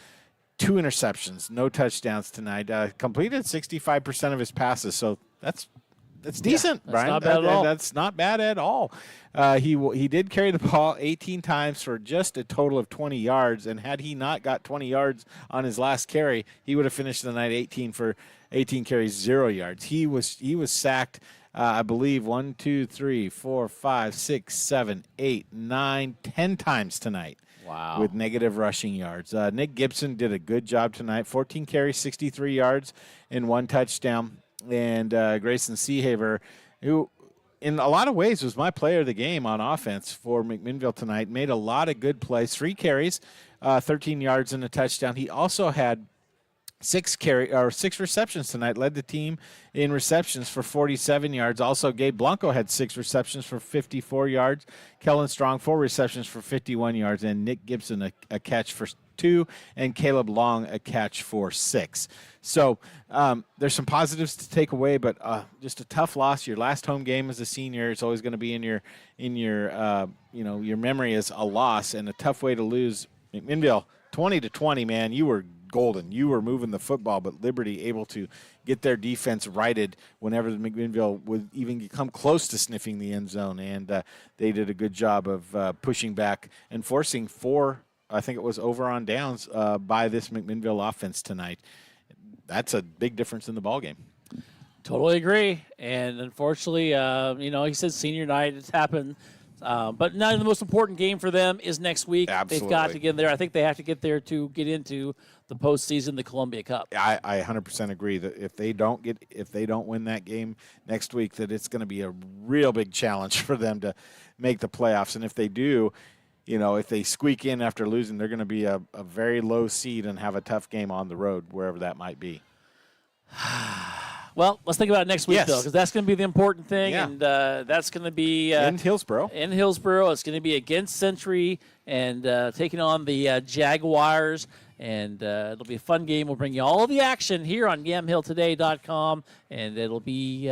2 interceptions, no touchdowns tonight. Completed 65% of his passes, so that's decent, that's Brian. Not bad at all. That's not bad at all. He did carry the ball 18 times for just a total of 20 yards, and had he not got 20 yards on his last carry, he would have finished the night 18 carries, 0 yards. He was sacked. I believe 1, 2, 3, 4, 5, 6, 7, 8, 9, 10 times tonight. Wow. With negative rushing yards. Nick Gibson did a good job tonight. 14 carries, 63 yards, and 1 touchdown. And Grayson Seahaver, who in a lot of ways was my player of the game on offense for McMinnville tonight, made a lot of good plays. 3 carries, 13 yards, and a touchdown. He also had 6 receptions tonight, led the team in receptions for 47 yards. Also, Gabe Blanco had 6 receptions for 54 yards. Kellen Strong, 4 receptions for 51 yards. And Nick Gibson, a catch for 2, and Caleb Long a catch for 6. So there's some positives to take away, but just a tough loss. Your last home game as a senior, it's always going to be in your your memory as a loss and a tough way to lose. McMinnville 20-20, man, you were golden. You were moving the football, but Liberty able to get their defense righted whenever McMinnville would even come close to sniffing the end zone, and they did a good job of pushing back and forcing 4, I think it was over on downs by this McMinnville offense tonight. That's a big difference in the ballgame. Totally agree. And unfortunately, he said senior night, it's happened. But now the most important game for them is next week. Absolutely. They've got to get there. I think they have to get there to get into the postseason, the Columbia Cup. I 100% agree that if they don't win that game next week, that it's going to be a real big challenge for them to make the playoffs. And if they do, if they squeak in after losing, they're going to be a very low seed and have a tough game on the road, wherever that might be. Well, let's think about next week, though, because that's going to be the important thing, Yeah. and that's going to be in Hillsboro. In Hillsboro, it's going to be against Century and taking on the Jaguars, and it'll be a fun game. We'll bring you all the action here on YamhillToday.com, and it'll be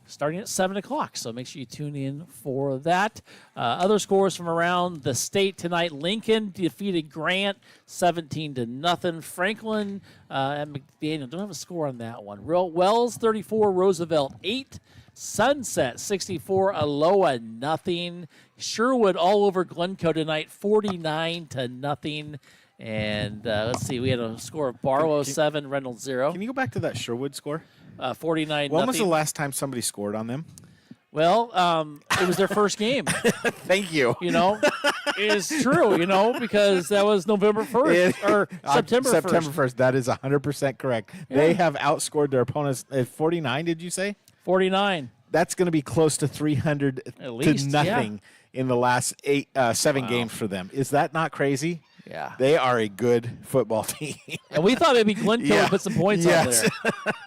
starting at 7 o'clock, so make sure you tune in for that. Other scores from around the state tonight: Lincoln defeated Grant 17-0. Franklin and McDaniel don't have a score on that one. Wells 34, Roosevelt 8. Sunset 64, Aloha nothing. Sherwood all over Glencoe tonight 49-0. And let's see, we had a score of Barlow 7, Reynolds 0. Can you go back to that Sherwood score? 49-0. When was the last time somebody scored on them? Well, it was their first game. Thank you. It's true, because that was November 1st or September 1st. September 1st. That is 100% correct. Yeah. They have outscored their opponents at 49, did you say? 49. That's going to be close to 300 At least, to nothing in the last 7 games for them. Is that not crazy? Yeah. They are a good football team. And we thought maybe Glencoe would put some points on there.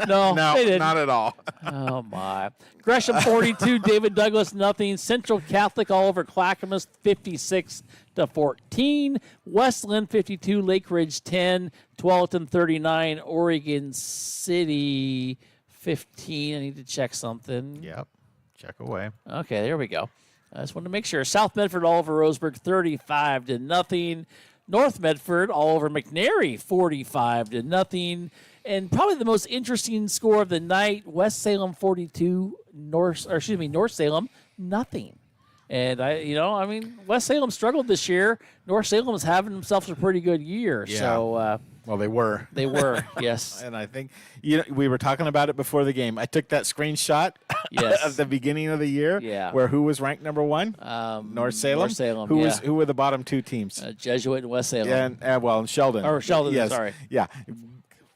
No, they didn't. Not at all. Oh, my. Gresham 42, David Douglas nothing. Central Catholic all over Clackamas 56-14. Westland 52, Lake Ridge 10. Tualatin 39, Oregon City 15. I need to check something. Yep. Check away. Okay, there we go. I just wanted to make sure. South Medford all over Roseburg 35-0. North Medford all over McNary 45-0. And probably the most interesting score of the night, West Salem 42, North Salem nothing. And West Salem struggled this year. North Salem is having themselves a pretty good year. Yeah. So well, they were. They were, yes. And I think we were talking about it before the game. I took that screenshot at the beginning of the year. Yeah. Where who was ranked number 1? North Salem. North Salem. Who were the bottom 2 teams? Jesuit and West Salem. And Sheldon. Or Sheldon. Yes. Sorry. Yeah.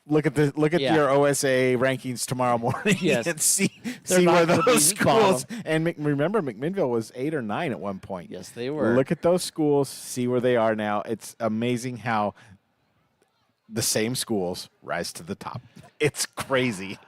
Look at your OSA rankings tomorrow morning and see where those schools. And remember, McMinnville was 8 or 9 at one point. Yes, they were. Look at those schools. See where they are now. It's amazing how the same schools rise to the top. It's crazy.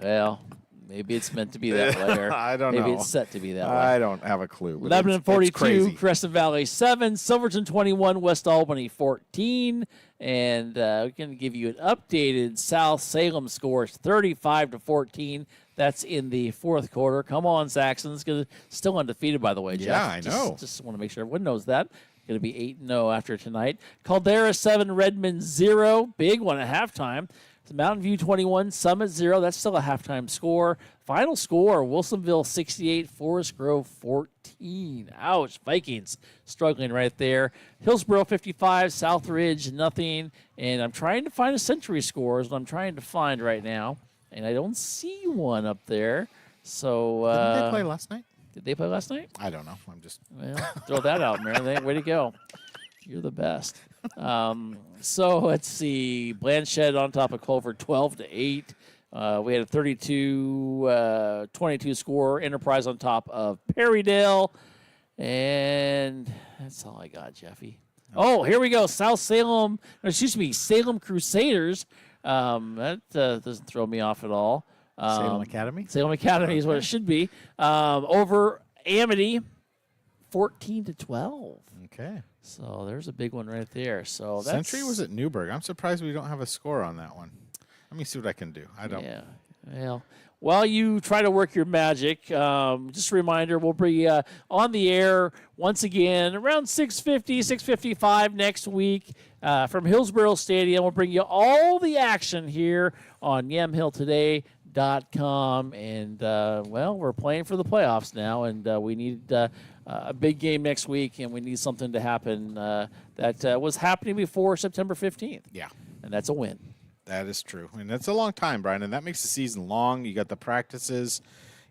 Well, maybe it's meant to be that way. Or I don't know. Maybe it's set to be that way. I don't have a clue. Lebanon it's 42, crazy. Crescent Valley 7, Silverton 21, West Albany 14. And we're going to give you an updated South Salem score, 35-14. That's in the fourth quarter. Come on, Saxons. Still undefeated, by the way, Jeff. Yeah, I know. Just want to make sure everyone knows that. Going to be 8-0 after tonight. Caldera 7, Redmond 0. Big one at halftime. Mountain View 21, Summit 0. That's still a halftime score. Final score, Wilsonville 68, Forest Grove 14. Ouch, Vikings struggling right there. Hillsboro 55, Southridge nothing. And I'm trying to find a Century score is what I'm trying to find right now. And I don't see one up there. So Didn't they play last night? Did they play last night? I don't know. I'm just throw that out, Mary. Way to go. You're the best. So let's see. Blanchett on top of Culver 12-8. We had a 32-22 score. Enterprise on top of Perrydale. And that's all I got, Jeffy. Oh, here we go. Salem Crusaders. That doesn't throw me off at all. Salem Academy? Salem Academy is what it should be. Over Amity, 14-12. Okay. So there's a big one right there. So that's, Century was at Newburgh. I'm surprised we don't have a score on that one. Let me see what I can do. I don't. Yeah. Well, while you try to work your magic, just a reminder, we'll be on the air once again around 6:50, 6:55 next week from Hillsborough Stadium. We'll bring you all the action here on YamhillToday.com. And, well, we're playing for the playoffs now, and we need a big game next week, and we need something to happen that was happening before September 15th. Yeah. And that's a win. That is true. And that's a long time, Brian, and that makes the season long. You got the practices,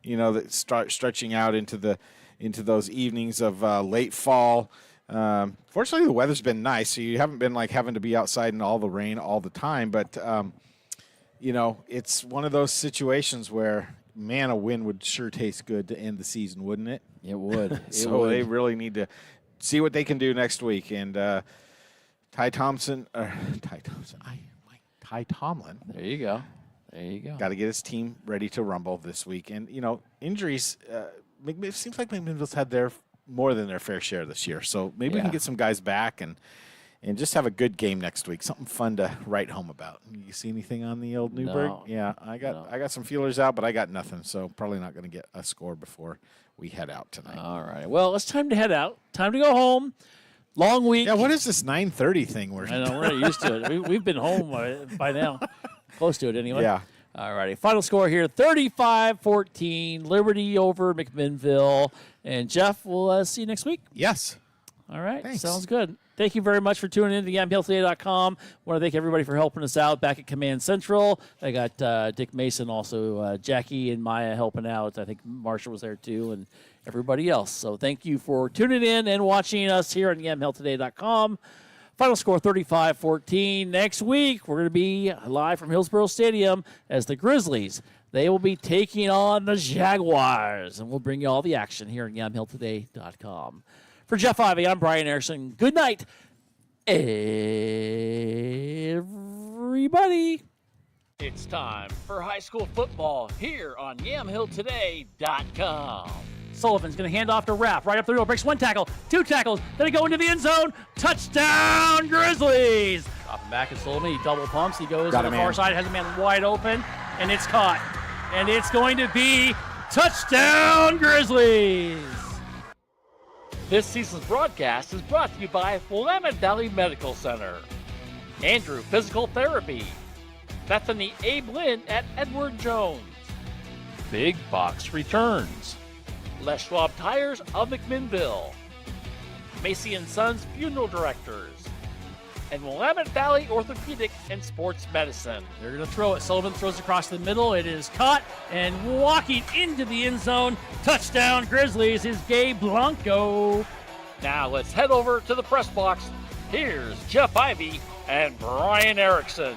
that start stretching out into those evenings of late fall. Fortunately, the weather's been nice, so you haven't been having to be outside in all the rain all the time. But, it's one of those situations where, man, a win would sure taste good to end the season, wouldn't it? It would. So they really need to see what they can do next week. And Ty Tomlin. There you go. Got to get his team ready to rumble this week. And, injuries, it seems like McMinnville's had more than their fair share this year. So maybe we can get some guys back and just have a good game next week. Something fun to write home about. You see anything on the old Newburgh? No. Yeah, I got some feelers out, but I got nothing. So probably not going to get a score before we head out tonight. All right. Well, it's time to head out. Time to go home. Long week. Yeah, what is this 9:30 thing? I know, we're not used to it. We've been home by now. Close to it anyway. Yeah. All righty. Final score here, 35-14. Liberty over McMinnville. And, Jeff, we'll see you next week. Yes. All right. Thanks. Sounds good. Thank you very much for tuning in to YamhillToday.com. Want to thank everybody for helping us out back at Command Central. I got Dick Mason, also Jackie and Maya helping out. I think Marsha was there too, and everybody else. So thank you for tuning in and watching us here on YamhillToday.com. Final score 35-14. Next week, we're going to be live from Hillsborough Stadium as the Grizzlies. They will be taking on the Jaguars, and we'll bring you all the action here on YamhillToday.com. For Jeff Ivey, I'm Brian Erickson. Good night, everybody. It's time for high school football here on YamhillToday.com. Sullivan's going to hand off to Raff. Right up the middle. Breaks one tackle. Two tackles. Then he go into the end zone. Touchdown, Grizzlies. Dropping back at Sullivan. He double pumps. He goes to the far side. Has a man wide open. And it's caught. And it's going to be touchdown, Grizzlies. This season's broadcast is brought to you by Willamette Valley Medical Center, Andrew Physical Therapy, Bethany Abe Lynn at Edward Jones, Big Box returns. Les Schwab Tires of McMinnville, Macy & Sons Funeral Directors, and Willamette Valley Orthopedic and Sports Medicine. They're going to throw it. Sullivan throws across the middle. It is caught and walking into the end zone. Touchdown, Grizzlies is Gabe Blanco. Now let's head over to the press box. Here's Jeff Ivey and Brian Erickson.